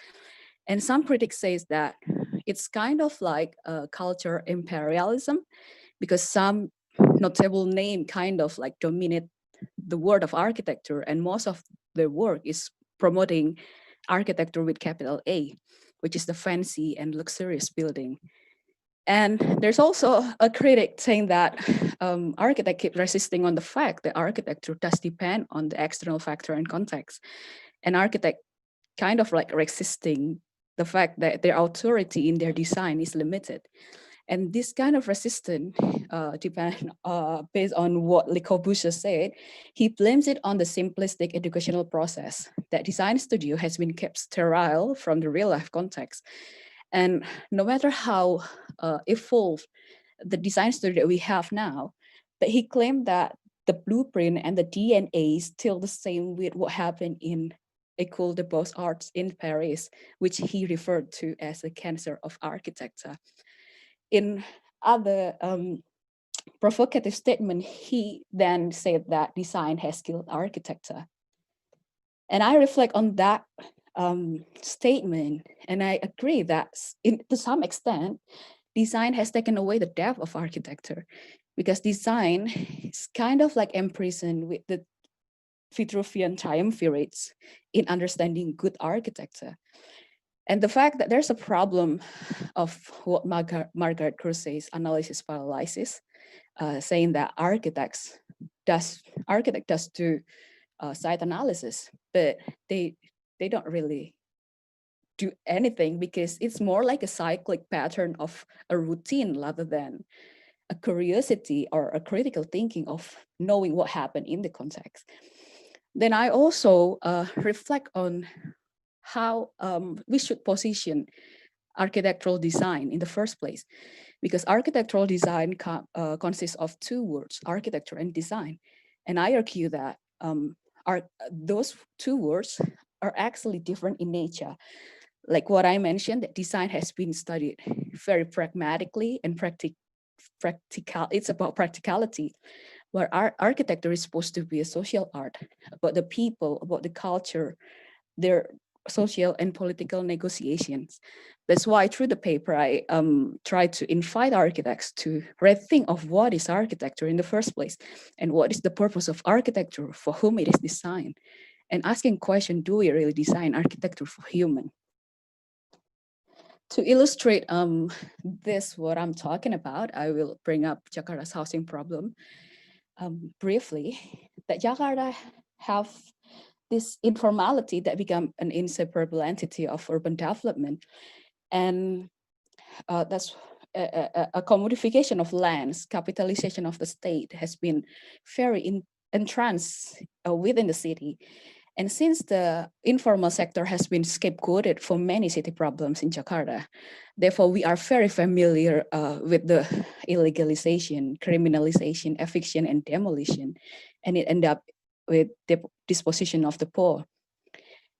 And some critics say that it's kind of like a culture imperialism, because some notable name kind of like dominate the world of architecture, and most of their work is promoting architecture with capital A, which is the fancy and luxurious building. And there's also a critic saying that architects keep resisting on the fact that architecture does depend on the external factor and context. And architects kind of like resisting the fact that their authority in their design is limited. And this kind of resistance depends based on what Le Corbusier said. He blames it on the simplistic educational process, that design studio has been kept sterile from the real life context. And no matter how evolved the design studio that we have now, but he claimed that the blueprint and the DNA is still the same with what happened in École des Beaux-Arts in Paris, which he referred to as the cancer of architecture. In other provocative statement, he then said that design has killed architecture. And I reflect on that statement, and I agree that to some extent, design has taken away the depth of architecture, because design is kind of like imprisoned with the Vitruvian triumvirates in understanding good architecture. And the fact that there's a problem of what Margaret Crusay's analysis paralysis, saying that architect does do site analysis, but they don't really do anything, because it's more like a cyclic pattern of a routine rather than a curiosity or a critical thinking of knowing what happened in the context. Then I also reflect on how we should position architectural design in the first place, because architectural design consists of two words, architecture and design. And I argue that those two words are actually different in nature. Like what I mentioned, that design has been studied very pragmatically and practical. It's about practicality, where architecture is supposed to be a social art, about the people, about the culture, their social and political negotiations. That's why through the paper, I try to invite architects to rethink of what is architecture in the first place, and what is the purpose of architecture, for whom it is designed, and asking question, do we really design architecture for human? To illustrate this, what I'm talking about, I will bring up Jakarta's housing problem briefly. That Jakarta have this informality that become an inseparable entity of urban development. And that's a commodification of lands, capitalization of the state has been very entrenched within the city. And since the informal sector has been scapegoated for many city problems in Jakarta, therefore we are very familiar with the illegalization, criminalization, eviction, and demolition, and it ended up with the disposition of the poor.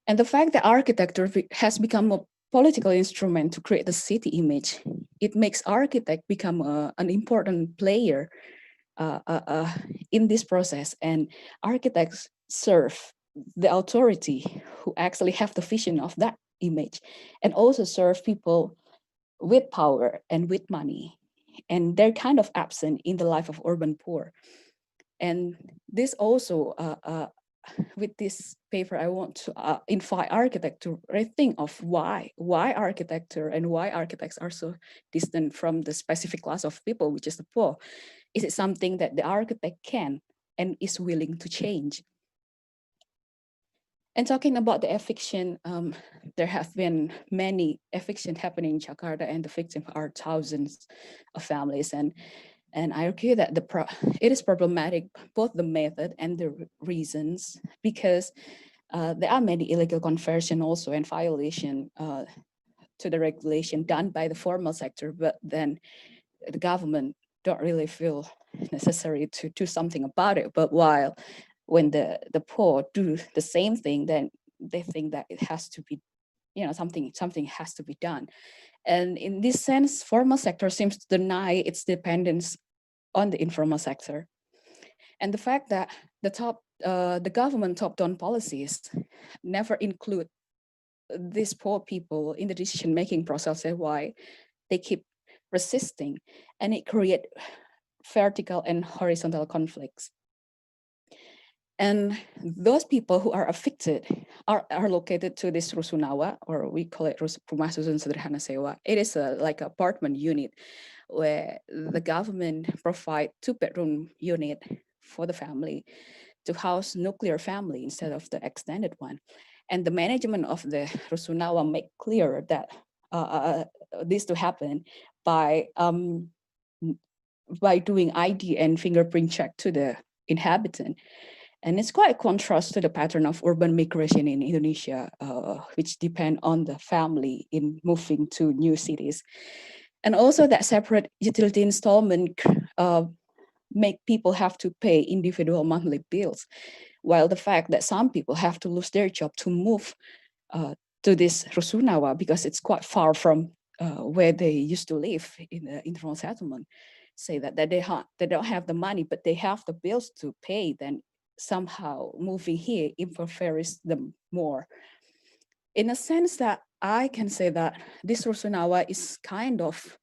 And the fact that architecture has become a political instrument to create the city image, it makes architect become an important player in this process, and architects serve the authority who actually have the vision of that image, and also serve people with power and with money, and they're kind of absent in the life of urban poor. And this also, with this paper, I want to invite architects to rethink of why architecture and why architects are so distant from the specific class of people, which is the poor. Is it something that the architect can and is willing to change? And talking about the eviction, there have been many evictions happening in Jakarta, and the victims are thousands of families. And I argue that it is problematic, both the method and the reasons, because there are many illegal conversion also and violation to the regulation done by the formal sector, but then the government don't really feel necessary to do something about it. But while when the poor do the same thing, then they think that it has to be, something has to be done. And in this sense, formal sector seems to deny its dependence on the informal sector. And the fact that the government top-down policies never include these poor people in the decision-making process, is why they keep resisting, and it creates vertical and horizontal conflicts. And those people who are evicted are located to this rusunawa, or we call it rumah susun sederhana sewa. It is like an apartment unit where the government provide 2-bedroom unit for the family to house nuclear family instead of the extended one. And the management of the rusunawa make clear that this to happen by doing ID and fingerprint check to the inhabitant. And it's quite a contrast to the pattern of urban migration in Indonesia, which depend on the family in moving to new cities. And also that separate utility installment make people have to pay individual monthly bills, while the fact that some people have to lose their job to move to this rusunawa because it's quite far from where they used to live in the informal settlement say that they don't have the money, but they have the bills to pay, then somehow moving here impoverishes them more. In a sense that I can say that this Rusunawa is kind of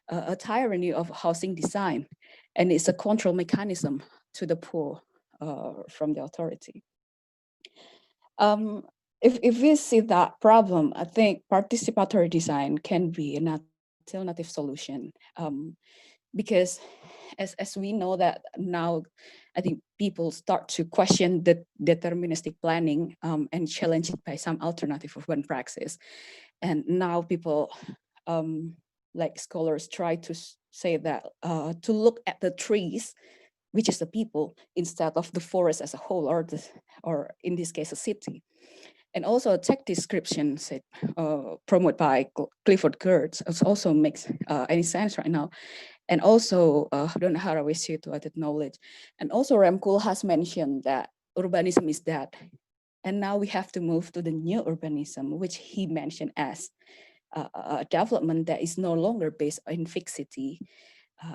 a tyranny of housing design, and it's a control mechanism to the poor from the authority. If we see that problem, I think participatory design can be an alternative solution, because as we know that now, I think people start to question the deterministic planning and challenge it by some alternative urban praxis. And now people, like scholars, try to say that to look at the trees, which is the people, instead of the forest as a whole, or in this case, a city. And also a tech description said, promoted by Clifford Geertz also makes any sense right now. And also, I don't know how to situated knowledge. And also Rem Kool has mentioned that urbanism is dead. And now we have to move to the new urbanism, which he mentioned as a development that is no longer based on fixity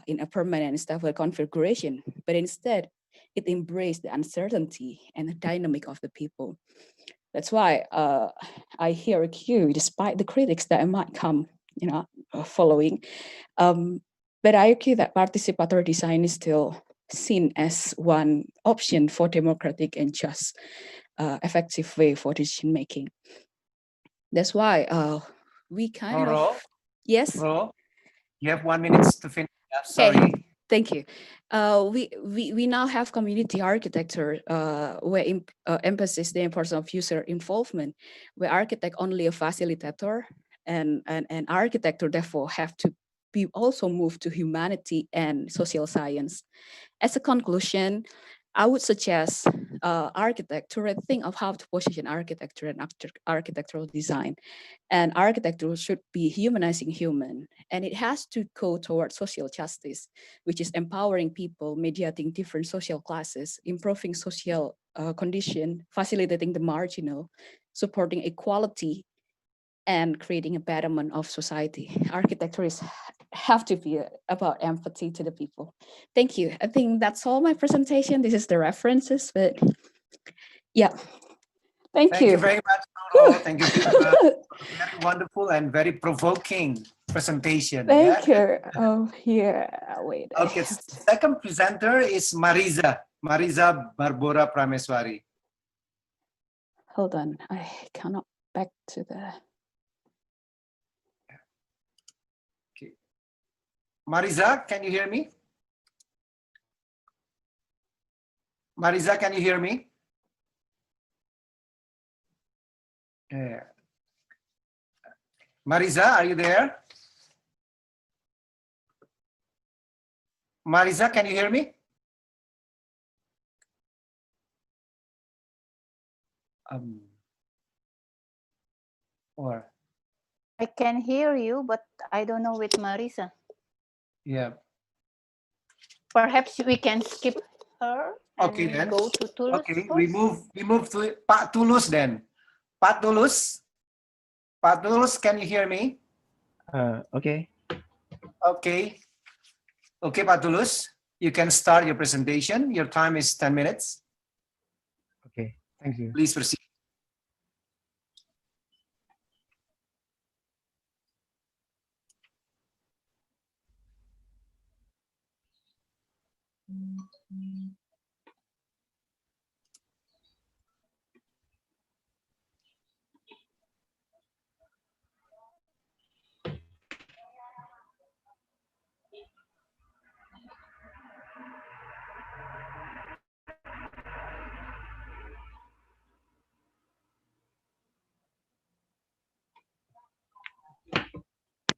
in a permanent stable configuration, but instead it embraced the uncertainty and the dynamic of the people. That's why I hear a cue, despite the critics that might come, following. But I argue that participatory design is still seen as one option for democratic and just effective way for decision making. That's why we kind of yes. Ro, you have 1 minute to finish. Sorry. Okay. Thank you. We now have community architecture where emphasis the importance of user involvement, where architect only a facilitator, and architecture therefore have to be also moved to humanity and social science. As a conclusion, I would suggest architect to think of how to position architecture and architectural design. And architecture should be humanizing human, and it has to go towards social justice, which is empowering people, mediating different social classes, improving social condition, facilitating the marginal, supporting equality, and creating a betterment of society. Architecture have to be about empathy to the people. Thank you. I think that's all my presentation. This is the references, but yeah. Thank you. Thank you very much, Nurul. Thank you for a very wonderful and very provoking presentation. Thank you. Oh, here, wait. Okay, second presenter is Mariza Barbora Prameswari. Hold on, I cannot back to the... Okay. Mariza, can you hear me? Mariza, can you hear me? Mariza, are you there? Mariza, can you hear me? Or I can hear you, but I don't know with Marisa. yeah. Perhaps we can skip her. Okay, then. Go to Tulus. Okay, first. we move to Pak Tulus then. Pak Tulus, can you hear me? Okay. Okay. Okay, Pak Tulus, you can start your presentation. Your time is 10 minutes. Okay, thank you. Please proceed.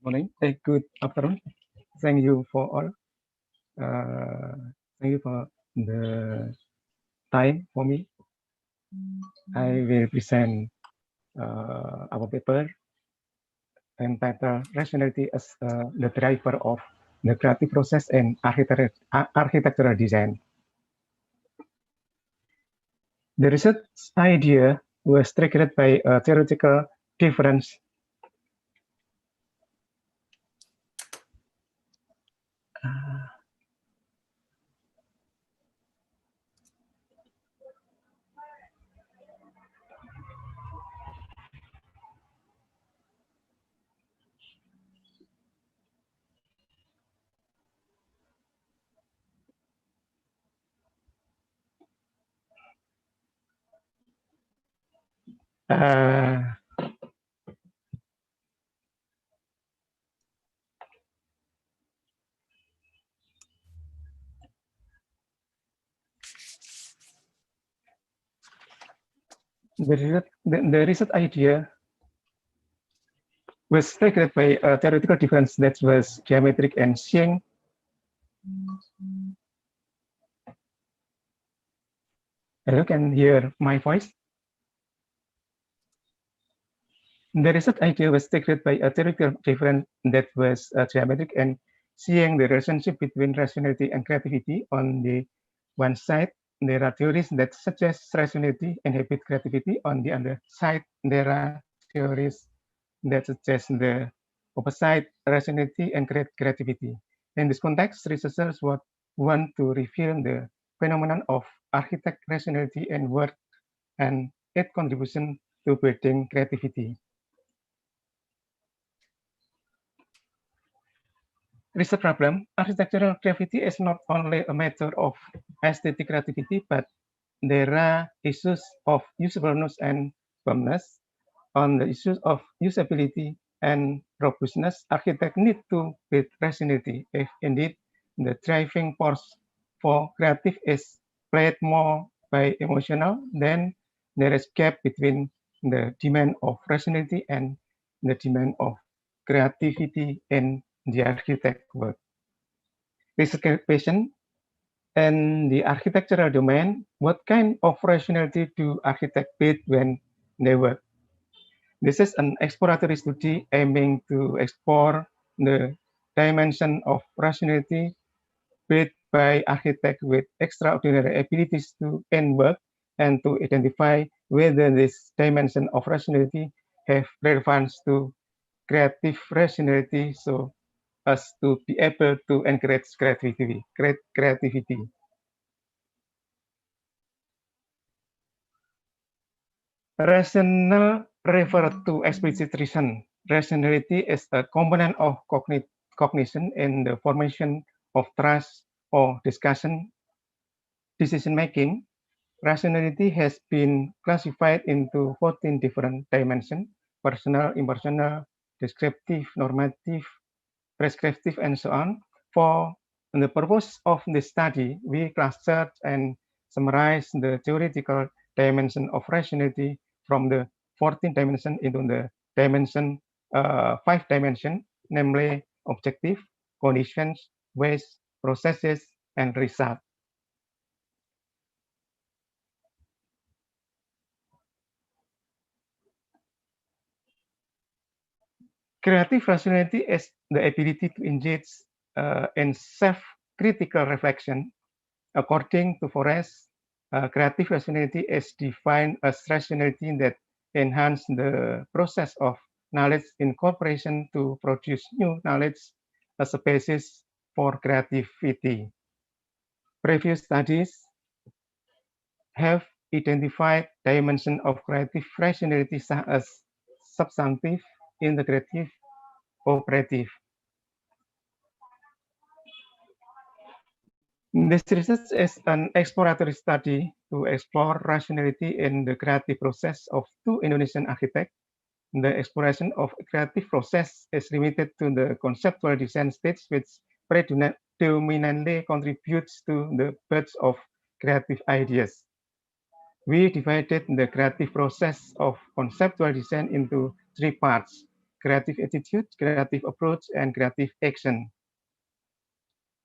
Morning. Good afternoon. Thank you for all. Thank you for the time for me. I will present our paper entitled Rationality as the Driver of the Creative Process and Architectural Design. The research idea was triggered by a theoretical difference The research idea was triggered by a theoretical difference that was geometric and seeing. You can hear my voice. The research idea was triggered by a theoretical difference that was geometric and seeing the relationship between rationality and creativity. On the one side, there are theories that suggest rationality inhibit creativity. On the other side, there are theories that suggest the opposite, rationality and creativity. In this context, researchers want to reveal the phenomenon of architect rationality and work and its contribution to building creativity. Research problem, architectural creativity is not only a matter of aesthetic creativity, but there are issues of usableness and firmness. On the issues of usability and robustness, architects need to build rationality. If indeed the driving force for creative is played more by emotional, then there is gap between the demand of rationality and the demand of creativity in the architect work. This question in the architectural domain, what kind of rationality do architects build when they work? This is an exploratory study aiming to explore the dimension of rationality built by architects with extraordinary abilities to end work and to identify whether this dimension of rationality have relevance to creative rationality so as to be able to encourage creativity. Rational refer to explicit reason. Rationality is a component of cognition in the formation of trust or decision making. Rationality has been classified into 14 different dimensions: personal, impersonal, descriptive, normative, prescriptive, and so on. For the purpose of this study, we clustered and summarized the theoretical dimension of rationality from the 14 dimension into the dimension 5 dimension, namely objective, conditions, ways, processes, and result. Creative rationality is the ability to engage in self-critical reflection. According to Forrest, creative rationality is defined as rationality that enhances the process of knowledge incorporation to produce new knowledge as a basis for creativity. Previous studies have identified dimensions of creative rationality such as substantive, integrative, operative. This research is an exploratory study to explore rationality in the creative process of two Indonesian architects. The exploration of creative process is limited to the conceptual design stage, which predominantly contributes to the birth of creative ideas. We divided the creative process of conceptual design into three parts: creative attitude, creative approach, and creative action.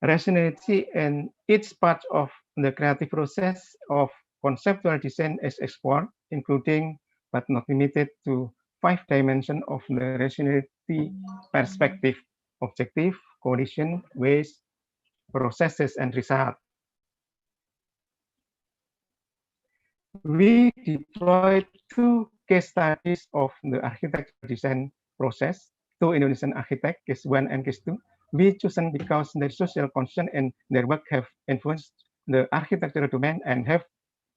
Rationality in each part of the creative process of conceptual design is explored, including but not limited to 5 dimensions of the rationality perspective: objective, condition, ways, processes, and result. We deployed 2 case studies of the architectural design process, 2 Indonesian architects, case 1 and case 2. We chosen because their social concern and their work have influenced the architectural domain and have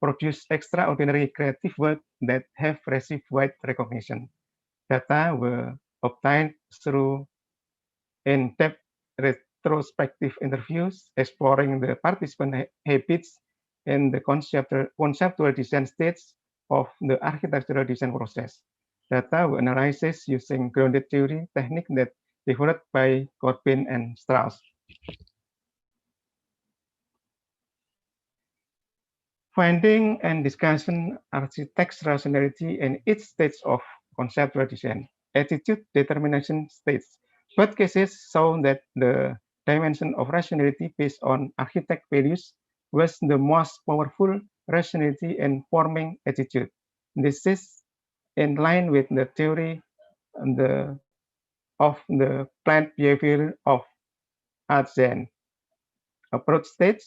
produced extraordinary creative work that have received wide recognition. Data were obtained through in-depth retrospective interviews exploring the participant habits in the conceptual design stage of the architectural design process. Data analysis using grounded theory technique that developed by Corbin and Strauss. Finding and discussion architect's rationality in each stage of conceptual design. Attitude determination stage. Both cases show that the dimension of rationality based on architect values was the most powerful rationality in forming attitude. This is in line with the theory of the plant behavior of art Zen. Approach stage,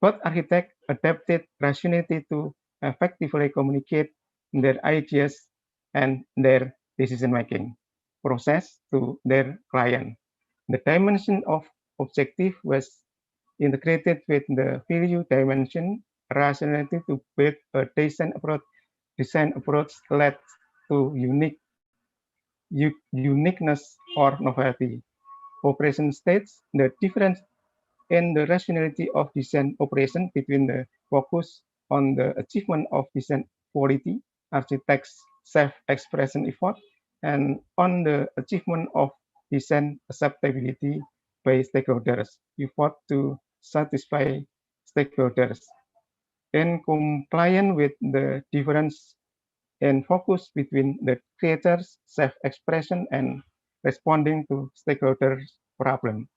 both architects adapted rationality to effectively communicate their ideas and their decision-making process to their client. The dimension of objective was integrated with the value dimension rationality to build a design approach led to uniqueness or novelty. Operation states the difference in the rationality of design operation between the focus on the achievement of design quality, architect's self-expression effort, and on the achievement of design acceptability by stakeholders, effort to satisfy stakeholders. In compliance with the difference in focus between the creator's self-expression and responding to stakeholders' problem.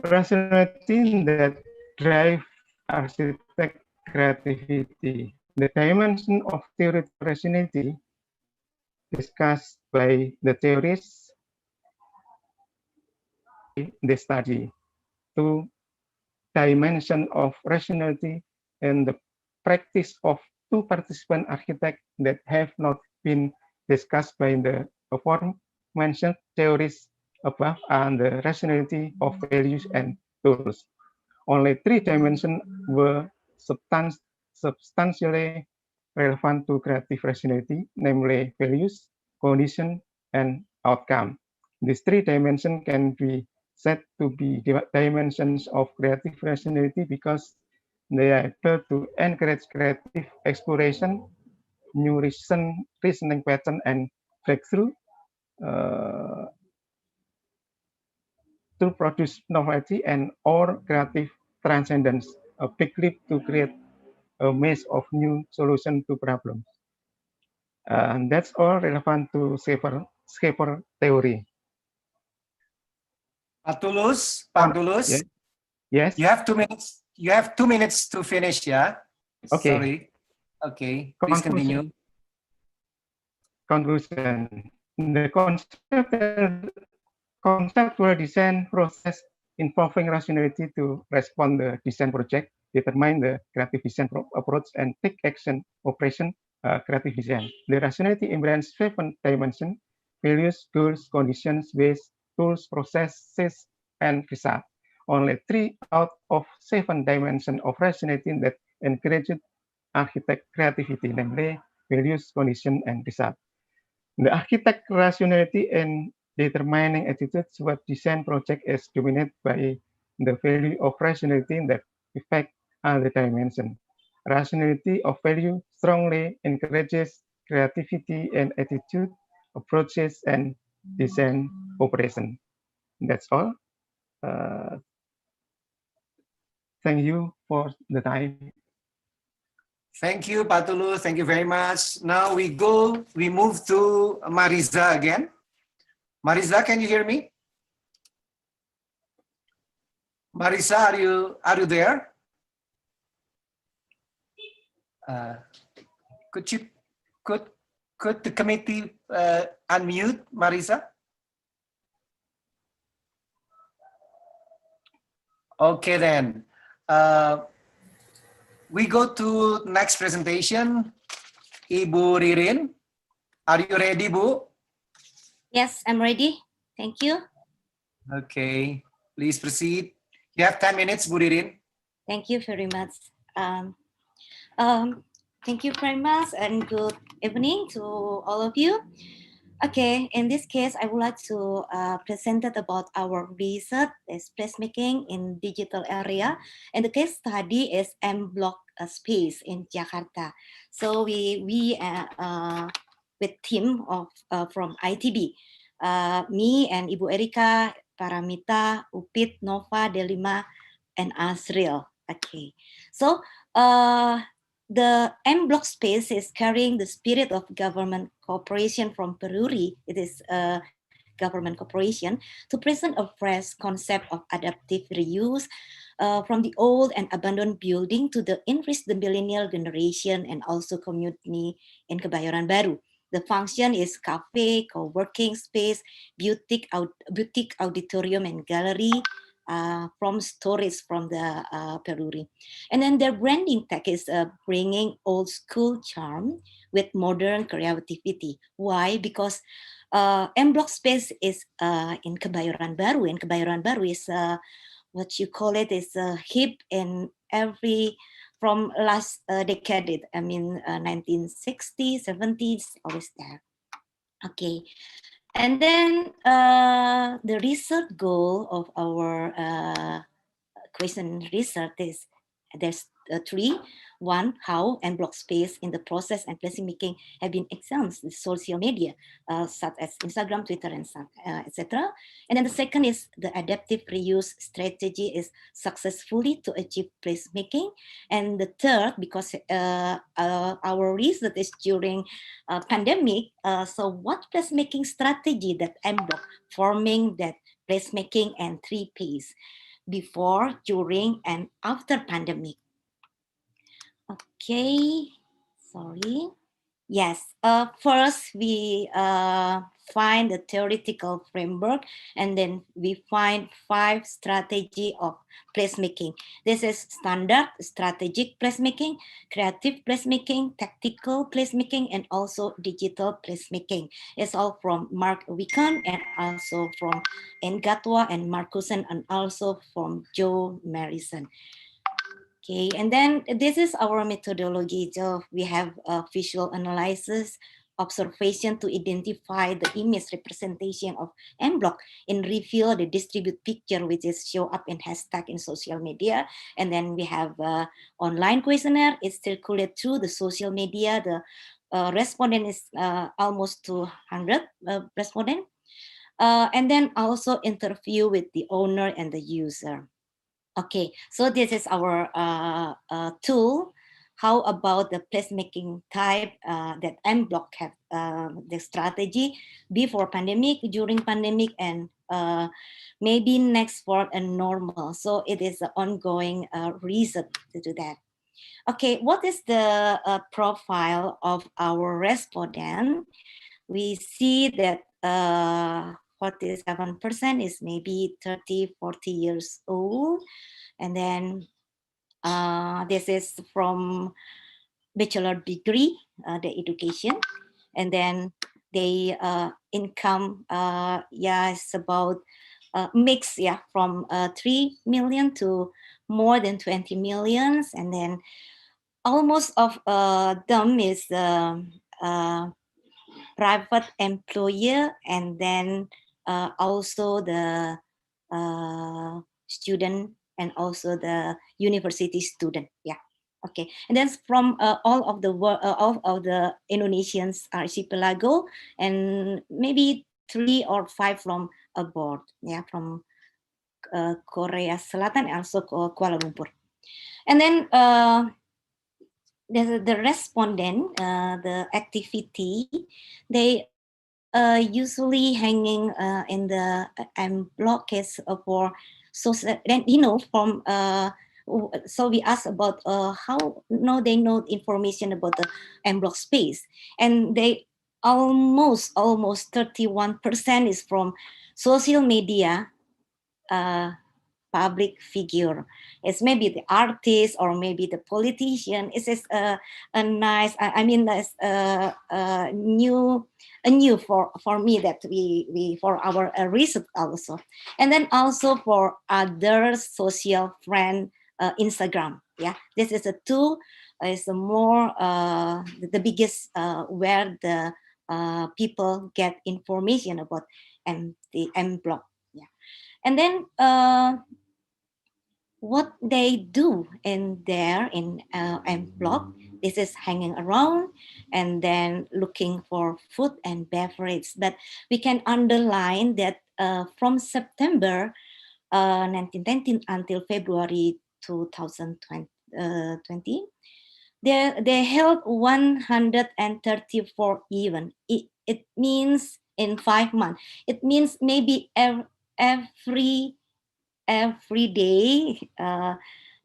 Rationality that drive architect creativity. The dimension of theoretical rationality discussed by the theorists they study. Two dimension of rationality and the practice of two participant architects that have not been discussed by the aforementioned theories above are the rationality of values and tools. Only three dimensions were substantially relevant to creative rationality, namely values, condition, and outcome. These three dimensions can be said to be dimensions of creative rationality because they are able to encourage creative exploration, new reasoning pattern, and breakthrough to produce novelty and or creative transcendence, a big leap to create a maze of new solutions to problems. And that's all relevant to Schaeffer theory. Pak Tulus, Yes. Yes. You have 2 minutes. You have 2 minutes to finish, yeah? Okay. Sorry. Okay, please continue. Conclusion. The conceptual design process involving rationality to respond the design project, determine the creative design approach, and take action operation creative design. The rationality embraces 7 dimensions: values, goals, conditions, ways, tools, processes, and result. Only 3 out of 7 dimensions of rationality that encouraged architect creativity, namely values, condition, and result. The architect rationality in determining attitudes what design project is dominated by the value of rationality that affect other dimensions. Rationality of value strongly encourages creativity and attitude, approaches, and design operation. That's all. Thank you for the time. Thank you, Pak Tulus. Thank you very much. Now we move to Mariza again. Mariza, can you hear me? Mariza, are you there? Could the committee unmute Mariza? Okay then. We go to next presentation. Ibu Ririn, are you ready, Bu? Yes, I'm ready. Thank you. Okay, please proceed. You have 10 minutes, Bu Ririn. Thank you very much. Thank you very much and good evening to all of you. Okay, in this case, I would like to present about our research is placemaking in digital area, and the case study is M Block Space in Jakarta. So we with team of from ITB, me and Ibu Erika, Paramita, Upit, Nova, Delima, and Asril. Okay, so the M Block space is carrying the spirit of government cooperation from Peruri. It is a government cooperation to present a fresh concept of adaptive reuse from the old and abandoned building to the enrich the millennial generation and also community in Kebayoran Baru. The function is cafe, co-working space, boutique auditorium and gallery, from stories from the Peruri. And then their branding tag is bringing old school charm with modern creativity. Why? Because M Block Space is in Kebayoran Baru, and Kebayoran Baru is what you call it is hip in every from last decade. I mean, 1960s, 70s, always there. Okay. And then the research goal of our question research is there's three. One, how M Block space in the process and placemaking have been examined in social media, such as Instagram, Twitter, and etc. And then the second is the adaptive reuse strategy is successfully to achieve placemaking. And the third, because our research is during pandemic, so what placemaking strategy that M Block forming that placemaking and 3 Ps before, during, and after pandemic. Okay, sorry. Yes, first we find the theoretical framework, and then we find 5 strategy of placemaking. This is standard strategic placemaking, creative placemaking, tactical placemaking, and also digital placemaking. It's all from Mark Wickham and also from Engatwa and Markusen and also from Joe Marison. Okay, and then this is our methodology. So we have visual analysis, observation to identify the image representation of M Block and reveal the distribute picture, which is show up in hashtag in social media. And then we have online questionnaire. It's circulated through the social media. The respondent is almost 200 respondent. And then also interview with the owner and the user. Okay, so this is our tool. How about the placemaking type that M Block have the strategy before pandemic, during pandemic, and maybe next for a normal. So it is an ongoing reason to do that. Okay, what is the profile of our respondent? We see that 47% is maybe 30, 40 years old. And then this is from bachelor degree, the education. And then they income, yeah, it's about mix, yeah, from 3 million to more than 20 millions. And then almost of them is private employer, and then also the student and also the university student. Yeah. Okay. And then from all of the Indonesians archipelago, and maybe 3 or 5 from abroad. Yeah, from Korea Selatan and also Kuala Lumpur. And then the respondent, the activity, they usually hanging in the M Block is for social. Then from so we ask about how they know information about the M Block space, and they almost 31% is from social media. Public figure. It's maybe the artist or maybe the politician. It's just a nice. I mean, that's new for me that we for our research also, and then also for other social friend Instagram. Yeah, this is a tool. Is more the biggest where the people get information about the M Block. Yeah, and then what they do in there in M Block. This is hanging around and then looking for food and beverage. But we can underline that from September 1919 until February 2020, they held 134 events. It means in 5 months. It means maybe every day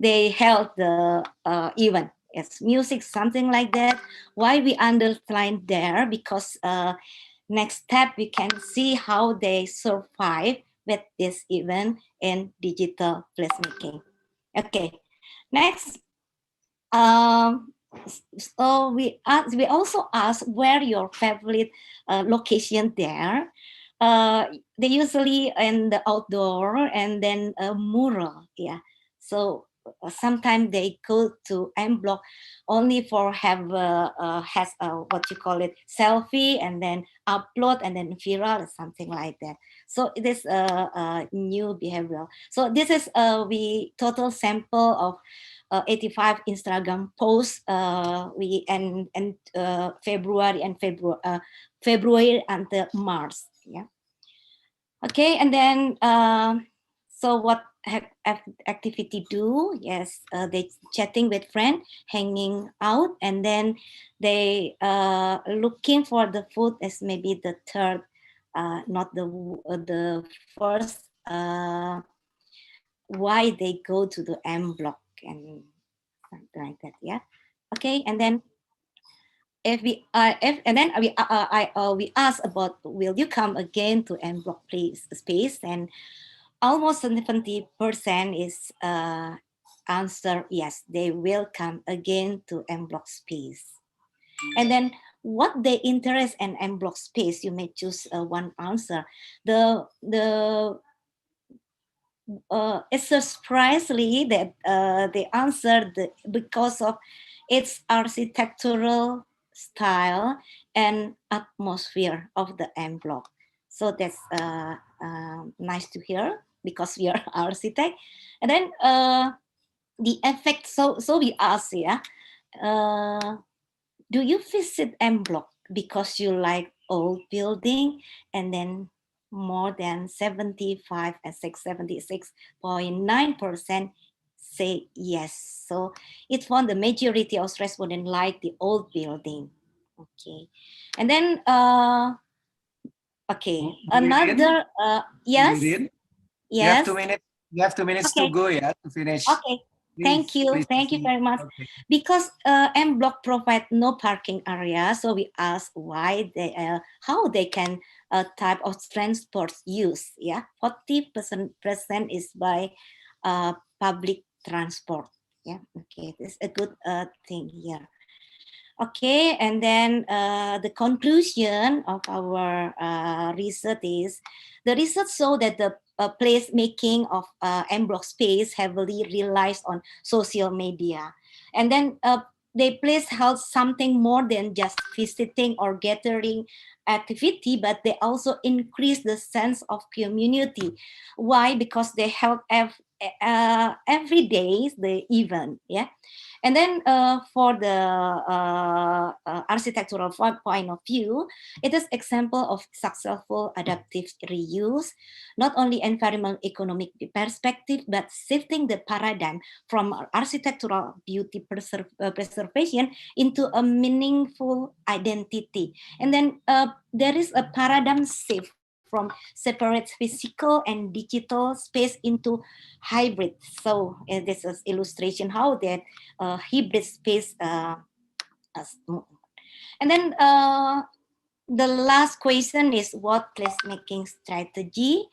they held the event. It's music, something like that. Why we underline there? Because next step we can see how they survive with this event in digital placemaking. Okay, next. So we also ask where your favorite location there. They usually in the outdoor and then a mural. Yeah. So sometimes they go to M Block only for have what you call it, selfie and then upload and then viral or something like that. So it is a new behavior. So this is we total sample of 85 Instagram posts we and February February until March. Yeah. Okay, and then so what activity do? Yes, they chatting with friend, hanging out, and then they looking for the food as maybe the third, not the first. Why they go to the M Block and something like that. Yeah. Okay, and then if we we ask about will you come again to M Block space, and almost 70% is answer yes, they will come again to M Block space. And then what they interest in M Block space, you may choose one answer. It's surprisingly that they answered because of its architectural style and atmosphere of the M Block. So that's nice to hear because we are architect. And then the effect. So we ask, yeah, do you visit M Block because you like old building? And then more than 75 and 76.9% say yes. So it found the majority of respondents like the old building. Okay, and then okay, another yes, yes. You have 2 minutes Okay. to go, yeah, to finish. Okay. Thank you very much. Okay. Because M Block provide no parking area, so we ask why they, how they can type of transport use. Yeah, 40% is by public transport. Yeah, okay, this is a good thing here. Okay, and then the conclusion of our research is, the research show that the placemaking of M Block space heavily relies on social media. And then they place held something more than just visiting or gathering activity, but they also increase the sense of community. Why? Because they held every day the event. Yeah. And then for the architectural point of view, it is example of successful adaptive reuse, not only environmental economic perspective, but shifting the paradigm from architectural beauty preservation into a meaningful identity. And then there is a paradigm shift from separate physical and digital space into hybrid. So this is illustration how that hybrid space. And then the last question is what placemaking strategy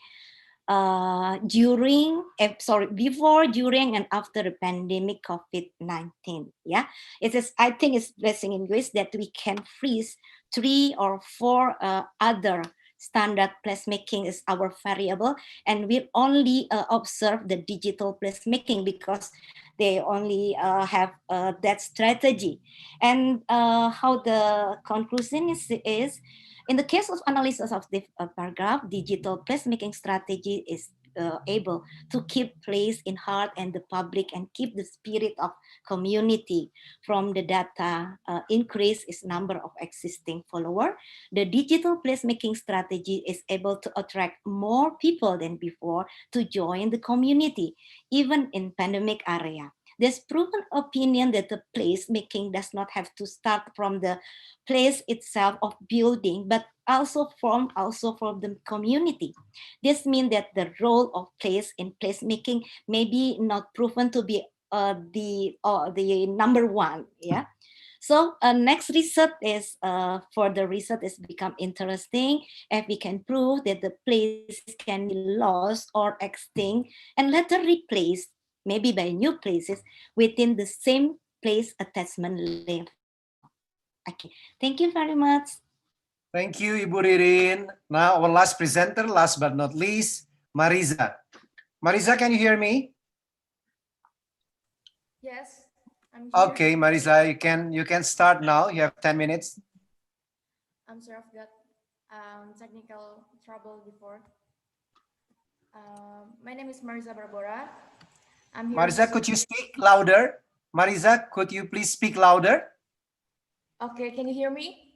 before, during, and after the pandemic COVID-19. Yeah, it is. I think it's blessing in ways that we can freeze 3 or 4 other standard placemaking is our variable, and we only observe the digital placemaking because They only have that strategy. And how the conclusion is in the case of analysis of the paragraph, digital placemaking strategy is able to keep place in heart and the public and keep the spirit of community. From the data increase its number of existing follower, the digital placemaking strategy is able to attract more people than before to join the community, even in pandemic area. There's proven opinion that the placemaking does not have to start from the place itself of building, but also from the community. This means that the role of place in placemaking may be not proven to be the number one. Yeah. So next research is for the research is become interesting if we can prove that the places can be lost or extinct and later replaced maybe by new places within the same place attachment level. Okay, thank you very much. Thank you, Ibu Ririn. Now our last presenter, last but not least, Mariza. Mariza, can you hear me? Yes, I'm here. Okay, Mariza, you can start now. You have 10 minutes. I'm sorry, I've got technical trouble before. My name is Mariza Barbora. I'm here. Mariza, could you speak louder? Mariza, could you please speak louder? Okay, can you hear me?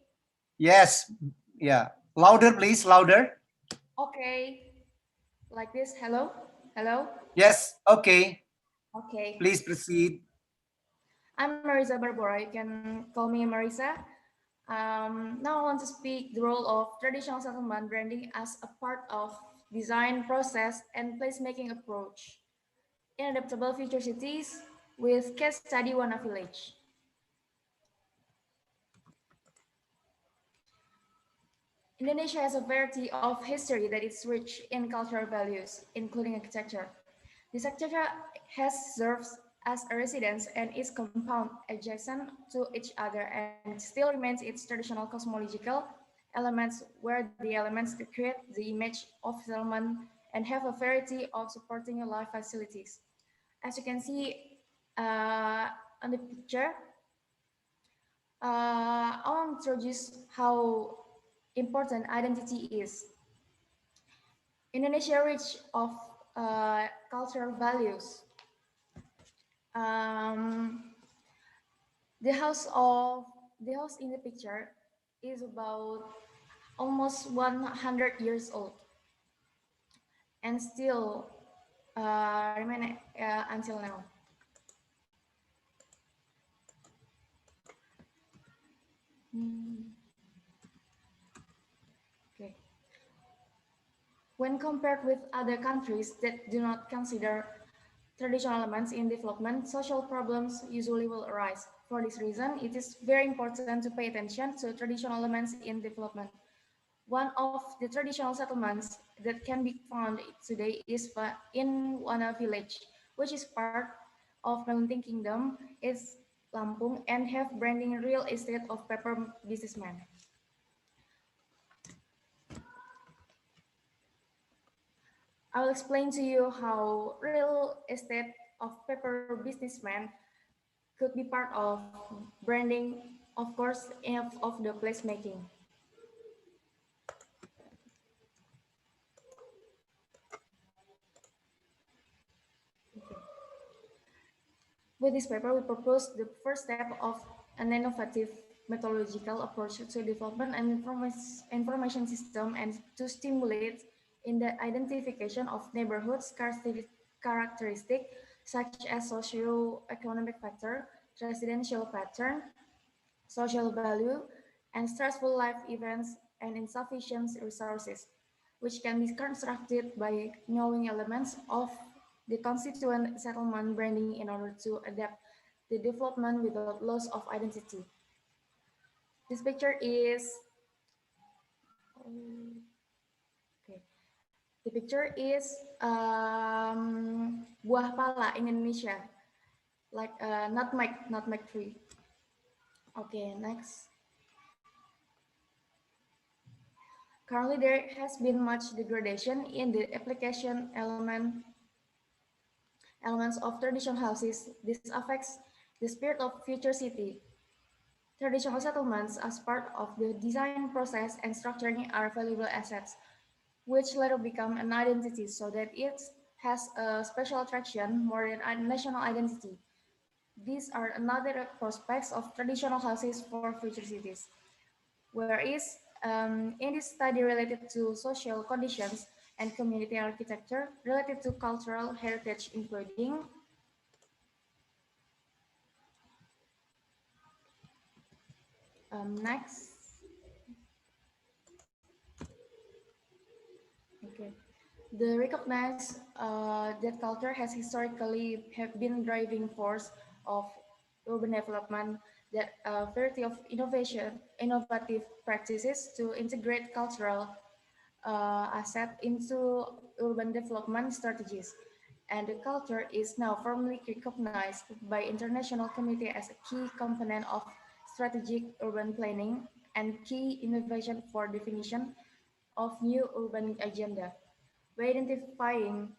Yes, yeah. Louder, please, louder. Okay, like this. Hello? Hello? Yes, okay. Okay. Please proceed. I'm Mariza Barbora. You can call me Marisa. Now I want to speak the role of traditional settlement branding as a part of design process and placemaking approach in adaptable future cities with case study Wana Village. Indonesia has a variety of history that is rich in cultural values, including architecture. This architecture has served as a residence and is compound adjacent to each other and still remains its traditional cosmological elements where the elements that create the image of settlement and have a variety of supporting life facilities. As you can see on the picture, I want to introduce how important identity is. Indonesia rich of cultural values. The house in the picture is about almost 100 years old and still remain until now. Okay. When compared with other countries that do not consider traditional elements in development, social problems usually will arise. For this reason, it is very important to pay attention to traditional elements in development. One of the traditional settlements that can be found today is in Wana village, which is part of Melenting Kingdom, is Lampung, and have branding real estate of paper businessmen. I'll explain to you how real estate of paper businessmen could be part of branding, of course, of the placemaking. Okay. With this paper, we propose the first step of an innovative methodological approach to development and information system and to stimulate in the identification of neighborhoods characteristics such as socio-economic factor, residential pattern, social value, and stressful life events and insufficient resources, which can be constructed by knowing elements of the constituent settlement branding in order to adapt the development without loss of identity. This picture is okay. The picture is buah pala in Indonesia, like nutmeg tree. Okay, next. Currently, there has been much degradation in the application element elements of traditional houses. This affects the spirit of future city. Traditional settlements as part of the design process and structuring are valuable assets, which later become an identity so that it has a special attraction more than a national identity. These are another prospects of traditional houses for future cities. Whereas in this study related to social conditions and community architecture related to cultural heritage, including next. Okay. The recognize that culture has historically have been driving force of urban development, that a variety of innovative practices to integrate cultural asset into urban development strategies. And the culture is now firmly recognized by international community as a key component of strategic urban planning and key innovation for definition of new urban agenda. By identifying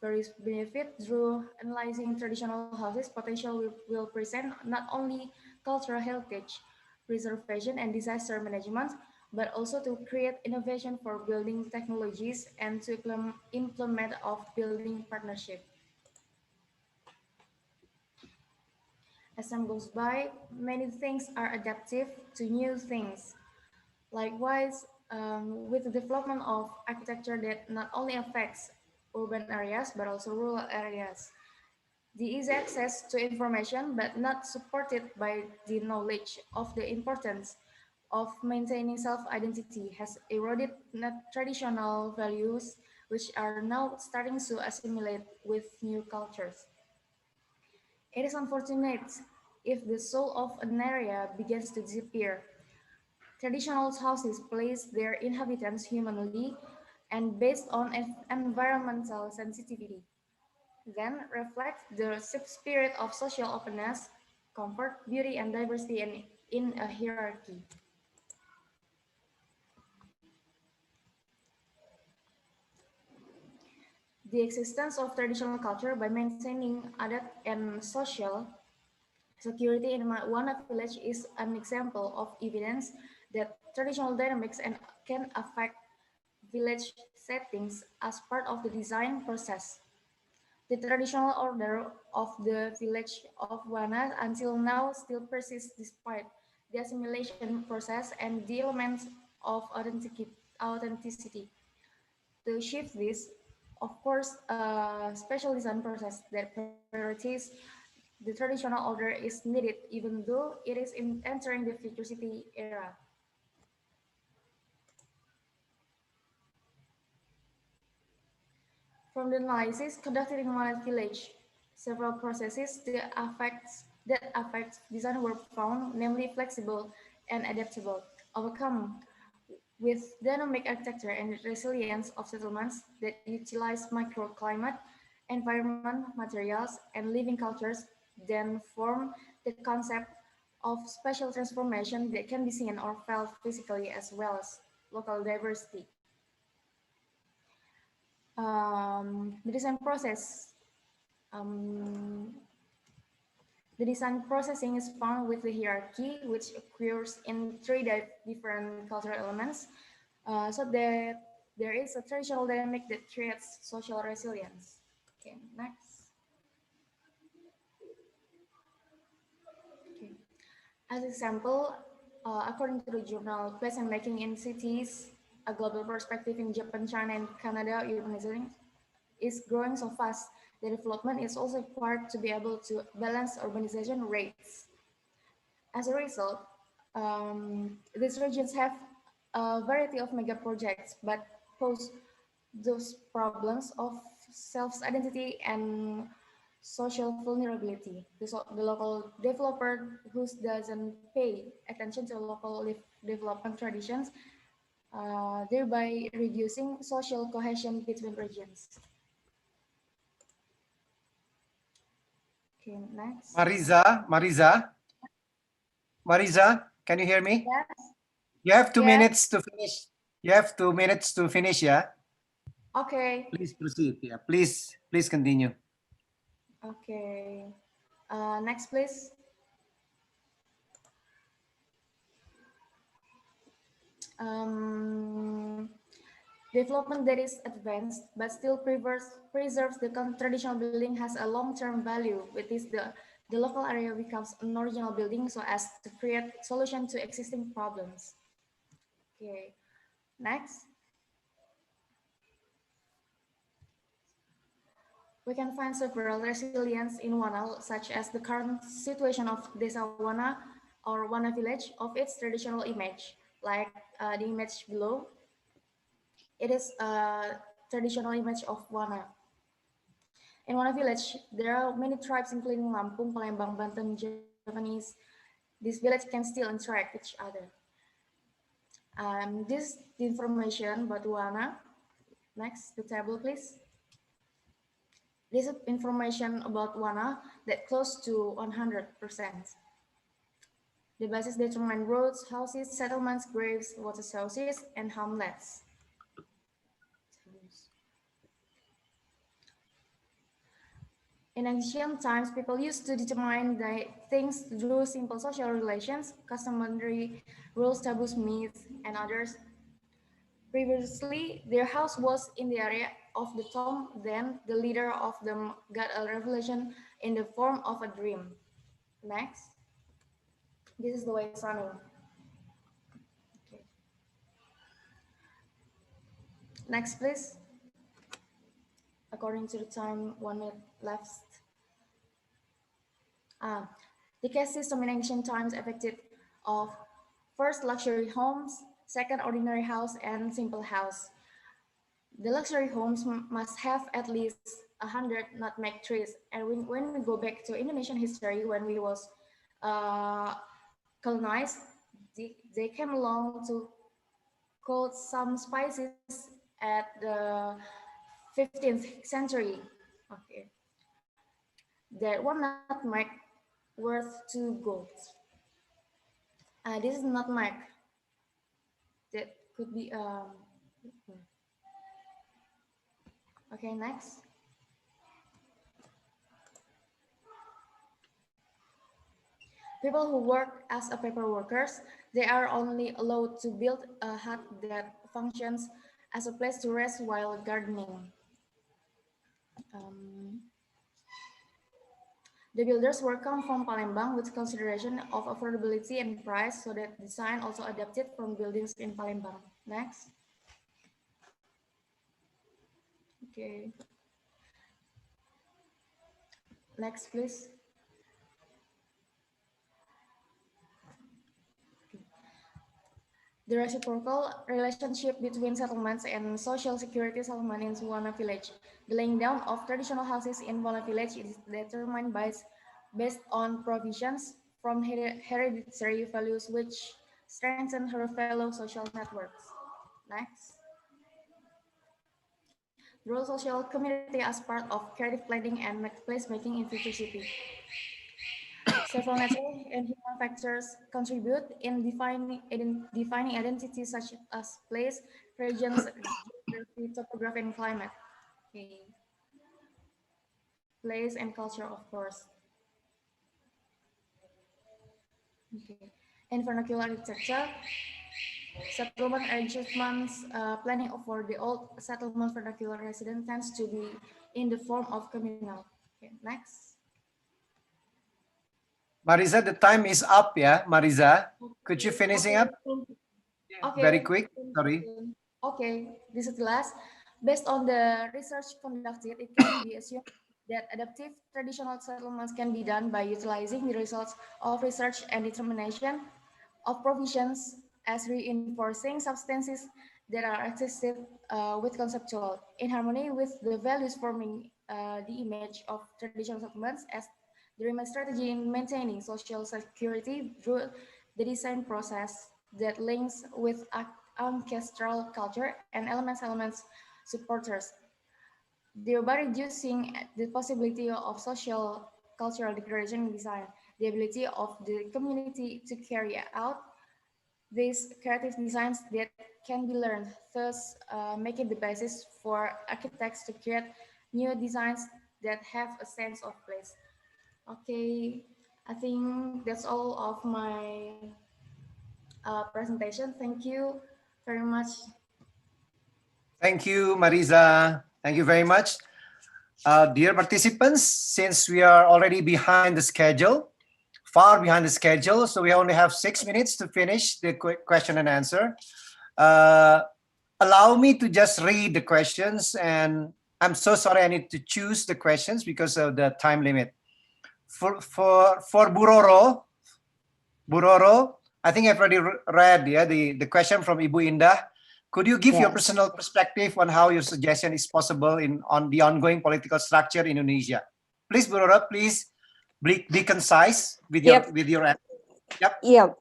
various benefits through analyzing traditional houses, potential will present not only cultural heritage, preservation, and disaster management, but also to create innovation for building technologies and to implement of building partnership. As time goes by, many things are adaptive to new things. Likewise, with the development of architecture that not only affects urban areas, but also rural areas. The easy access to information, but not supported by the knowledge of the importance of maintaining self-identity has eroded traditional values, which are now starting to assimilate with new cultures. It is unfortunate if the soul of an area begins to disappear. Traditional houses place their inhabitants humanly and based on environmental sensitivity, then reflect the spirit of social openness, comfort, beauty, and diversity in a hierarchy. The existence of traditional culture by maintaining adat and social security in one village is an example of evidence that traditional dynamics can affect village settings as part of the design process. The traditional order of the village of Wana until now still persists despite the assimilation process and the elements of authenticity. To shift this, of course, a special design process that priorities the traditional order is needed even though it is entering the future city era. From the analysis conducted in one village, several processes that affect design were found, namely flexible and adaptable, overcome with dynamic architecture and resilience of settlements that utilize microclimate, environment, materials, and living cultures, then form the concept of spatial transformation that can be seen or felt physically as well as local diversity. The design process. The design processing is found with the hierarchy, which occurs in three different cultural elements, so that there is a traditional dynamic that creates social resilience. Okay, next. Okay. As example, according to the journal Place and Making in Cities, a global perspective in Japan, China, and Canada, urbanization is growing so fast. The development is also required to be able to balance urbanization rates. As a result, these regions have a variety of mega projects, but pose those problems of self-identity and social vulnerability. The local developer who doesn't pay attention to local development traditions, thereby reducing social cohesion between regions. Okay, next. Mariza, can you hear me? Yes. You have 2 Yes. minutes to finish. You have 2 minutes to finish, yeah? Okay. Please proceed. Yeah, please continue. Okay. Next, please. Development that is advanced but still preserves the traditional building has a long-term value, which is the local area becomes an original building so as to create solution to existing problems. Okay, next. We can find several resilience in Wana, such as the current situation of Desa Wana or Wana village of its traditional image, like the image below. It is a traditional image of Wana. In Wana village, there are many tribes including Lampung, Palembang, Banten, Javanese. This village can still interact with each other. This is the information about Wana. Next, the table, please. This is information about Wana that close to 100%. The basis determine roads, houses, settlements, graves, water sources, and hamlets. In ancient times, people used to determine the things through simple social relations, customary rules, taboos, myths, and others. Previously, their house was in the area of the tomb. Then the leader of them got a revelation in the form of a dream. Next, this is the way it's running. Okay. Next, please. According to the time, 1 minute left. The caste system in ancient times affected of first luxury homes, second ordinary house, and simple house. The luxury homes must have at least 100 nutmeg trees. And when we go back to Indonesian history, when we was colonized, they came along to call some spices at the 15th century. Okay, that one nutmeg worth 2 gold. This is nutmeg. That could be okay, next. People who work as a paper workers, they are only allowed to build a hut that functions as a place to rest while gardening. The builders work come from Palembang with consideration of affordability and price, so that design also adapted from buildings in Palembang. Next. Okay. Next, please. The reciprocal relationship between settlements and social security settlement in Wana village. The laying down of traditional houses in Wana village is determined based on provisions from hereditary values which strengthen her fellow social networks. Next. The role social community as part of creative planning and placemaking in future city. Several natural and human factors contribute in defining identities such as place, regions, geography, topography, and climate. Okay. Place and culture, of course. Okay. In vernacular architecture, settlement arrangements planning for the old settlement vernacular resident tends to be in the form of communal. Okay. Next. Mariza, the time is up, yeah, Mariza. Could you finishing up? Okay. Very quick, sorry. Okay, this is the last. Based on the research conducted, it can be assumed that adaptive traditional settlements can be done by utilizing the results of research and determination of provisions as reinforcing substances that are existed with conceptual, in harmony with the values forming the image of traditional settlements as the remain strategy in maintaining social security through the design process that links with ancestral culture and elements supporters, thereby reducing the possibility of social cultural degradation in design, the ability of the community to carry out these creative designs that can be learned, thus making the basis for architects to create new designs that have a sense of place. Okay, I think that's all of my presentation. Thank you very much. Thank you, Mariza. Thank you very much. Dear participants, since we are already behind the schedule, far behind the schedule, so we only have 6 minutes to finish the question and answer. Allow me to just read the questions, and I'm so sorry I need to choose the questions because of the time limit. For Buroro, I think I've already read the question from Ibu Indah. Could you give your personal perspective on how your suggestion is possible on the ongoing political structure in Indonesia? Please, Buroro, please be concise with your answer. Yep.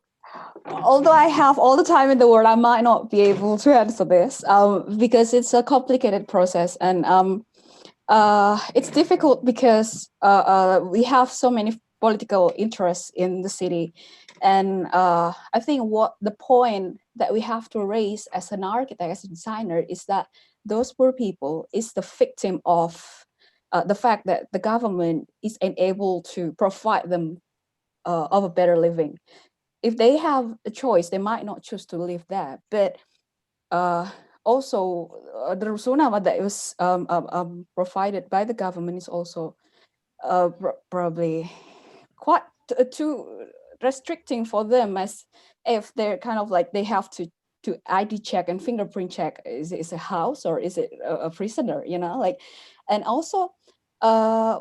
Although I have all the time in the world, I might not be able to answer this because it's a complicated process, and it's difficult because we have so many political interests in the city. And I think what the point that we have to raise as an architect, as a designer, is that those poor people is the victim of the fact that the government is unable to provide them of a better living. If they have a choice, they might not choose to live there. But also, the rusunawa that was provided by the government is also probably quite too restricting for them, as if they're kind of like they have to ID check and fingerprint check, is it a house or is it a prisoner, you know, like. And also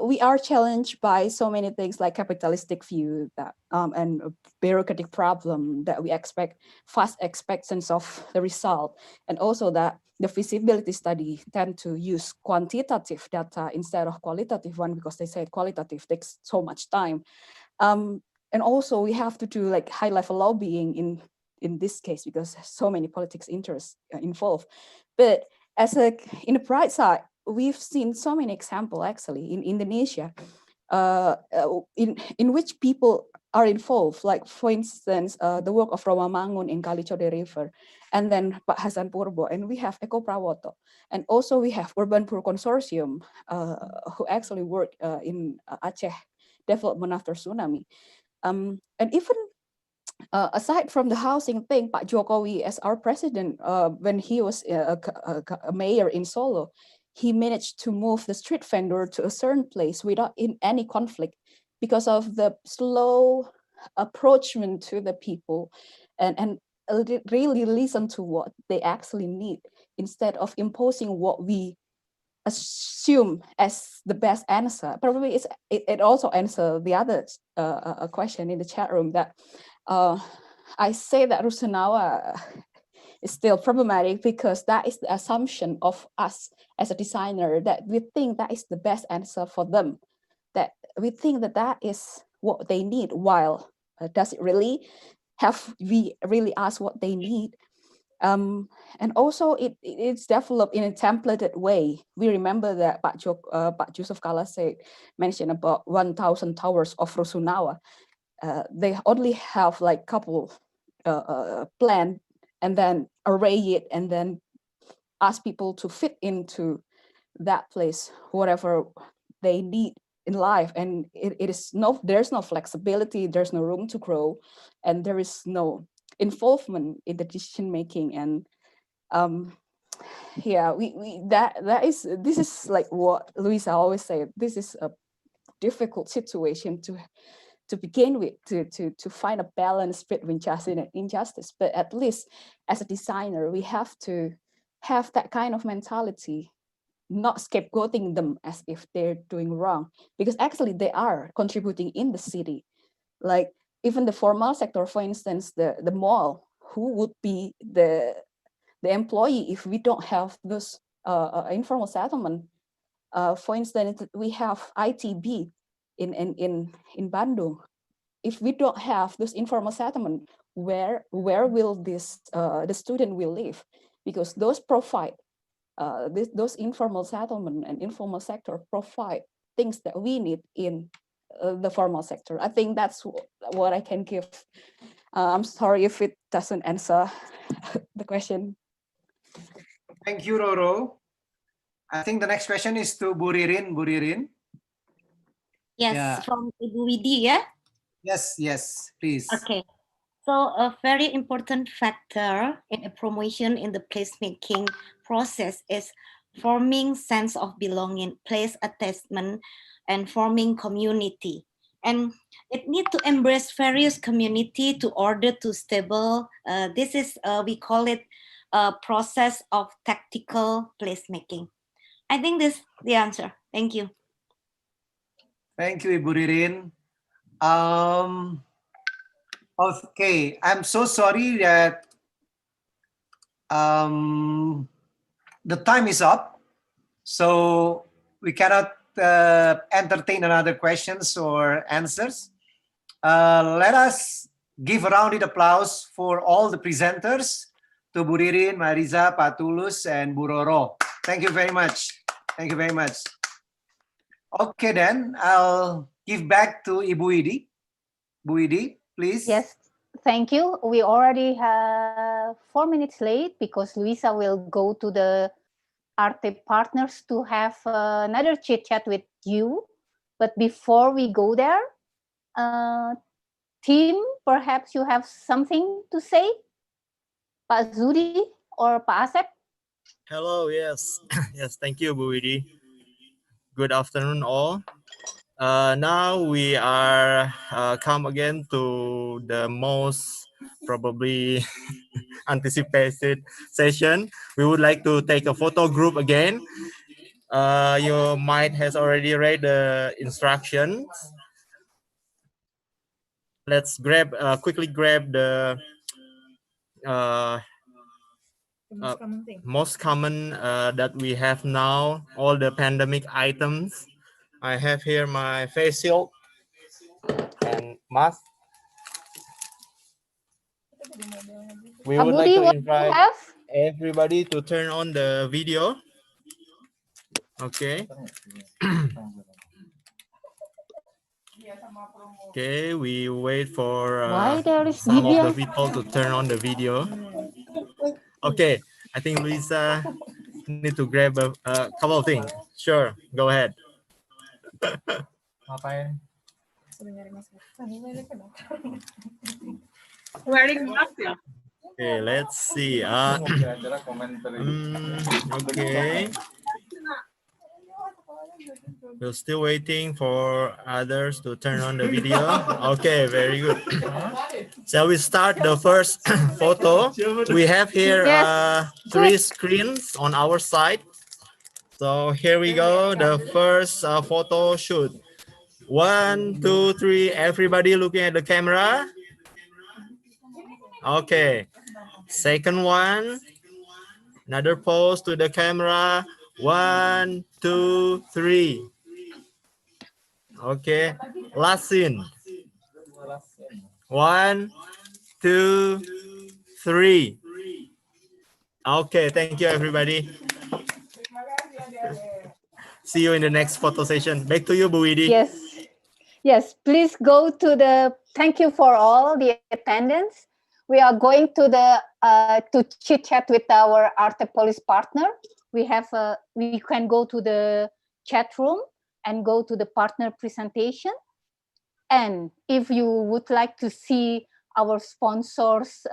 we are challenged by so many things like capitalistic view that and a bureaucratic problem that we expect fast expectations of the result, and also that the feasibility study tend to use quantitative data instead of qualitative one, because they say qualitative takes so much time. And also we have to do like high level lobbying in this case because so many politics interests involved. But in the bright side, we've seen so many examples actually in Indonesia in which people are involved, like for instance the work of Romamangun in Kalichode River, and then Pak Hasan Purbo, and we have Eko Prawoto, and also we have Urban Poor Consortium who actually work in Aceh development after tsunami. And even aside from the housing thing, Pak Jokowi as our president, when he was a mayor in Solo, he managed to move the street vendor to a certain place without any conflict because of the slow approachment to the people and really listen to what they actually need instead of imposing what we assume as the best answer. Probably it also answers the other question in the chat room that I say that Rusunawa is still problematic because that is the assumption of us as a designer, that we think that is the best answer for them, that we think that that is what they need, while does it really? Have we really asked what they need? And also it's developed in a templated way. We remember that Pak Yusuf Kala mentioned about 1,000 towers of Rusunawa. They only have like couple plan and then array it and then ask people to fit into that place, whatever they need in life. And there's no flexibility, there's no room to grow, and there is no involvement in the decision making. And yeah, this is like what Luisa always said, this is a difficult situation to begin with, to find a balance between justice and injustice. But at least as a designer, we have to have that kind of mentality, not scapegoating them as if they're doing wrong, because actually they are contributing in the city. Like even the formal sector, for instance, the mall, who would be the employee if we don't have this informal settlement? For instance, we have ITB in Bandung. If we don't have this informal settlement, where will this the student will live? Because those provide those informal settlement and informal sector provide things that we need in the formal sector. I think that's what I can give. I'm sorry if it doesn't answer the question. Thank you, Roro. I think the next question is to Bu Ririn. Bu Ririn, Yes, Yeah. from Ibu Widi, yeah? Yes, please. Okay. So a very important factor in a promotion in the placemaking process is forming sense of belonging, place attachment, and forming community. And it need to embrace various community to order to stable. This is, we call it a process of tactical placemaking. I think this is the answer. Thank you. Thank you, Ibu Ririn. Okay, I'm so sorry that the time is up, so we cannot entertain another questions or answers. Let us give a rounded applause for all the presenters, to Bu Ririn, Mariza, Pak Tulus, and Bu Roro. Thank you very much. Thank you very much. Okay, then I'll give back to Ibu Widi. Bu Widi, please. Yes, thank you. We already have 4 minutes late because Luisa will go to the Arte partners to have another chit chat with you. But before we go there, Tim, perhaps you have something to say? Pak Zudi or Pak Asep? Hello, yes. Yes, thank you, Bu Widi. Good afternoon, all. Now we are come again to the most probably anticipated session. We would like to take a photo group again. You might has already read the instructions. Let's quickly grab the most common that we have now, all the pandemic items. I have here my face shield and mask. We would like to invite everybody to turn on the video. Okay. Okay, we wait for some of the people to turn on the video. Okay, I think Luisa need to grab a couple of things. Sure, go ahead. Wearing mask, yeah. Okay, let's see. Okay. We're still waiting for others to turn on the video. Okay, very good. Shall we start the first photo? We have here 3 screens on our side. So here we go, the first photo shoot. 1, 2, 3, everybody looking at the camera. Okay, second one, another pose to the camera. 1, 2, 3. Okay, last scene. 1, 2, 3. Okay, thank you everybody. See you in the next photo session. Back to you, Bu Widi. Yes, please go to the, thank you for all the attendance. We are going to the, to chit chat with our Arte-Polis partner. We can go to the chat room and go to the partner presentation. And if you would like to see our sponsors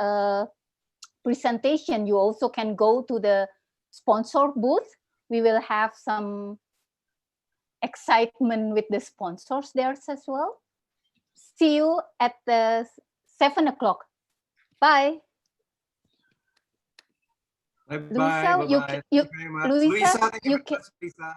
presentation, you also can go to the sponsor booth. We will have some excitement with the sponsors there as well. See you at the 7 o'clock. Bye. Bye-bye. Luisa, Luisa, thank you very much. Luisa, thank you very much, Luisa.